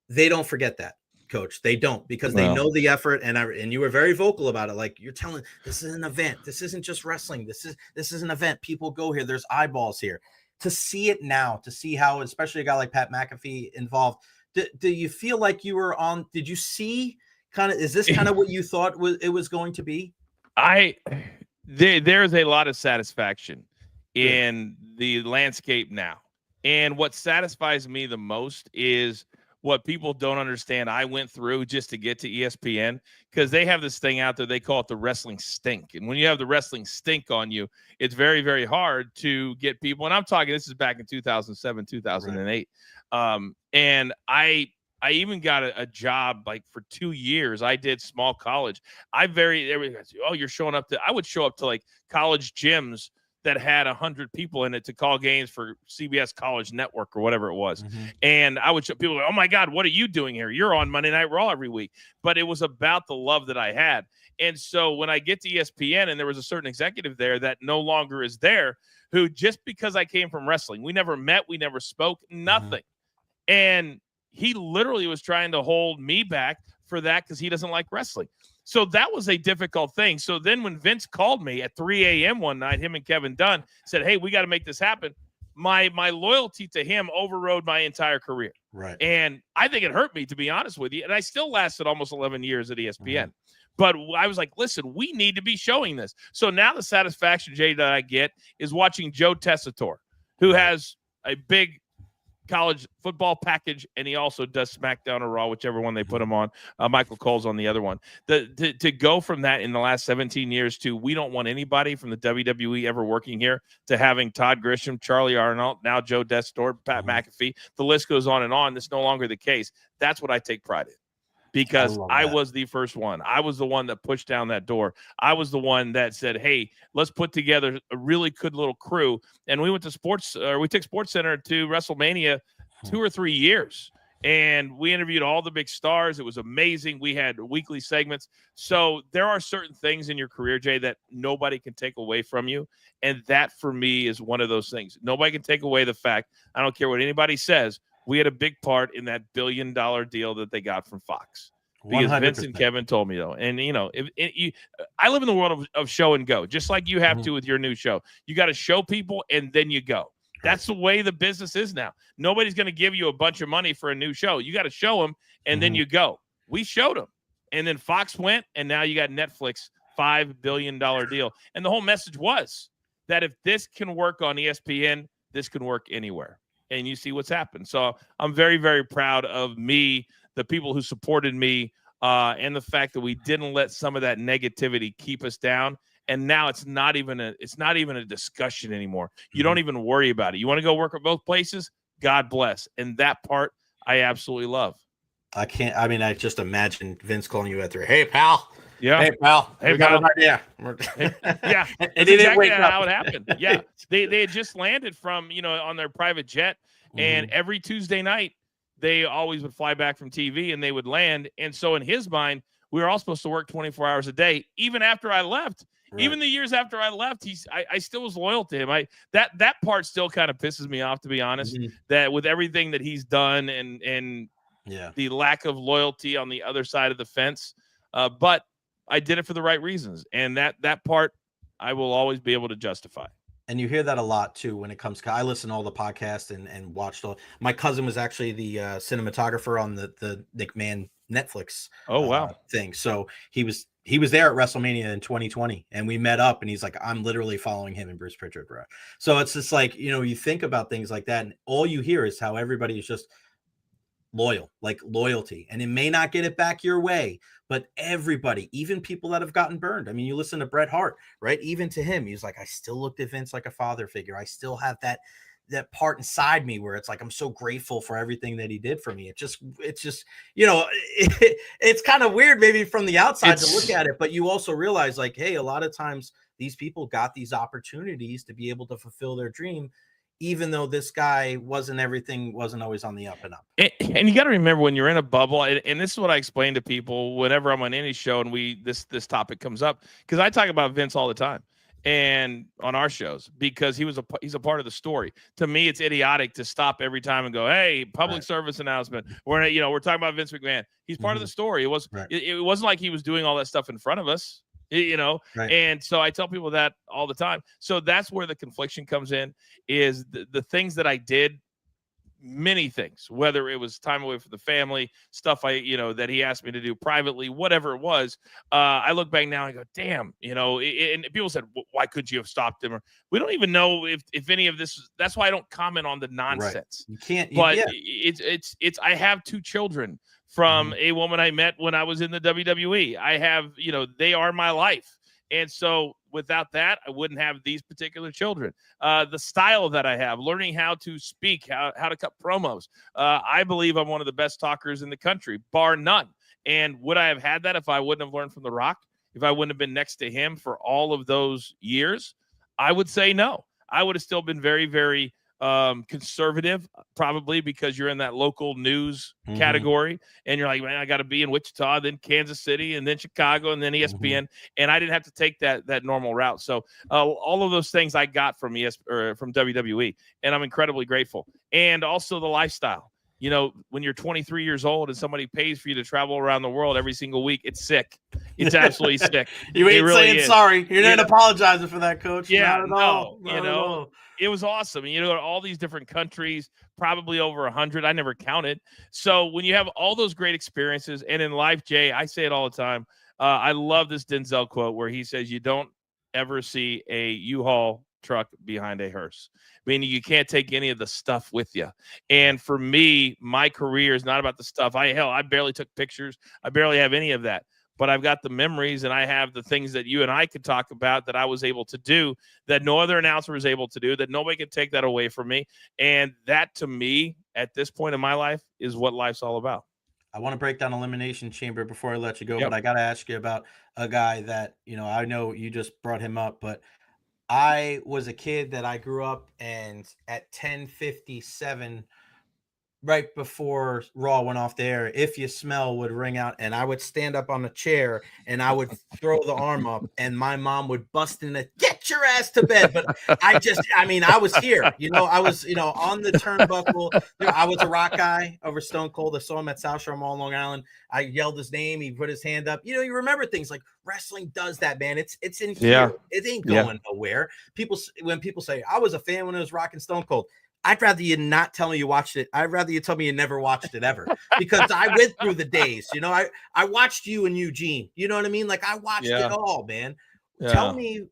[SPEAKER 2] they don't forget that, Coach. They don't, because they know the effort. And you were very vocal about it. Like, you're telling, this is an event. This isn't just wrestling. This is an event. People go here. There's eyeballs here. To see it now, to see how, especially a guy like Pat McAfee involved, do you feel like you were on? Did you see? Is this kind of what you thought it was going to be?
[SPEAKER 8] There's a lot of satisfaction in the landscape now. And what satisfies me the most is what people don't understand I went through just to get to ESPN, because they have this thing out there. They call it the wrestling stink. And when you have the wrestling stink on you, it's very, very hard to get people. And I'm talking, this is back in 2007, 2008. And I even got a job like for 2 years. I did small college. You're showing up to, I would show up to like college gyms that had 100 people in it to call games for CBS College Network or whatever it was. And I would show people, oh my God, what are you doing here? You're on Monday Night Raw every week. But it was about the love that I had. And so when I get to ESPN, and there was a certain executive there that no longer is there, who just because I came from wrestling, we never met, we never spoke, nothing. And he literally was trying to hold me back for that because he doesn't like wrestling. So that was a difficult thing. So then when Vince called me at 3 a.m. one night, him and Kevin Dunn said, hey, we got to make this happen. My loyalty to him overrode my entire career.
[SPEAKER 2] Right.
[SPEAKER 8] And I think it hurt me, to be honest with you. And I still lasted almost 11 years at ESPN. But I was like, listen, we need to be showing this. So now the satisfaction, Jay, that I get is watching Joe Tessitore, who has a big college football package, and he also does SmackDown or Raw, whichever one they put him on. Michael Cole's on the other one. To go from that in the last 17 years to we don't want anybody from the WWE ever working here, to having Todd Grisham, Charlie Arnold, now Joe Tessitore, Pat McAfee, the list goes on and on. That's no longer the case. That's what I take pride in. because I
[SPEAKER 2] that.
[SPEAKER 8] was the first one. I was the one that pushed down that door. I was the one that said, hey, let's put together a really good little crew. And we went to we took Sports Center to WrestleMania 2 or 3 years. And we interviewed all the big stars. It was amazing. We had weekly segments. So there are certain things in your career, Jay, that nobody can take away from you. And that, for me, is one of those things. Nobody can take away the fact, I don't care what anybody says, we had a big part in that $1 billion deal that they got from Fox. Because
[SPEAKER 2] 100%.
[SPEAKER 8] Vince and Kevin told me, though. And, I live in the world of show and go, just like you have to with your new show. You got to show people, and then you go. That's the way the business is now. Nobody's going to give you a bunch of money for a new show. You got to show them, and then you go. We showed them. And then Fox went, and now you got Netflix, $5 billion deal. And the whole message was that if this can work on ESPN, this can work anywhere. And you see what's happened. So I'm very, very proud of me, the people who supported me, and the fact that we didn't let some of that negativity keep us down. And now it's not even a discussion anymore. You don't even worry about it. You want to go work at both places? God bless. And that part I absolutely love.
[SPEAKER 2] I just imagine Vince calling you at 3. Hey, pal.
[SPEAKER 8] Yeah.
[SPEAKER 2] Hey, pal.
[SPEAKER 8] Hey,
[SPEAKER 2] We got an idea.
[SPEAKER 8] Yeah.
[SPEAKER 2] And
[SPEAKER 8] That's
[SPEAKER 2] he didn't
[SPEAKER 8] exactly
[SPEAKER 2] wake up.
[SPEAKER 8] how it happened. Yeah. They had just landed from, on their private jet. And every Tuesday night, they always would fly back from TV and they would land. And so in his mind, we were all supposed to work 24 hours a day, even after I left. Right. Even the years after I left, I still was loyal to him. That part still kind of pisses me off, to be honest, that with everything that he's done and the lack of loyalty on the other side of the fence. But I did it for the right reasons. And that part I will always be able to justify.
[SPEAKER 2] And you hear that a lot too when it comes to, I listen to all the podcasts and watched all. My cousin was actually the cinematographer on the McMahon Netflix thing. So he was there at WrestleMania in 2020 and we met up and he's like, I'm literally following him and Bruce Pritchard, bro. So it's just like, you think about things like that and all you hear is how everybody is just loyal, like loyalty. And it may not get it back your way, but everybody, even people that have gotten burned. I mean, you listen to Bret Hart, right? Even to him, he's like, I still looked at Vince like a father figure. I still have that part inside me where it's like, I'm so grateful for everything that he did for me. It's just, it's kind of weird maybe from the outside to look at it, but you also realize like, hey, a lot of times these people got these opportunities to be able to fulfill their dream, even though this guy wasn't always on the up and up.
[SPEAKER 8] And you got to remember when you're in a bubble, and this is what I explain to people whenever I'm on any show and this topic comes up, because I talk about Vince all the time and on our shows because he's a part of the story. To me, it's idiotic to stop every time and go, hey, public service announcement. We're talking about Vince McMahon. He's part of the story. It wasn't like he was doing all that stuff in front of us. And so I tell people that all the time. So that's where the confliction comes in, is the things that I did, many things, whether it was time away from the family, stuff that he asked me to do privately, whatever it was. I look back now and go, damn, and people said, why couldn't you have stopped him? Or we don't even know if any of this, that's why I don't comment on the nonsense.
[SPEAKER 2] Right. You can't,
[SPEAKER 8] but it's, I have 2 children from a woman I met when I was in the WWE. I have, they are my life. And so without that, I wouldn't have these particular children. The style that I have, learning how to speak, how to cut promos. I believe I'm one of the best talkers in the country, bar none. And would I have had that if I wouldn't have learned from The Rock? If I wouldn't have been next to him for all of those years? I would say no. I would have still been very, very conservative, probably because you're in that local news category and you're like, man, I got to be in Wichita, then Kansas City, and then Chicago, and then ESPN. And I didn't have to take that normal route. So all of those things I got from from WWE, and I'm incredibly grateful. And also the lifestyle. When you're 23 years old and somebody pays for you to travel around the world every single week, it's sick. It's absolutely sick.
[SPEAKER 2] You ain't really saying sorry. You're not apologizing for that, Coach.
[SPEAKER 8] Yeah,
[SPEAKER 2] not at all. Not at all.
[SPEAKER 8] It was awesome. All these different countries, probably over 100. I never counted. So when you have all those great experiences, and in life, Jay, I say it all the time. I love this Denzel quote where he says, you don't ever see a U-Haul truck behind a hearse. Meaning you can't take any of the stuff with you. And for me, my career is not about the stuff. I barely took pictures. I barely have any of that. But I've got the memories and I have the things that you and I could talk about that I was able to do that no other announcer was able to do, that nobody could take that away from me. And that, to me, at this point in my life, is what life's all about.
[SPEAKER 2] I want to break down Elimination Chamber before I let you go,
[SPEAKER 8] Yep.
[SPEAKER 2] but I got to ask you about a guy that, I know you just brought him up, but I was a kid that I grew up, and at 10:57, right before Raw went off the air, If You Smell would ring out, and I would stand up on a chair and I would throw the arm up, and my mom would bust in it, get your ass to bed. But I was here, I was, on the turnbuckle. I was a Rock guy over Stone Cold. I saw him at South Shore Mall, Long Island. I yelled his name. He put his hand up. You remember things like wrestling does that, man. It's in here.
[SPEAKER 8] Yeah.
[SPEAKER 2] It ain't going nowhere. When people say I was a fan when it was Rock and Stone Cold, I'd rather you not tell me you watched it. I'd rather you tell me you never watched it ever, because I went through the days. I watched you and Eugene. You know what I mean? Like, I watched it all, man.
[SPEAKER 8] Yeah.
[SPEAKER 2] Tell me,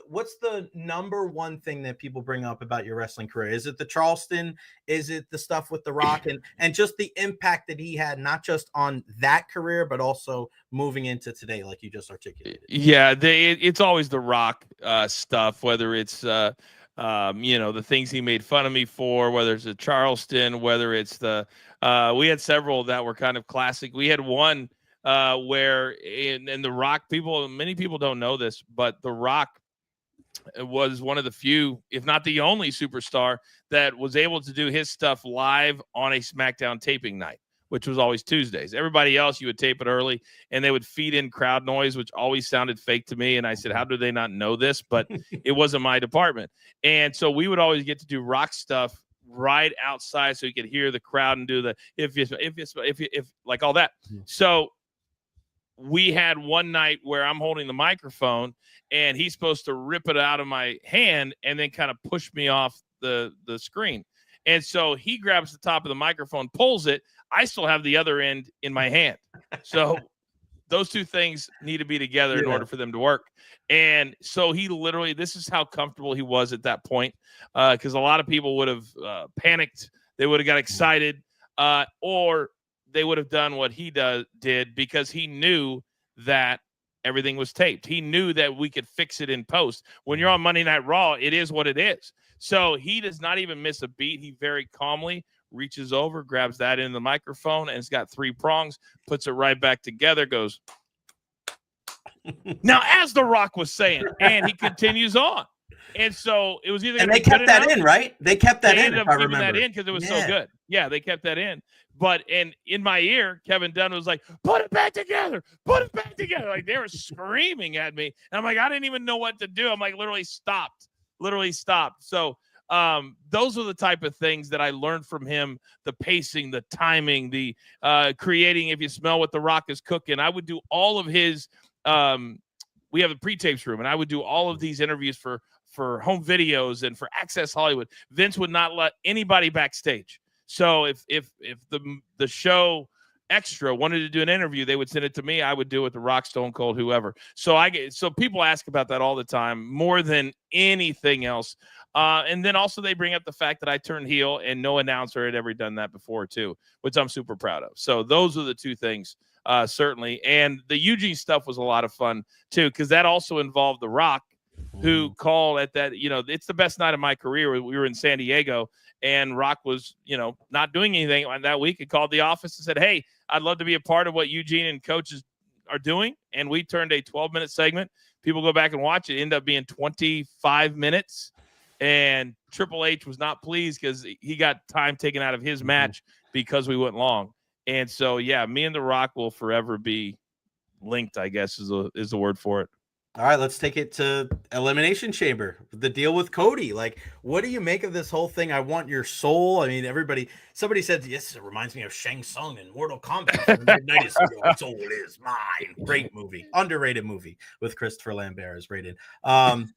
[SPEAKER 2] what's the number one thing that people bring up about your wrestling career? Is it the Charleston? Is it the stuff with The Rock and just the impact that he had, not just on that career, but also moving into today, like you just articulated?
[SPEAKER 8] Yeah, it's always The Rock stuff, whether it's the things he made fun of me for, whether it's the Charleston, whether it's we had several that were kind of classic. We had one where in The Rock, many people don't know this, but The Rock was one of the few, if not the only superstar that was able to do his stuff live on a SmackDown taping night, which was always Tuesdays. Everybody else, you would tape it early, and they would feed in crowd noise, which always sounded fake to me. And I said, how do they not know this? But it wasn't my department. And so we would always get to do Rock stuff right outside, so you could hear the crowd and do the if like all that. So we had one night where I'm holding the microphone, and he's supposed to rip it out of my hand and then kind of push me off the screen. And so he grabs the top of the microphone, pulls it. I still have the other end in my hand. So those two things need to be together in order for them to work. And so he literally, this is how comfortable he was at that point, because a lot of people would have panicked. They would have got excited, or they would have done what he did, because he knew that everything was taped. He knew that we could fix it in post. When you're on Monday Night Raw, it is what it is. So he does not even miss a beat. He very calmly reaches over, grabs that in the microphone, and it's got 3 prongs, puts it right back together, goes. Now, as The Rock was saying, and he continues on. And so it was either,
[SPEAKER 2] and they kept that in, right? They kept that in.
[SPEAKER 8] Ended up keeping that in because it was so good. Yeah, they kept that in. But and in my ear, Kevin Dunn was like, "Put it back together, put it back together!" Like, they were screaming at me, and I'm like, I didn't even know what to do. I'm like, literally stopped. So those are the type of things that I learned from him: the pacing, the timing, the creating. If you smell what The Rock is cooking, I would do all of his. We have a pre-tapes room, and I would do all of these interviews for home videos and for Access Hollywood. Vince would not let anybody backstage. So if the show extra wanted to do an interview, they would send it to me. I would do it with The Rock, Stone Cold, whoever. So people ask about that all the time, more than anything else. And then also they bring up the fact that I turned heel, and no announcer had ever done that before too, which I'm super proud of. So those are the two things, certainly. And the Eugene stuff was a lot of fun too, because that also involved The Rock, who called at that, it's the best night of my career. We were in San Diego, and Rock was, not doing anything on that week. He called the office and said, "Hey, I'd love to be a part of what Eugene and coaches are doing." And we turned a 12-minute segment. People go back and watch it. It ended up being 25 minutes. And Triple H was not pleased because he got time taken out of his match because we went long. And so, yeah, me and The Rock will forever be linked, I guess is the word for it.
[SPEAKER 2] All right, let's take it to Elimination Chamber. The deal with Cody. Like, what do you make of this whole thing? I want your soul. I mean, somebody said, yes, it reminds me of Shang Tsung in Mortal Kombat. Midnight is your soul is mine. Great movie. Underrated movie with Christopher Lambert is rated. I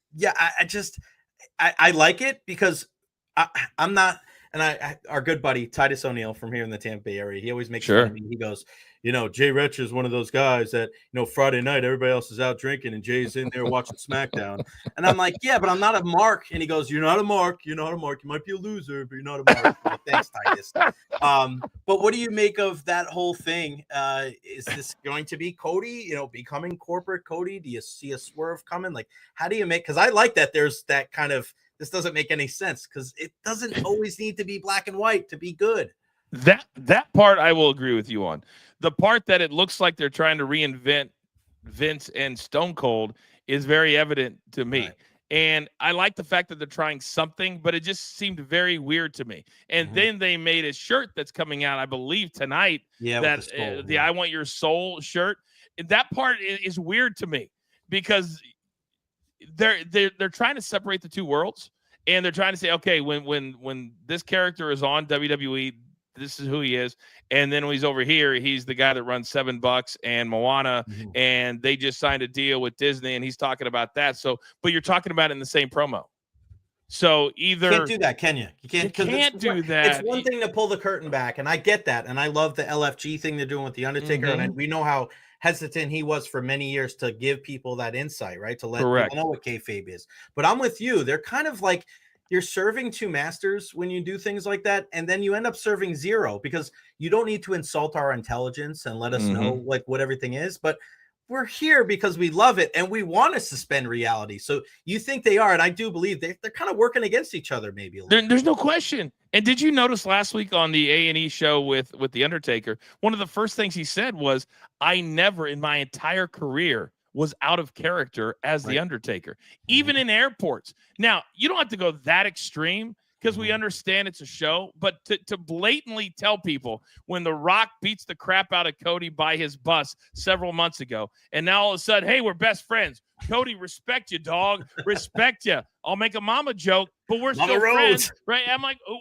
[SPEAKER 2] like it because I'm not, and our good buddy Titus O'Neil from here in the Tampa Bay area, he always makes fun of me. He goes, Jay Recher is one of those guys that, Friday night, everybody else is out drinking and Jay's in there watching SmackDown. And I'm like, yeah, but I'm not a mark. And he goes, you're not a mark. You're not a mark. You might be a loser, but you're not a mark. Like, thanks, Titus. But what do you make of that whole thing? Is this going to be Cody, becoming corporate Cody? Do you see a swerve coming? Like, how do you because I like that there's that kind of, this doesn't make any sense because it doesn't always need to be black and white to be good.
[SPEAKER 8] That part I will agree with you on. The part that it looks like they're trying to reinvent Vince and Stone Cold is very evident to me.
[SPEAKER 2] Right.
[SPEAKER 8] And I like the fact that they're trying something, but it just seemed very weird to me. And then they made a shirt that's coming out, I believe, tonight.
[SPEAKER 2] Yeah,
[SPEAKER 8] that
[SPEAKER 2] with the soul,
[SPEAKER 8] the I Want Your Soul shirt. That part is weird to me because they're trying to separate the two worlds, and they're trying to say, okay, when this character is on WWE, this is who he is, and then when he's over here, he's the guy that runs $7 and Moana, and they just signed a deal with Disney, and he's talking about that. So, but you're talking about it in the same promo. So either
[SPEAKER 2] you can't do that, can you? You can't
[SPEAKER 8] do that.
[SPEAKER 2] It's one thing to pull the curtain back, and I get that, and I love the LFG thing they're doing with the Undertaker, and we know how hesitant he was for many years to give people that insight, right? To let people know what kayfabe is. But I'm with you. They're kind of like, you're serving two masters when you do things like that, and then you end up serving zero because you don't need to insult our intelligence and let us know like what everything is. But we're here because we love it and we want to suspend reality. So you think they are, and I do believe they're kind of working against each other, maybe.
[SPEAKER 8] There's no question. And did you notice last week on the A&E show with the Undertaker, one of the first things he said was, I never in my entire career was out of character as the Undertaker, even in airports. Now, you don't have to go that extreme because we understand it's a show, but to blatantly tell people when The Rock beats the crap out of Cody by his bus several months ago, and now all of a sudden, hey, we're best friends. Cody, respect you, dog. Respect you. I'll make a mama joke, but we're still friends, right? I'm like, oh,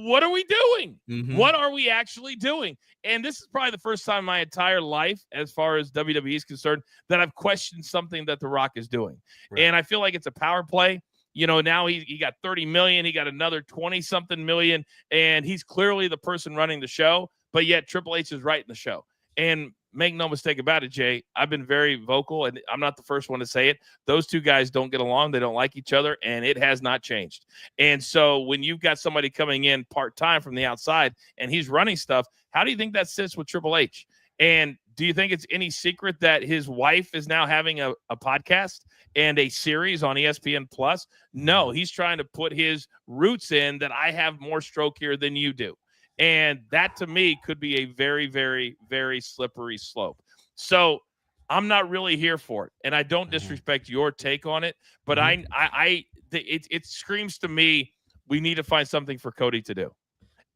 [SPEAKER 8] what are we doing? What are we actually doing? And this is probably the first time in my entire life, as far as WWE is concerned, that I've questioned something that The Rock is doing. And I feel like it's a power play. You know, now he got 30 million, he got another 20-something million, and he's clearly the person running the show, but yet Triple H is writing the show. And make no mistake about it, Jay, I've been very vocal, and I'm not the first one to say it. Those two guys don't get along. They don't like each other, and it has not changed. And so when you've got somebody coming in part-time from the outside and he's running stuff, how do you think that sits with Triple H? And do you think it's any secret that his wife is now having a podcast and a series on ESPN Plus? No, he's trying to put his roots in that I have more stroke here than you do. And that, to me, could be a very, very, very slippery slope. So I'm not really here for it. And I don't disrespect your take on it, but it screams to me we need to find something for Cody to do.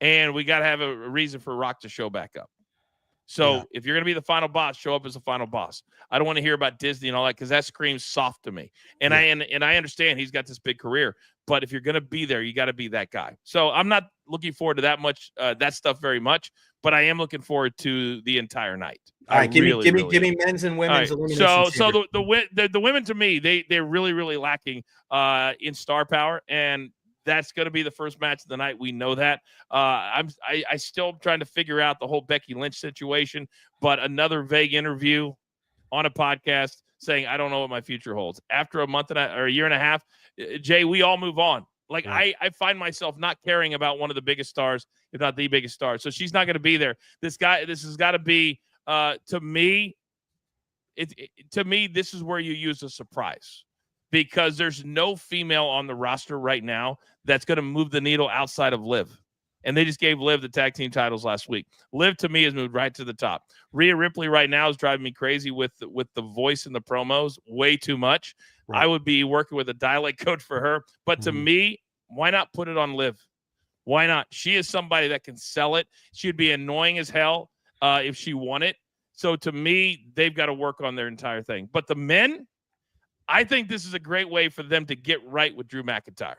[SPEAKER 8] And we got to have a reason for Rock to show back up. So if you're going to be the final boss, show up as the final boss. I don't want to hear about Disney and all that because that screams soft to me. And I understand he's got this big career, but if you're going to be there, you got to be that guy. So I'm not looking forward to that stuff very much, but I am looking forward to the entire night.
[SPEAKER 2] All right, give me men's and women's elimination.
[SPEAKER 8] So the women, to me, they're really, really lacking in star power, and that's going to be the first match of the night. We know that. I still trying to figure out the whole Becky Lynch situation, but another vague interview on a podcast saying, I don't know what my future holds. After a month or a year and a half, Jay, we all move on. Like I find myself not caring about one of the biggest stars, if not the biggest star. So she's not going to be there. This has got to be, to me, this is where you use a surprise. Because there's no female on the roster right now that's going to move the needle outside of Liv. And they just gave Liv the tag team titles last week. Liv, to me, has moved right to the top. Rhea Ripley right now is driving me crazy with the voice and the promos, way too much. I would be working with a dialect coach for her. But to me, why not put it on Liv? Why not? She is somebody that can sell it. She'd be annoying as hell if she won it. So to me, they've got to work on their entire thing. But the men, I think this is a great way for them to get right with Drew McIntyre.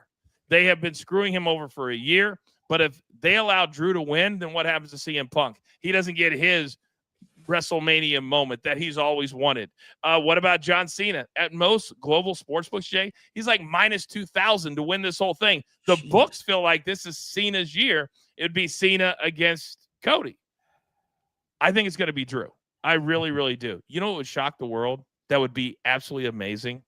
[SPEAKER 8] They have been screwing him over for a year, but if they allow Drew to win, then what happens to CM Punk? He doesn't get his WrestleMania moment that he's always wanted. What about John Cena? At most global sportsbooks, Jay, he's like minus 2,000 to win this whole thing. The books feel like this is Cena's year. It'd be Cena against Cody. I think it's going to be Drew. I really, really do. You know what would shock the world? That would be absolutely amazing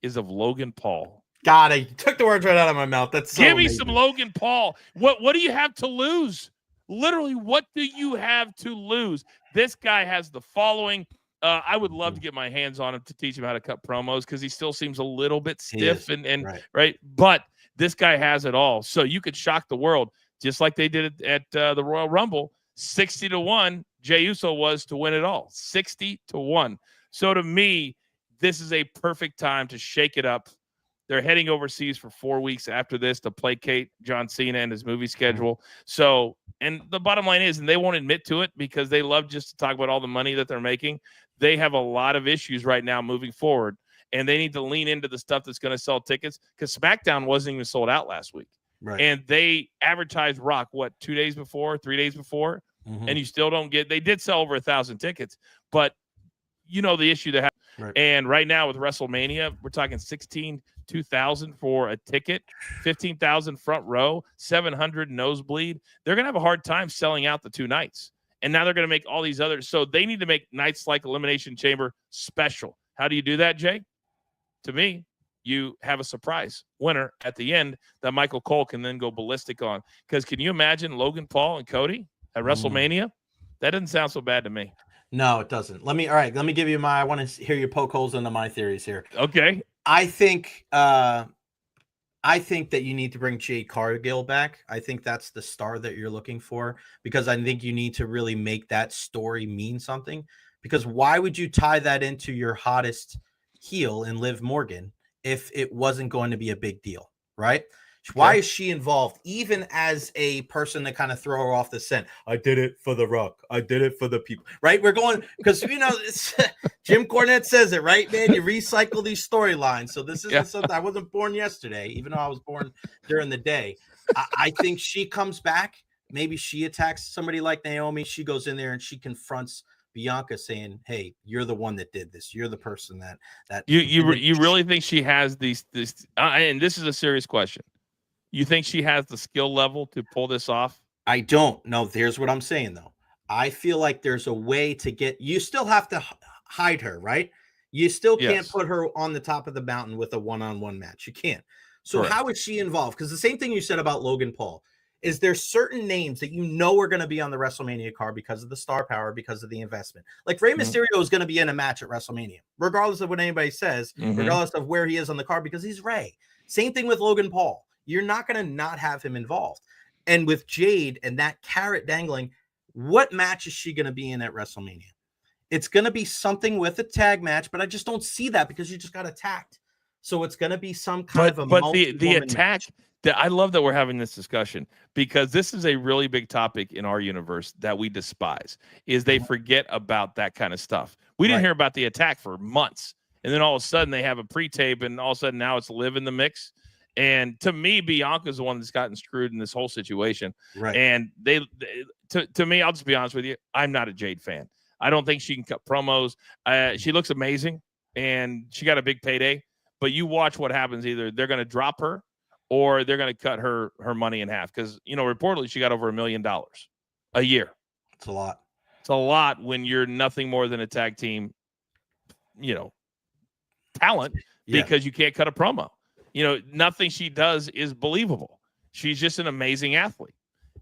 [SPEAKER 8] is of Logan Paul.
[SPEAKER 2] God, I took the words right out of my mouth. That's so
[SPEAKER 8] Give me
[SPEAKER 2] amazing.
[SPEAKER 8] some Logan Paul. What do you have to lose? Literally, what do you have to lose? This guy has the following. I would love to get my hands on him to teach him how to cut promos because he still seems a little bit stiff and right. But this guy has it all. So you could shock the world. just like they did at the Royal Rumble. 60-1, Jey Uso was to win it all. 60-1. So to me, this is a perfect time to shake it up. They're heading overseas for 4 weeks after this to placate John Cena and his movie schedule. So, and the bottom line is, and they won't admit to it because they love just to talk about all the money that they're making. They have a lot of issues right now moving forward, and they need to lean into the stuff that's going to sell tickets, because SmackDown wasn't even sold out last week.
[SPEAKER 2] Right.
[SPEAKER 8] And they advertised Rock, 2 days before, 3 days before, and you still don't get, they did sell over 1,000 tickets, but you know the issue they have.
[SPEAKER 2] Right.
[SPEAKER 8] And right now with WrestleMania, we're talking 2,000 for a ticket, 15,000 front row, 700 nosebleed. They're going to have a hard time selling out the 2 nights. And now they're going to make all these others. So they need to make nights like Elimination Chamber special. How do you do that, Jay? To me, you have a surprise winner at the end that Michael Cole can then go ballistic on. Because can you imagine Logan Paul and Cody at WrestleMania? That doesn't sound so bad to me.
[SPEAKER 2] No, it doesn't. Let me give you I want to hear you poke holes into my theories here.
[SPEAKER 8] Okay.
[SPEAKER 2] I think that you need to bring Jade Cargill back. I think that's the star that you're looking for, because I think you need to really make that story mean something. Because why would you tie that into your hottest heel in Liv Morgan if it wasn't going to be a big deal, right? Why is she involved, even as a person to kind of throw her off the scent? I did it for the Rock. I did it for the people, right? We're going, because, it's, Jim Cornette says it, right, man? You recycle these storylines. So this isn't something, I wasn't born yesterday, even though I was born during the day. I think she comes back. Maybe she attacks somebody like Naomi. She goes in there and she confronts Bianca, saying, hey, you're the one that did this. You're the person that
[SPEAKER 8] you really think she has these and this is a serious question. You think she has the skill level to pull this off?
[SPEAKER 2] I don't know. Here's what I'm saying, though. I feel like there's a way to you still have to hide her, right? You still can't put her on the top of the mountain with a one-on-one match. You can't. So how is she involved? Because the same thing you said about Logan Paul is there certain names that are going to be on the WrestleMania card because of the star power, because of the investment. Like Rey Mysterio is going to be in a match at WrestleMania, regardless of what anybody says, regardless of where he is on the card, because he's Rey. Same thing with Logan Paul. You're not going to not have him involved. And with Jade and that carrot dangling, what match is she going to be in at WrestleMania? It's going to be something with a tag match, but I just don't see that because you just got attacked. So it's going to be some kind of a
[SPEAKER 8] but the attack. I love that we're having this discussion, because this is a really big topic in our universe that we despise, is they forget about that kind of stuff. We didn't hear about the attack for months. And then all of a sudden they have a pre-tape, and all of a sudden now it's Liv in the mix. And to me, Bianca's the one that's gotten screwed in this whole situation.
[SPEAKER 2] Right.
[SPEAKER 8] And to me, I'll just be honest with you, I'm not a Jade fan. I don't think she can cut promos. She looks amazing, and she got a big payday. But you watch what happens. Either they're going to drop her, or they're going to cut her money in half. Because, reportedly she got over $1 million a year.
[SPEAKER 2] It's a lot.
[SPEAKER 8] It's a lot when you're nothing more than a tag team, talent, because you can't cut a promo. Nothing she does is believable. She's just an amazing athlete.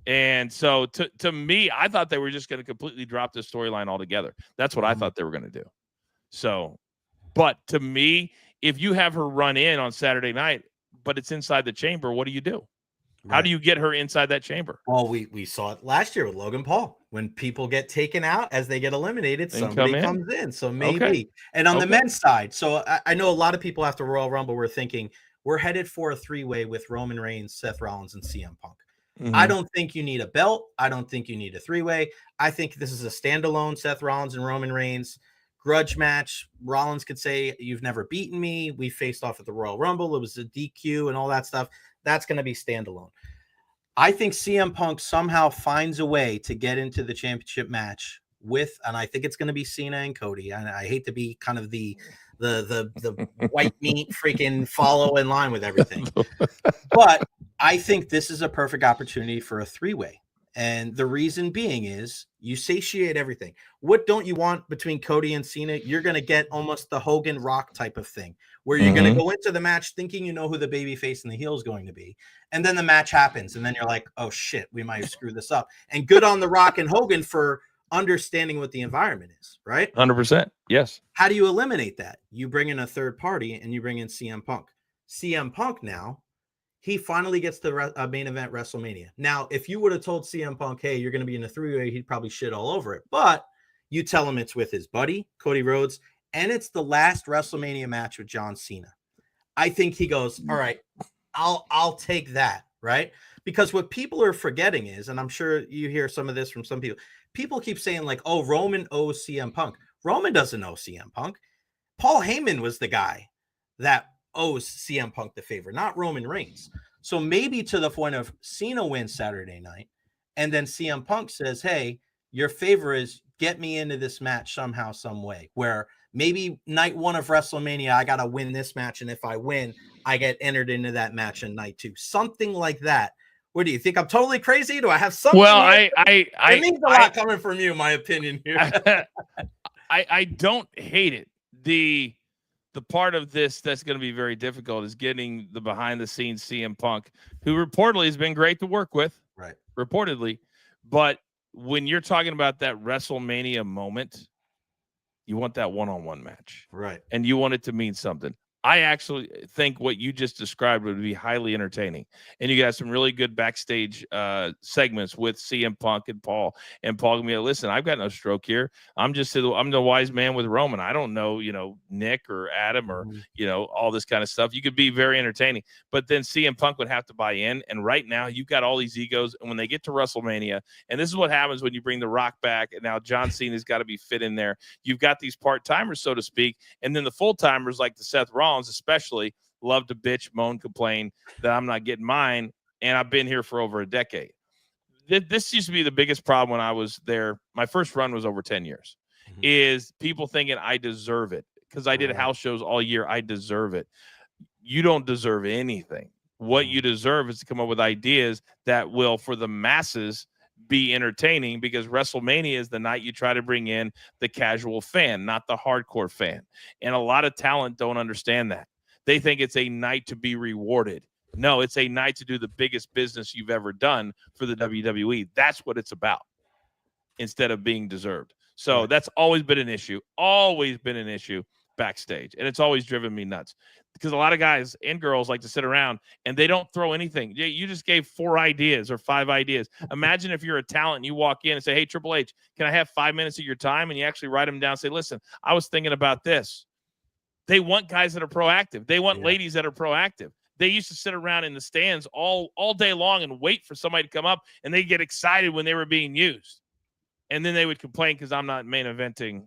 [SPEAKER 8] And so to me, I thought they were just going to completely drop this storyline altogether. That's what I thought they were going to do. So, but to me, if you have her run in on Saturday night, but it's inside the chamber, what do you do? How do you get her inside that chamber?
[SPEAKER 2] Well, we saw it last year with Logan Paul. When people get taken out as they get eliminated, somebody comes in. So maybe. Okay. And on the men's side, so I know a lot of people after Royal Rumble were thinking, we're headed for a 3-way with Roman Reigns, Seth Rollins, and CM Punk. I don't think you need a belt. I don't think you need a 3-way. I think this is a standalone Seth Rollins and Roman Reigns grudge match. Rollins could say, you've never beaten me. We faced off at the Royal Rumble. It was a DQ and all that stuff. That's going to be standalone. I think CM Punk somehow finds a way to get into the championship match and I think it's going to be Cena and Cody. I hate to be kind of the white meat freaking follow in line with everything, but I think this is a perfect opportunity for a 3-way. And the reason being is you satiate everything. What don't you want between Cody and Cena? You're going to get almost the Hogan Rock type of thing where you're going to go into the match thinking you know who the baby face and the heel is going to be. And then the match happens. And then you're like, oh shit, we might have screwed this up. And good on the Rock and Hogan for understanding what the environment is, right?
[SPEAKER 8] 100%. Yes.
[SPEAKER 2] How do you eliminate that? You bring in a third party and you bring in CM Punk. CM Punk now, he finally gets the main event WrestleMania. Now, if you would have told CM Punk, hey, you're going to be in a 3-way, he'd probably shit all over it. But you tell him it's with his buddy, Cody Rhodes, and it's the last WrestleMania match with John Cena. I think he goes, all right, I'll take that, right? Because what people are forgetting is, and I'm sure you hear some of this from some people, people keep saying like, oh, Roman owes CM Punk. Roman doesn't owe CM Punk. Paul Heyman was the guy that owes CM Punk the favor, not Roman Reigns. So maybe to the point of Cena wins Saturday night, and then CM Punk says, hey, your favor is get me into this match somehow, some way, where maybe night 1 of WrestleMania, I got to win this match. And if I win, I get entered into that match in night 2, something like that. What do you think? I'm totally crazy? Do I have something?
[SPEAKER 8] Well,
[SPEAKER 2] it means a lot coming from you, my opinion here.
[SPEAKER 8] I don't hate it. The part of this that's going to be very difficult is getting the behind the scenes CM Punk, who reportedly has been great to work with.
[SPEAKER 2] Right.
[SPEAKER 8] Reportedly. But when you're talking about that WrestleMania moment, you want that one-on-one match.
[SPEAKER 2] Right.
[SPEAKER 8] And you want it to mean something. I actually think what you just described would be highly entertaining. And you got some really good backstage segments with CM Punk and Paul. And Paul can be like, listen, I've got no stroke here. I'm the wise man with Roman. I don't know, Nick or Adam or, all this kind of stuff. You could be very entertaining. But then CM Punk would have to buy in. And right now you've got all these egos. And when they get to WrestleMania, and this is what happens when you bring The Rock back, and now John Cena's got to be fit in there. You've got these part-timers, so to speak. And then the full-timers like the Seth Rollins, especially, love to bitch, moan, complain that I'm not getting mine, and I've been here for over a decade. This used to be the biggest problem when I was there. My first run was over 10 years. Is people thinking I deserve it because I did house shows all year. I deserve it. You don't deserve anything. What you deserve is to come up with ideas that will, for the masses, be entertaining, because WrestleMania is the night you try to bring in the casual fan, not the hardcore fan. And a lot of talent don't understand that. They think it's a night to be rewarded. No, it's a night to do the biggest business you've ever done for the WWE. That's what it's about, instead of being deserved. So that's always been an issue backstage. And it's always driven me nuts, because a lot of guys and girls like to sit around and they don't throw anything. You just gave 4 ideas or 5 ideas. Imagine if you're a talent and you walk in and say, hey, Triple H, can I have 5 minutes of your time? And you actually write them down and say, listen, I was thinking about this. They want guys that are proactive. They want ladies that are proactive. They used to sit around in the stands all day long and wait for somebody to come up, and they get excited when they were being used. And then they would complain because I'm not main eventing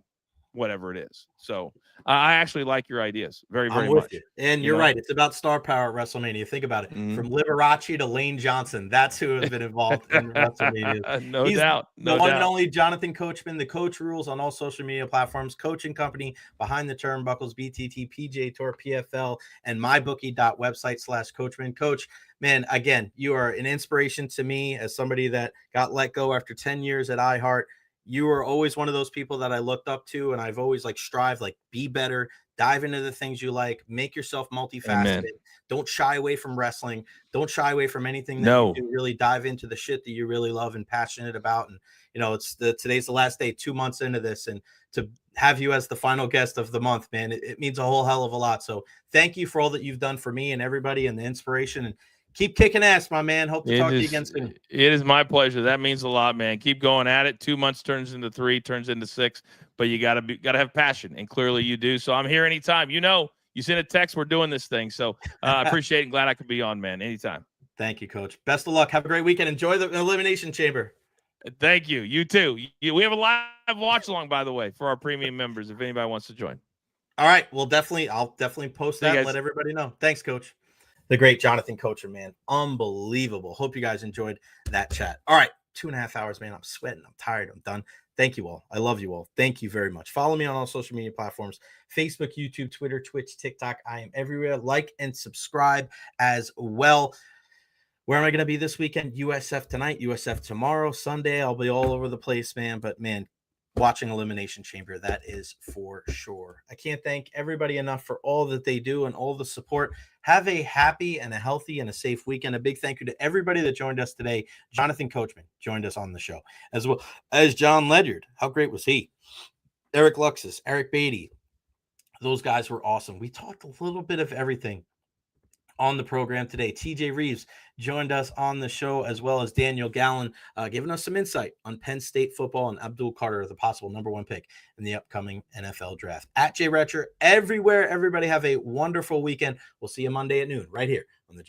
[SPEAKER 8] whatever it is. So I actually like your ideas very, very much.
[SPEAKER 2] You. And you're right. It's about star power at WrestleMania. Think about it. From Liberace to Lane Johnson. That's who has been involved in WrestleMania.
[SPEAKER 8] No doubt.
[SPEAKER 2] The one and only Jonathan Coachman, the Coach Rules on all social media platforms, coaching company, Behind the Turnbuckles, BTT, PJ Tour, PFL, and mybookie.website/Coachman. Coach, man, again, you are an inspiration to me as somebody that got let go after 10 years at iHeart. You were always one of those people that I looked up to, and I've always strived, be better, dive into the things you like, make yourself multifaceted. Amen. Don't shy away from wrestling. Don't shy away from anything that you do. Really dive into the shit that you really love and passionate about. And, today's the last day, 2 months into this, and to have you as the final guest of the month, man, it means a whole hell of a lot. So thank you for all that you've done for me and everybody, and the inspiration, and keep kicking ass, my man. Hope to talk to you again soon.
[SPEAKER 8] It is my pleasure. That means a lot, man. Keep going at it. 2 months turns into 3, turns into 6, but you gotta have passion, and clearly you do. So I'm here anytime. You send a text, we're doing this thing. So I appreciate and glad I could be on, man. Anytime.
[SPEAKER 2] Thank you, Coach. Best of luck. Have a great weekend. Enjoy the Elimination Chamber.
[SPEAKER 8] Thank you. You too. We have a live watch along, by the way, for our premium members, if anybody wants to join.
[SPEAKER 2] All right. I'll definitely post that and let everybody know. Thanks, Coach. The great Jonathan Coachman, man. Unbelievable. Hope you guys enjoyed that chat. All right. 2.5 hours, man. I'm sweating. I'm tired. I'm done. Thank you all. I love you all. Thank you very much. Follow me on all social media platforms, Facebook, YouTube, Twitter, Twitch, TikTok. I am everywhere. Like and subscribe as well. Where am I going to be this weekend? USF tonight, USF tomorrow, Sunday. I'll be all over the place, man. But, man, watching Elimination Chamber, that is for sure. I can't thank everybody enough for all that they do and all the support. Have a happy and a healthy and a safe weekend. A big thank you to everybody that joined us today. Jonathan Coachman joined us on the show, as well as Jon Ledyard. How great was he? Eric Luksis, Eric Beattie. Those guys were awesome. We talked a little bit of everything on the program today. TJ Rives joined us on the show, as well as Daniel Gallen, giving us some insight on Penn State football and Abdul Carter, the possible number 1 pick in the upcoming NFL draft. At Jay Recher, everywhere. Everybody have a wonderful weekend. We'll see you Monday at noon right here on the Jay